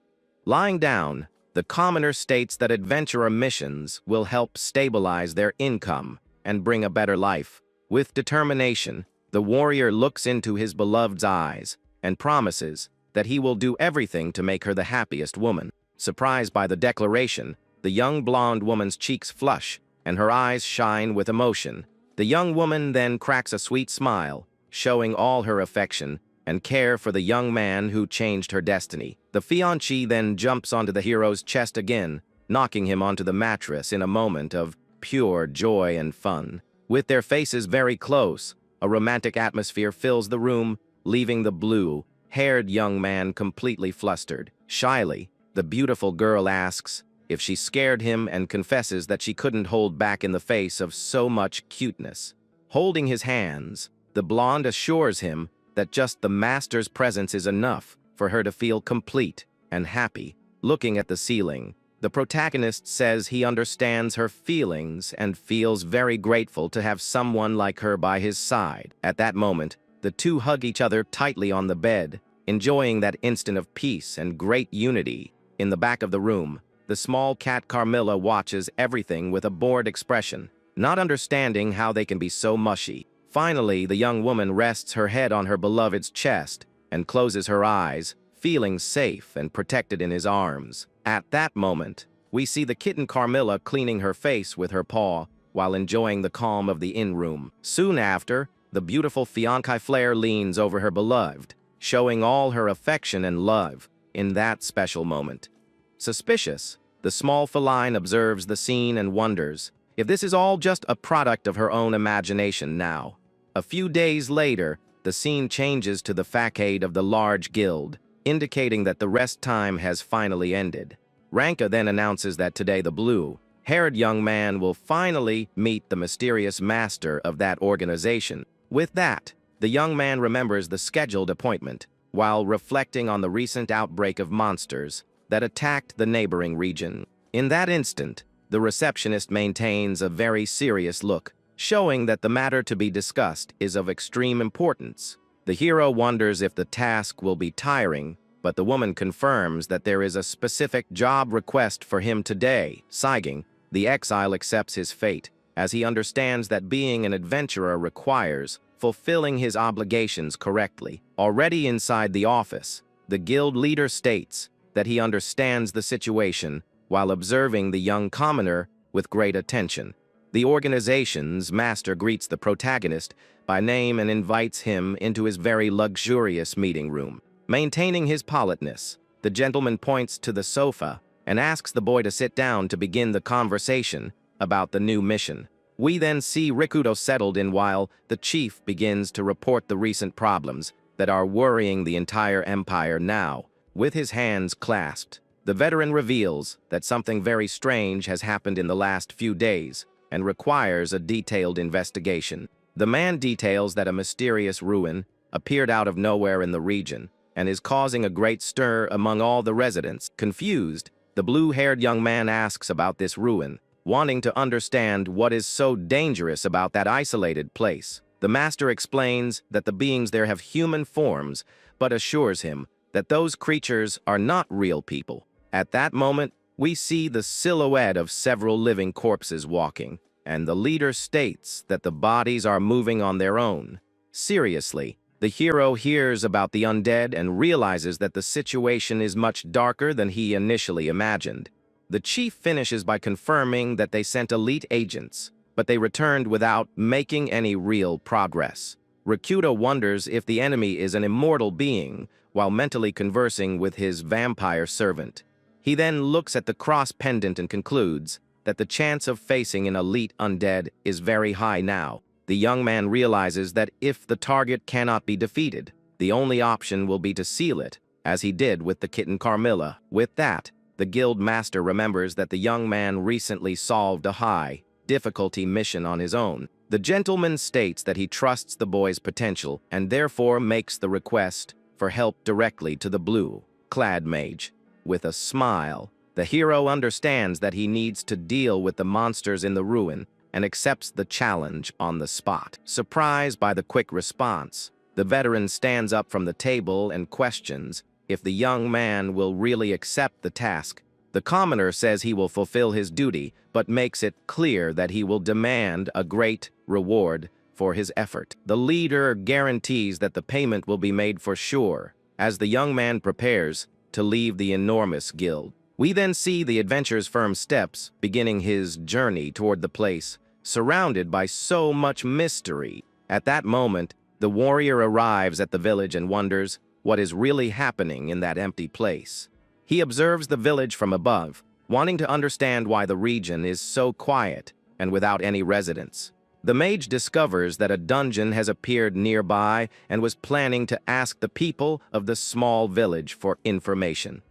Lying down, the commoner states that adventurer missions will help stabilize their income and bring a better life. With determination, the warrior looks into his beloved's eyes and promises that he will do everything to make her the happiest woman. Surprised by the declaration, the young blonde woman's cheeks flush and her eyes shine with emotion. The young woman then cracks a sweet smile, showing all her affection and care for the young man who changed her destiny. The fiancé then jumps onto the hero's chest again, knocking him onto the mattress in a moment of pure joy and fun. With their faces very close, a romantic atmosphere fills the room, leaving the blue-haired young man completely flustered. Shyly, the beautiful girl asks if she scared him and confesses that she couldn't hold back in the face of so much cuteness. Holding his hands, the blonde assures him that just the master's presence is enough for her to feel complete and happy. Looking at the ceiling, the protagonist says he understands her feelings and feels very grateful to have someone like her by his side. At that moment, the two hug each other tightly on the bed, enjoying that instant of peace and great unity. In the back of the room, the small cat Carmilla watches everything with a bored expression, not understanding how they can be so mushy. Finally, the young woman rests her head on her beloved's chest and closes her eyes, feeling safe and protected in his arms. At that moment, we see the kitten Carmilla cleaning her face with her paw while enjoying the calm of the inn-room. Soon after, the beautiful fiancée Flare leans over her beloved, showing all her affection and love in that special moment. Suspicious, the small feline observes the scene and wonders if this is all just a product of her own imagination now. A few days later, the scene changes to the facade of the large guild, indicating that the rest time has finally ended. Ranka then announces that today the blue-haired young man will finally meet the mysterious master of that organization. With that, the young man remembers the scheduled appointment, while reflecting on the recent outbreak of monsters that attacked the neighboring region. In that instant, the receptionist maintains a very serious look, showing that the matter to be discussed is of extreme importance. The hero wonders if the task will be tiring, but the woman confirms that there is a specific job request for him today. Sighing, the exile accepts his fate, as he understands that being an adventurer requires fulfilling his obligations correctly. Already inside the office, the guild leader states that he understands the situation while observing the young commoner with great attention. The organization's master greets the protagonist by name and invites him into his very luxurious meeting room. Maintaining his politeness, the gentleman points to the sofa and asks the boy to sit down to begin the conversation about the new mission. We then see Rikudo settled in while the chief begins to report the recent problems that are worrying the entire empire now. With his hands clasped, the veteran reveals that something very strange has happened in the last few days and requires a detailed investigation. The man details that a mysterious ruin appeared out of nowhere in the region and is causing a great stir among all the residents. Confused, the blue-haired young man asks about this ruin, wanting to understand what is so dangerous about that isolated place. The master explains that the beings there have human forms, but assures him that those creatures are not real people. At that moment, we see the silhouette of several living corpses walking, and the leader states that the bodies are moving on their own. Seriously, the hero hears about the undead and realizes that the situation is much darker than he initially imagined. The chief finishes by confirming that they sent elite agents, but they returned without making any real progress. Rikudo wonders if the enemy is an immortal being, while mentally conversing with his vampire servant. He then looks at the cross pendant and concludes that the chance of facing an elite undead is very high now. The young man realizes that if the target cannot be defeated, the only option will be to seal it, as he did with the kitten Carmilla. With that, the guild master remembers that the young man recently solved a high-difficulty mission on his own. The gentleman states that he trusts the boy's potential and therefore makes the request for help directly to the blue-clad mage. With a smile, the hero understands that he needs to deal with the monsters in the ruin and accepts the challenge on the spot. Surprised by the quick response, the veteran stands up from the table and questions if the young man will really accept the task. The commoner says he will fulfill his duty, but makes it clear that he will demand a great reward for his effort. The leader guarantees that the payment will be made for sure, as the young man prepares to leave the enormous guild. We then see the adventurer's firm steps beginning his journey toward the place, surrounded by so much mystery. At that moment, the warrior arrives at the village and wonders what is really happening in that empty place. He observes the village from above, wanting to understand why the region is so quiet and without any residents. The mage discovers that a dungeon has appeared nearby and was planning to ask the people of the small village for information.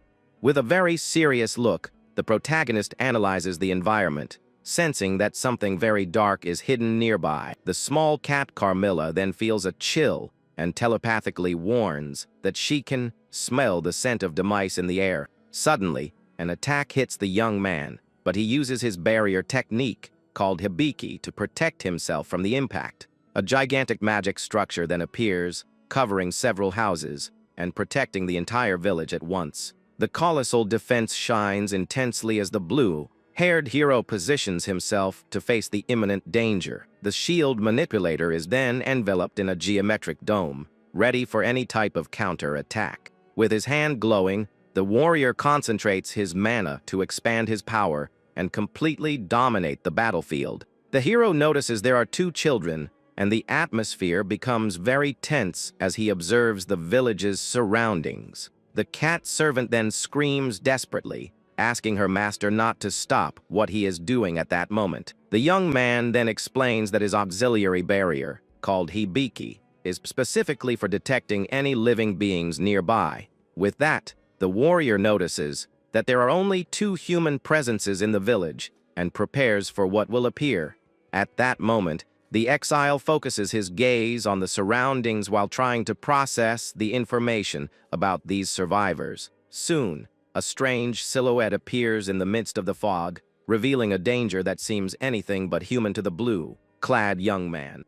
With a very serious look, the protagonist analyzes the environment, sensing that something very dark is hidden nearby. The small cat Carmilla then feels a chill and telepathically warns that she can smell the scent of demise in the air. Suddenly, an attack hits the young man, but he uses his barrier technique called Hibiki to protect himself from the impact. A gigantic magic structure then appears, covering several houses and protecting the entire village at once. The colossal defense shines intensely as the blue-haired hero positions himself to face the imminent danger. The shield manipulator is then enveloped in a geometric dome, ready for any type of counter-attack. With his hand glowing, the warrior concentrates his mana to expand his power and completely dominate the battlefield. The hero notices there are two children, and the atmosphere becomes very tense as he observes the village's surroundings. The cat servant then screams desperately, asking her master not to stop what he is doing at that moment. The young man then explains that his auxiliary barrier, called Hibiki, is specifically for detecting any living beings nearby. With that, the warrior notices that there are only two human presences in the village and prepares for what will appear. At that moment, the exile focuses his gaze on the surroundings while trying to process the information about these survivors. Soon, a strange silhouette appears in the midst of the fog, revealing a danger that seems anything but human to the blue-clad young man.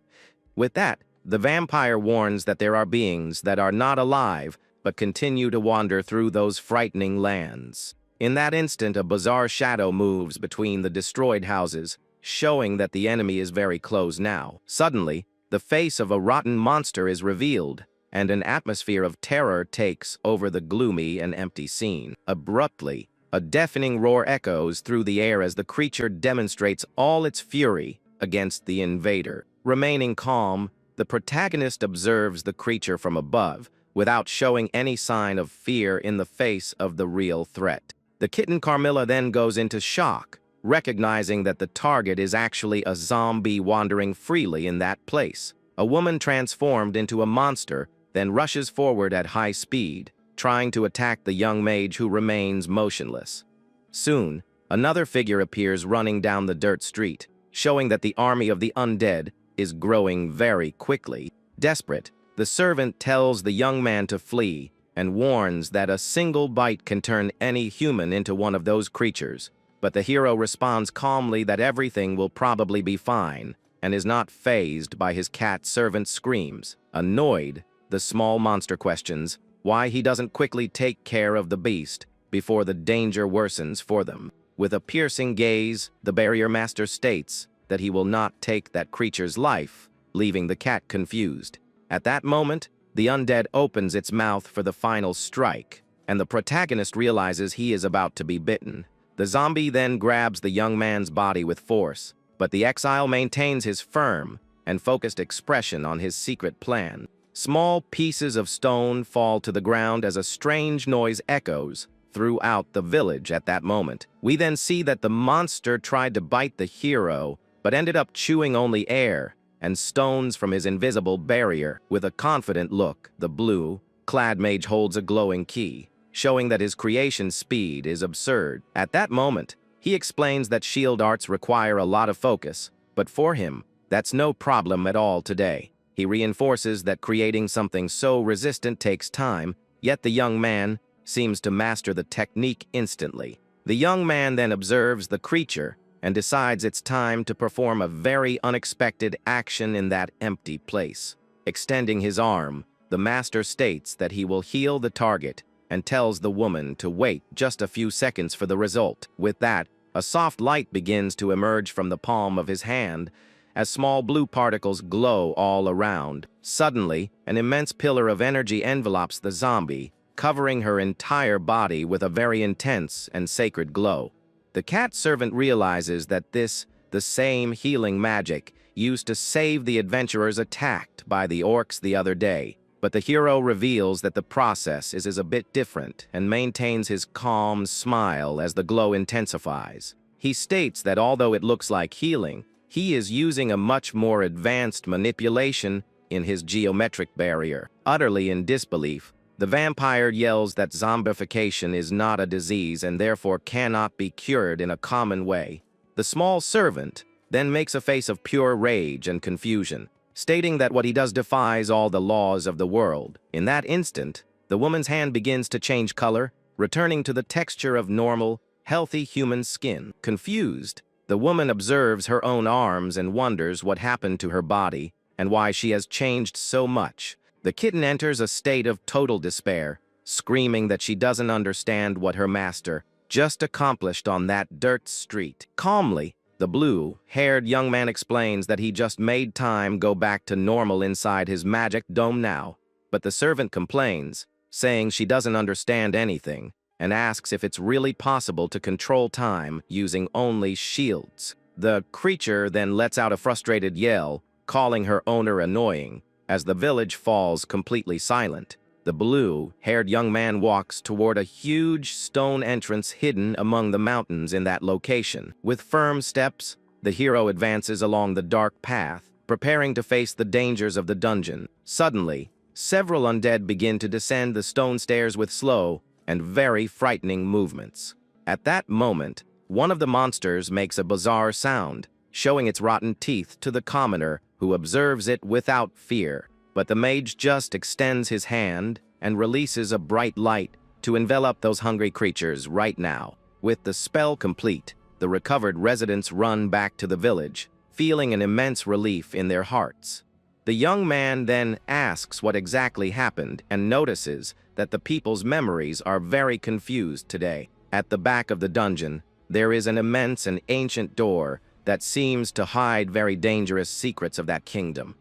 With that, the vampire warns that there are beings that are not alive but continue to wander through those frightening lands. In that instant, a bizarre shadow moves between the destroyed houses, showing that the enemy is very close now. Suddenly, the face of a rotten monster is revealed, and an atmosphere of terror takes over the gloomy and empty scene. Abruptly, a deafening roar echoes through the air as the creature demonstrates all its fury against the invader. Remaining calm, the protagonist observes the creature from above, without showing any sign of fear in the face of the real threat. The kitten Carmilla then goes into shock, recognizing that the target is actually a zombie wandering freely in that place. A woman transformed into a monster then rushes forward at high speed, trying to attack the young mage who remains motionless. Soon, another figure appears running down the dirt street, showing that the army of the undead is growing very quickly. Desperate, the servant tells the young man to flee and warns that a single bite can turn any human into one of those creatures. But the hero responds calmly that everything will probably be fine and is not fazed by his cat servant's screams. Annoyed, the small monster questions why he doesn't quickly take care of the beast before the danger worsens for them. With a piercing gaze, the barrier master states that he will not take that creature's life, leaving the cat confused. At that moment, the undead opens its mouth for the final strike, and the protagonist realizes he is about to be bitten. The zombie then grabs the young man's body with force, but the exile maintains his firm and focused expression on his secret plan. Small pieces of stone fall to the ground as a strange noise echoes throughout the village at that moment. We then see that the monster tried to bite the hero, but ended up chewing only air and stones from his invisible barrier. With a confident look, the blue-clad mage holds a glowing key, showing that his creation speed is absurd. At that moment, he explains that shield arts require a lot of focus, but for him, that's no problem at all today. He reinforces that creating something so resistant takes time, yet the young man seems to master the technique instantly. The young man then observes the creature and decides it's time to perform a very unexpected action in that empty place. Extending his arm, the master states that he will heal the target and tells the woman to wait just a few seconds for the result. With that, a soft light begins to emerge from the palm of his hand as small blue particles glow all around. Suddenly, an immense pillar of energy envelops the zombie, covering her entire body with a very intense and sacred glow. The cat servant realizes that the same healing magic used to save the adventurers attacked by the orcs the other day. But the hero reveals that the process is a bit different and maintains his calm smile as the glow intensifies. He states that although it looks like healing, he is using a much more advanced manipulation in his geometric barrier. Utterly in disbelief, the vampire yells that zombification is not a disease and therefore cannot be cured in a common way. The small servant then makes a face of pure rage and confusion, stating that what he does defies all the laws of the world. In that instant, the woman's hand begins to change color, returning to the texture of normal, healthy human skin. Confused, the woman observes her own arms and wonders what happened to her body and why she has changed so much. The kitten enters a state of total despair, screaming that she doesn't understand what her master just accomplished on that dirt street. Calmly, the blue-haired young man explains that he just made time go back to normal inside his magic dome now. But the servant complains, saying she doesn't understand anything, and asks if it's really possible to control time using only shields. The creature then lets out a frustrated yell, calling her owner annoying, as the village falls completely silent. The blue-haired young man walks toward a huge stone entrance hidden among the mountains in that location. With firm steps, the hero advances along the dark path, preparing to face the dangers of the dungeon. Suddenly, several undead begin to descend the stone stairs with slow and very frightening movements. At that moment, one of the monsters makes a bizarre sound, showing its rotten teeth to the commoner, who observes it without fear. But the mage just extends his hand and releases a bright light to envelop those hungry creatures right now. With the spell complete, the recovered residents run back to the village, feeling an immense relief in their hearts. The young man then asks what exactly happened and notices that the people's memories are very confused today. At the back of the dungeon, there is an immense and ancient door that seems to hide very dangerous secrets of that kingdom.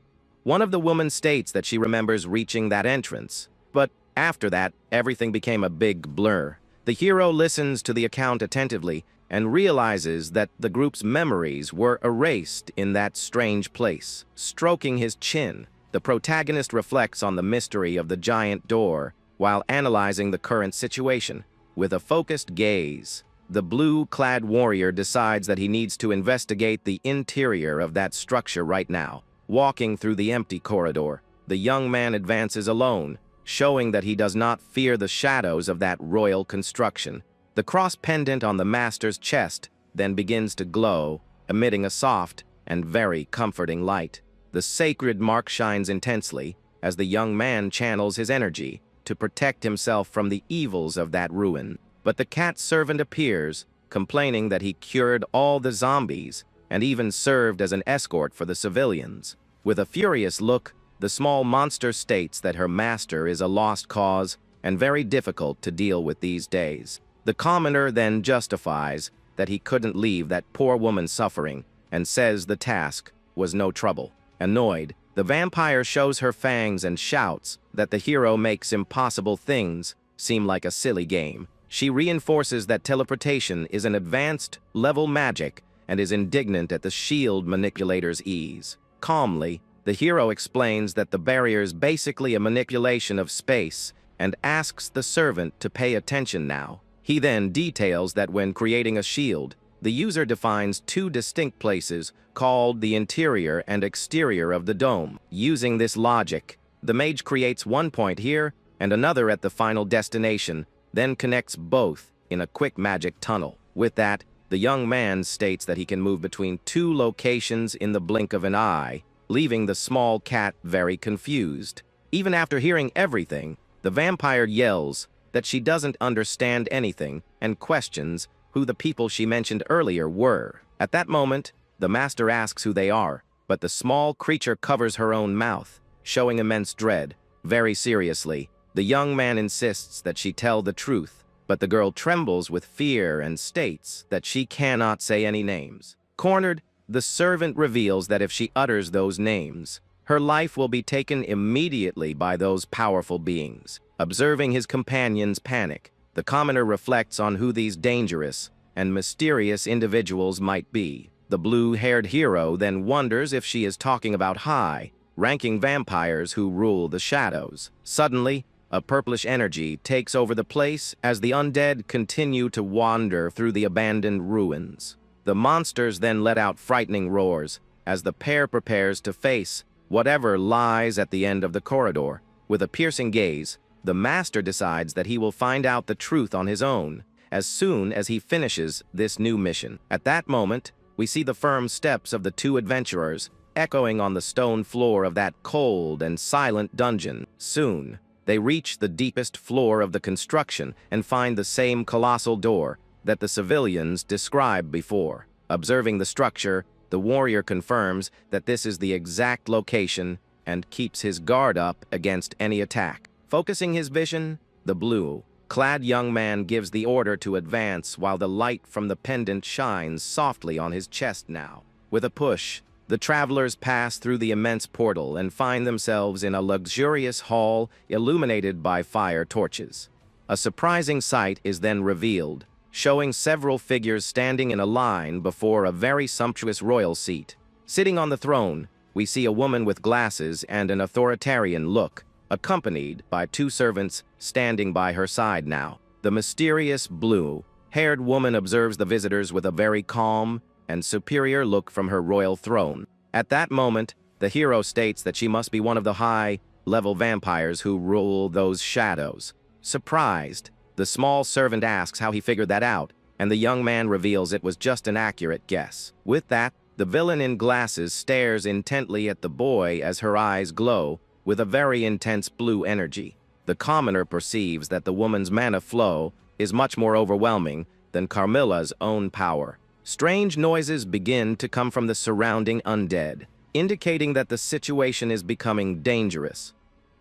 One of the women states that she remembers reaching that entrance, but after that, everything became a big blur. The hero listens to the account attentively and realizes that the group's memories were erased in that strange place. Stroking his chin, the protagonist reflects on the mystery of the giant door while analyzing the current situation. With a focused gaze, the blue-clad warrior decides that he needs to investigate the interior of that structure right now. Walking through the empty corridor, the young man advances alone, showing that he does not fear the shadows of that royal construction. The cross pendant on the master's chest then begins to glow, emitting a soft and very comforting light. The sacred mark shines intensely as the young man channels his energy to protect himself from the evils of that ruin. But the cat servant appears, complaining that he cured all the zombies and even served as an escort for the civilians. With a furious look, the small monster states that her master is a lost cause and very difficult to deal with these days. The commoner then justifies that he couldn't leave that poor woman suffering and says the task was no trouble. Annoyed, the vampire shows her fangs and shouts that the hero makes impossible things seem like a silly game. She reinforces that teleportation is an advanced level magic and is indignant at the shield manipulator's ease. Calmly, the hero explains that the barrier is basically a manipulation of space and asks the servant to pay attention now. He then details that when creating a shield, the user defines two distinct places called the interior and exterior of the dome. Using this logic, the mage creates one point here and another at the final destination, then connects both in a quick magic tunnel. With that, the young man states that he can move between two locations in the blink of an eye, leaving the small cat very confused. Even after hearing everything, the vampire yells that she doesn't understand anything and questions who the people she mentioned earlier were. At that moment, the master asks who they are, but the small creature covers her own mouth, showing immense dread. Very seriously, the young man insists that she tell the truth, but the girl trembles with fear and states that she cannot say any names. Cornered, the servant reveals that if she utters those names, her life will be taken immediately by those powerful beings. Observing his companion's panic, the commoner reflects on who these dangerous and mysterious individuals might be. The blue-haired hero then wonders if she is talking about high-ranking vampires who rule the shadows. Suddenly, a purplish energy takes over the place as the undead continue to wander through the abandoned ruins. The monsters then let out frightening roars as the pair prepares to face whatever lies at the end of the corridor. With a piercing gaze, the master decides that he will find out the truth on his own as soon as he finishes this new mission. At that moment, we see the firm steps of the two adventurers echoing on the stone floor of that cold and silent dungeon. Soon, they reach the deepest floor of the construction and find the same colossal door that the civilians described before. Observing the structure, the warrior confirms that this is the exact location and keeps his guard up against any attack. Focusing his vision, The blue-clad young man gives the order to advance while the light from the pendant shines softly on his chest now. With a push, the travelers pass through the immense portal and find themselves in a luxurious hall illuminated by fire torches. A surprising sight is then revealed, showing several figures standing in a line before a very sumptuous royal seat. Sitting on the throne, we see a woman with glasses and an authoritarian look, accompanied by two servants standing by her side now. The mysterious blue-haired woman observes the visitors with a very calm and superior look from her royal throne. At that moment, the hero states that she must be one of the high-level vampires who rule those shadows. Surprised, the small servant asks how he figured that out, and the young man reveals it was just an accurate guess. With that, the villain in glasses stares intently at the boy as her eyes glow with a very intense blue energy. The commoner perceives that the woman's mana flow is much more overwhelming than Carmilla's own power. Strange noises begin to come from the surrounding undead, indicating that the situation is becoming dangerous.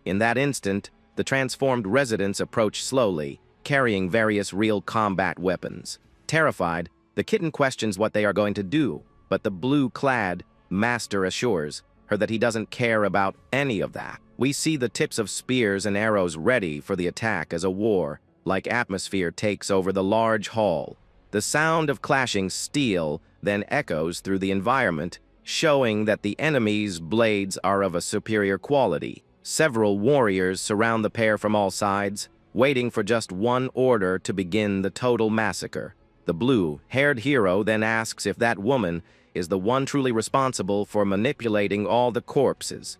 In that instant, the transformed residents approach slowly, carrying various real combat weapons. Terrified, the kitten questions what they are going to do, but the blue-clad master assures her that he doesn't care about any of that. We see the tips of spears and arrows ready for the attack as a war-like atmosphere takes over the large hall. The sound of clashing steel then echoes through the environment, showing that the enemy's blades are of a superior quality. Several warriors surround the pair from all sides, waiting for just one order to begin the total massacre. The blue-haired hero then asks if that woman is the one truly responsible for manipulating all the corpses.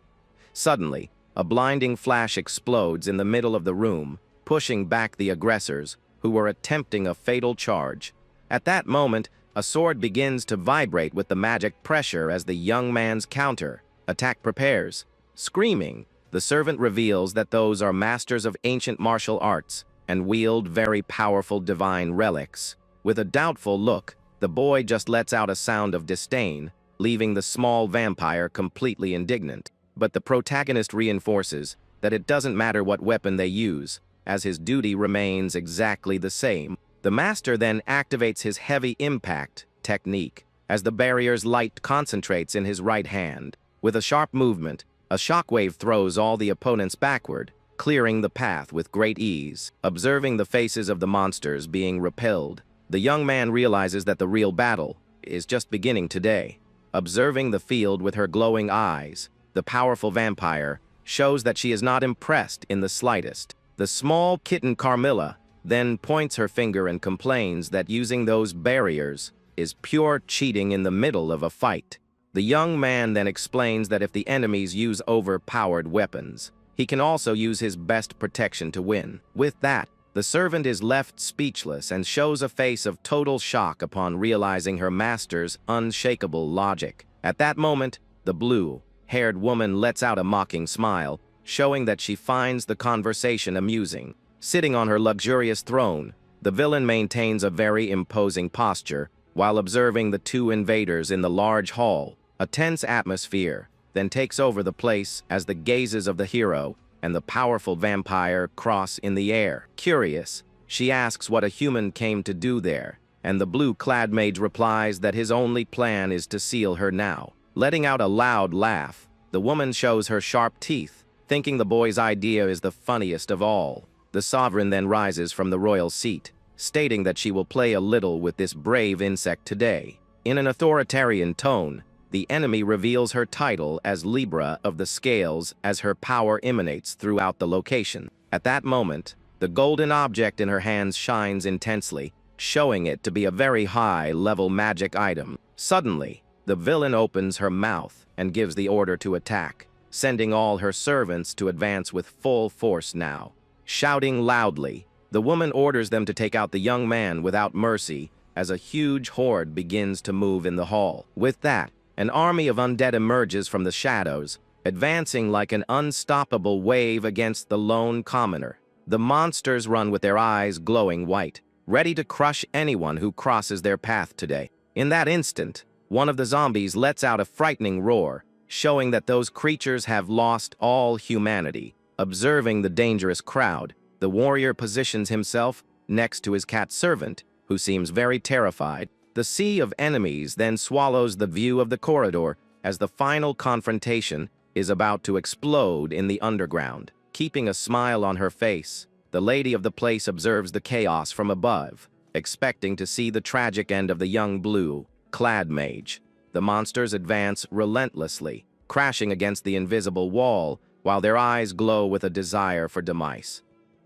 Suddenly, a blinding flash explodes in the middle of the room, pushing back the aggressors, who were attempting a fatal charge. At that moment, a sword begins to vibrate with the magic pressure as the young man's counter-attack prepares. Screaming, the servant reveals that those are masters of ancient martial arts and wield very powerful divine relics. With a doubtful look, the boy just lets out a sound of disdain, leaving the small vampire completely indignant. But the protagonist reinforces that it doesn't matter what weapon they use, as his duty remains exactly the same. The master then activates his heavy impact technique, as the barrier's light concentrates in his right hand. With a sharp movement, a shockwave throws all the opponents backward, clearing the path with great ease. Observing the faces of the monsters being repelled, the young man realizes that the real battle is just beginning today. Observing the field with her glowing eyes, the powerful vampire shows that she is not impressed in the slightest. The small kitten Carmilla then points her finger and complains that using those barriers is pure cheating in the middle of a fight. The young man then explains that if the enemies use overpowered weapons, he can also use his best protection to win. With that, the servant is left speechless and shows a face of total shock upon realizing her master's unshakable logic. At that moment, the blue-haired woman lets out a mocking smile, showing that she finds the conversation amusing. Sitting on her luxurious throne, the villain maintains a very imposing posture while observing the two invaders in the large hall. A tense atmosphere then takes over the place as the gazes of the hero and the powerful vampire cross in the air. Curious, she asks what a human came to do there, and the blue-clad mage replies that his only plan is to seal her now. Letting out a loud laugh, the woman shows her sharp teeth, thinking the boy's idea is the funniest of all. The sovereign then rises from the royal seat, stating that she will play a little with this brave insect today. In an authoritarian tone, the enemy reveals her title as Libra of the Scales as her power emanates throughout the location. At that moment, the golden object in her hands shines intensely, showing it to be a very high-level magic item. Suddenly, the villain opens her mouth and gives the order to attack, sending all her servants to advance with full force now. Shouting loudly, the woman orders them to take out the young man without mercy as a huge horde begins to move in the hall. With that, an army of undead emerges from the shadows, advancing like an unstoppable wave against the lone commoner. The monsters run with their eyes glowing white, ready to crush anyone who crosses their path today. In that instant, one of the zombies lets out a frightening roar, showing that those creatures have lost all humanity. Observing the dangerous crowd, The warrior positions himself next to his cat servant, who seems very terrified. The sea of enemies then swallows the view of the corridor as the final confrontation is about to explode in the underground. Keeping a smile on her face, the lady of the place observes the chaos from above, expecting to see the tragic end of the young blue-clad mage. The monsters advance relentlessly, crashing against the invisible wall while their eyes glow with a desire for demise.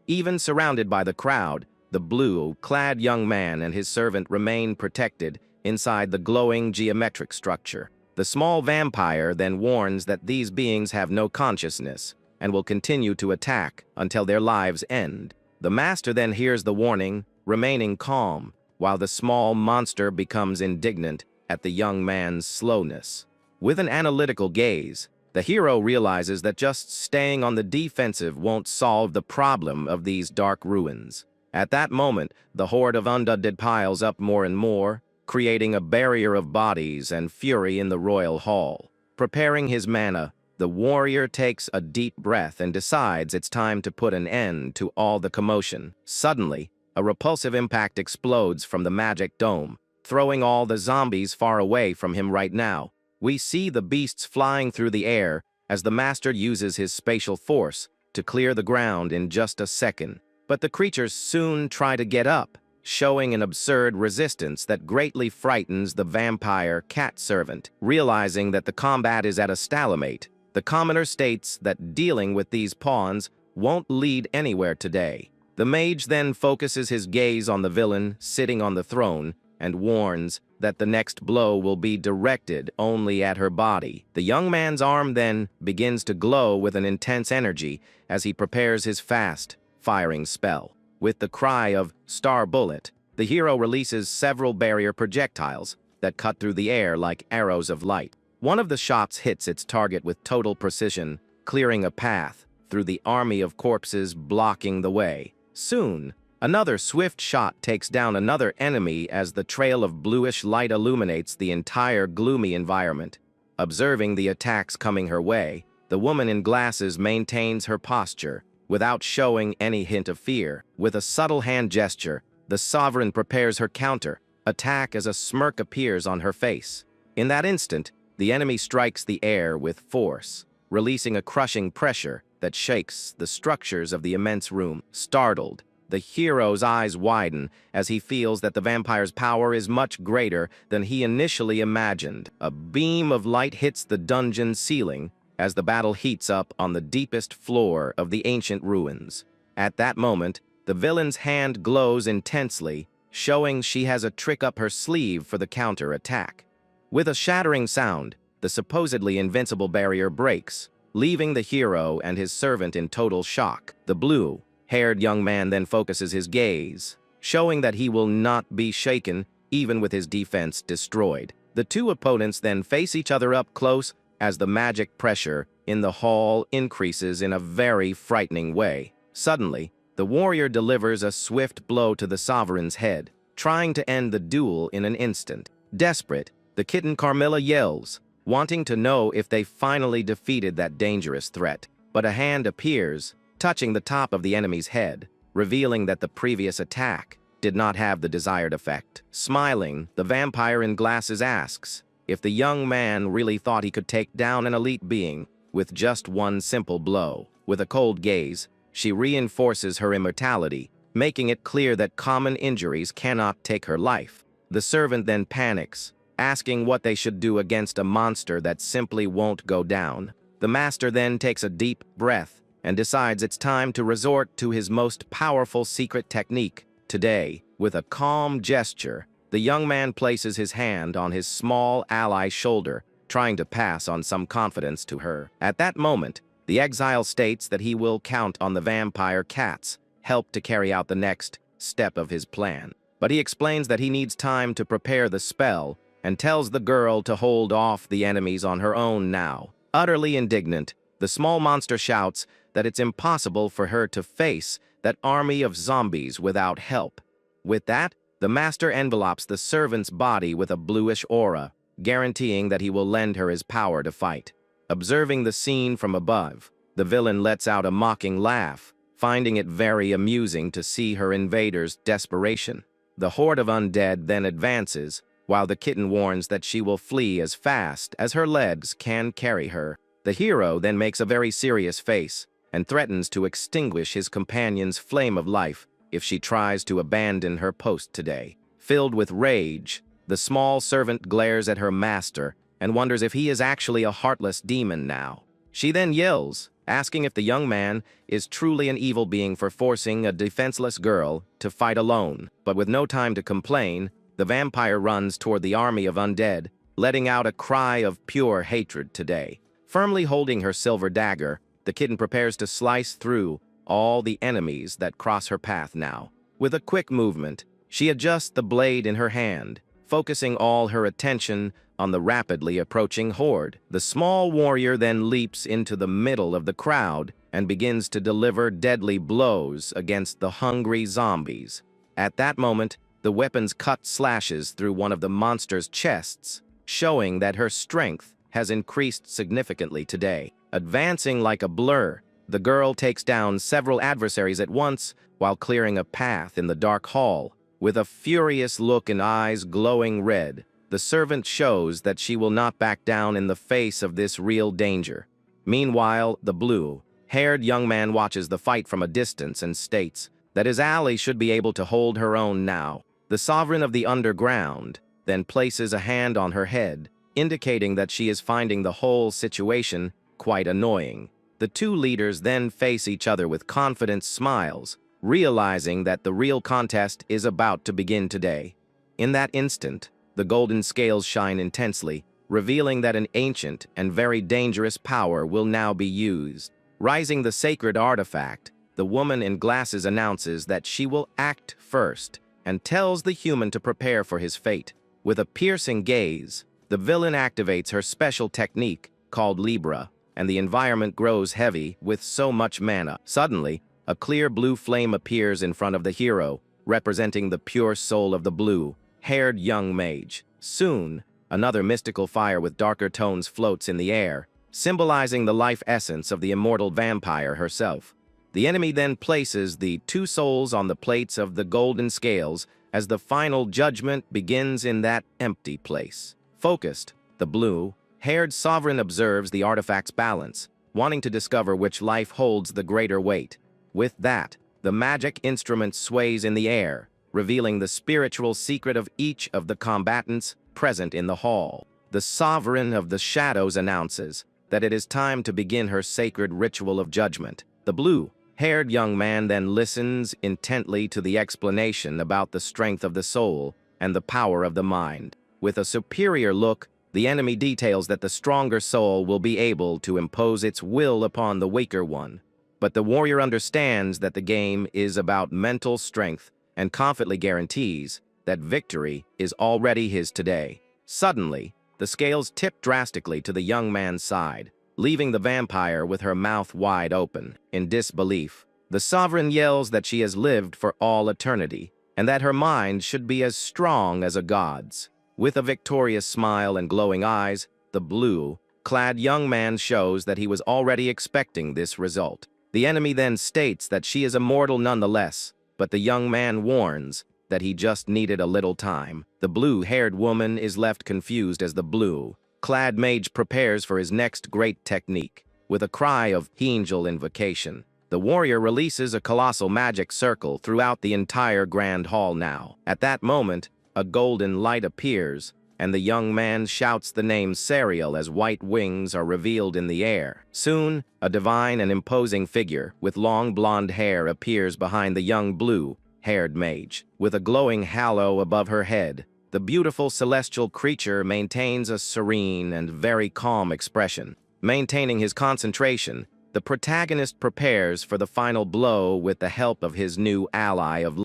Even surrounded by the crowd, the blue-clad young man and his servant remain protected inside the glowing geometric structure. The small vampire then warns that these beings have no consciousness and will continue to attack until their lives end. The master then hears the warning, remaining calm, while the small monster becomes indignant at the young man's slowness. With an analytical gaze, the hero realizes that just staying on the defensive won't solve the problem of these dark ruins. At that moment, the horde of undead piles up more and more, creating a barrier of bodies and fury in the royal hall. Preparing his mana, the warrior takes a deep breath and decides it's time to put an end to all the commotion. Suddenly, a repulsive impact explodes from the magic dome, throwing all the zombies far away from him right now. We see the beasts flying through the air as the master uses his spatial force to clear the ground in just a second. But the creatures soon try to get up, showing an absurd resistance that greatly frightens the vampire cat servant. Realizing that the combat is at a stalemate, the commoner states that dealing with these pawns won't lead anywhere today. The mage then focuses his gaze on the villain sitting on the throne and warns that the next blow will be directed only at her body. The young man's arm then begins to glow with an intense energy as he prepares his fast-firing spell. With the cry of "Star Bullet," the hero releases several barrier projectiles that cut through the air like arrows of light. One of the shots hits its target with total precision, clearing a path through the army of corpses blocking the way. Soon, another swift shot takes down another enemy as the trail of bluish light illuminates the entire gloomy environment. Observing the attacks coming her way, the woman in glasses maintains her posture without showing any hint of fear. With a subtle hand gesture, the sovereign prepares her counter-attack as a smirk appears on her face. In that instant, the enemy strikes the air with force, releasing a crushing pressure that shakes the structures of the immense room. Startled, the hero's eyes widen as he feels that the vampire's power is much greater than he initially imagined. A beam of light hits the dungeon ceiling as the battle heats up on the deepest floor of the ancient ruins. At that moment, the villain's hand glows intensely, showing she has a trick up her sleeve for the counter-attack. With a shattering sound, the supposedly invincible barrier breaks, leaving the hero and his servant in total shock. The blue-haired young man then focuses his gaze, showing that he will not be shaken even with his defense destroyed. The two opponents then face each other up close as the magic pressure in the hall increases in a very frightening way. Suddenly, the warrior delivers a swift blow to the sovereign's head, trying to end the duel in an instant. Desperate, the kitten Carmilla yells, wanting to know if they finally defeated that dangerous threat. But a hand appears, touching the top of the enemy's head, revealing that the previous attack did not have the desired effect. Smiling, the vampire in glasses asks if the young man really thought he could take down an elite being with just one simple blow. With a cold gaze, she reinforces her immortality, making it clear that common injuries cannot take her life. The servant then panics, asking what they should do against a monster that simply won't go down. The master then takes a deep breath and decides it's time to resort to his most powerful secret technique. Today, with a calm gesture, the young man places his hand on his small ally's shoulder, trying to pass on some confidence to her. At that moment, the exile states that he will count on the vampire cat's help to carry out the next step of his plan. But he explains that he needs time to prepare the spell and tells the girl to hold off the enemies on her own now. Utterly indignant, the small monster shouts that it's impossible for her to face that army of zombies without help. With that, the master envelopes the servant's body with a bluish aura, guaranteeing that he will lend her his power to fight. Observing the scene from above, the villain lets out a mocking laugh, finding it very amusing to see her invaders' desperation. The horde of undead then advances, while the kitten warns that she will flee as fast as her legs can carry her. The hero then makes a very serious face and threatens to extinguish his companion's flame of life if she tries to abandon her post today. Filled with rage, the small servant glares at her master and wonders if he is actually a heartless demon now. She then yells, asking if the young man is truly an evil being for forcing a defenseless girl to fight alone. But with no time to complain, the vampire runs toward the army of undead, letting out a cry of pure hatred today. Firmly holding her silver dagger, the kitten prepares to slice through all the enemies that cross her path now. With a quick movement, she adjusts the blade in her hand, focusing all her attention on the rapidly approaching horde. The small warrior then leaps into the middle of the crowd and begins to deliver deadly blows against the hungry zombies. At that moment, the weapon's cut slashes through one of the monster's chests, showing that her strength has increased significantly today. Advancing like a blur, the girl takes down several adversaries at once while clearing a path in the dark hall. With a furious look and eyes glowing red, the servant shows that she will not back down in the face of this real danger. Meanwhile, the blue-haired young man watches the fight from a distance and states that his ally should be able to hold her own now. The sovereign of the underground then places a hand on her head, indicating that she is finding the whole situation quite annoying. The two leaders then face each other with confident smiles, realizing that the real contest is about to begin today. In that instant, the golden scales shine intensely, revealing that an ancient and very dangerous power will now be used. Rising the sacred artifact, the woman in glasses announces that she will act first and tells the human to prepare for his fate. With a piercing gaze, the villain activates her special technique called Libra, and the environment grows heavy with so much mana. Suddenly, a clear blue flame appears in front of the hero, representing the pure soul of the blue-haired young mage. Soon, another mystical fire with darker tones floats in the air, symbolizing the life essence of the immortal vampire herself. The enemy then places the two souls on the plates of the golden scales as the final judgment begins in that empty place. Focused, the blue-haired sovereign observes the artifact's balance, wanting to discover which life holds the greater weight. With that, the magic instrument sways in the air, revealing the spiritual secret of each of the combatants present in the hall. The sovereign of the shadows announces that it is time to begin her sacred ritual of judgment. The blue-haired young man then listens intently to the explanation about the strength of the soul and the power of the mind. With a superior look, the enemy details that the stronger soul will be able to impose its will upon the weaker one. But the warrior understands that the game is about mental strength and confidently guarantees that victory is already his today. Suddenly, the scales tip drastically to the young man's side, leaving the vampire with her mouth wide open. In disbelief, the sovereign yells that she has lived for all eternity and that her mind should be as strong as a god's. With a victorious smile and glowing eyes, the blue-clad young man shows that he was already expecting this result. The enemy then states that she is immortal nonetheless, but the young man warns that he just needed a little time. The blue-haired woman is left confused as the blue-clad mage prepares for his next great technique. With a cry of angel invocation, the warrior releases a colossal magic circle throughout the entire grand hall now. At that moment, a golden light appears, and the young man shouts the name Serial as white wings are revealed in the air. Soon, a divine and imposing figure with long blonde hair appears behind the young blue-haired mage. With a glowing halo above her head, the beautiful celestial creature maintains a serene and very calm expression. Maintaining his concentration, the protagonist prepares for the final blow with the help of his new ally of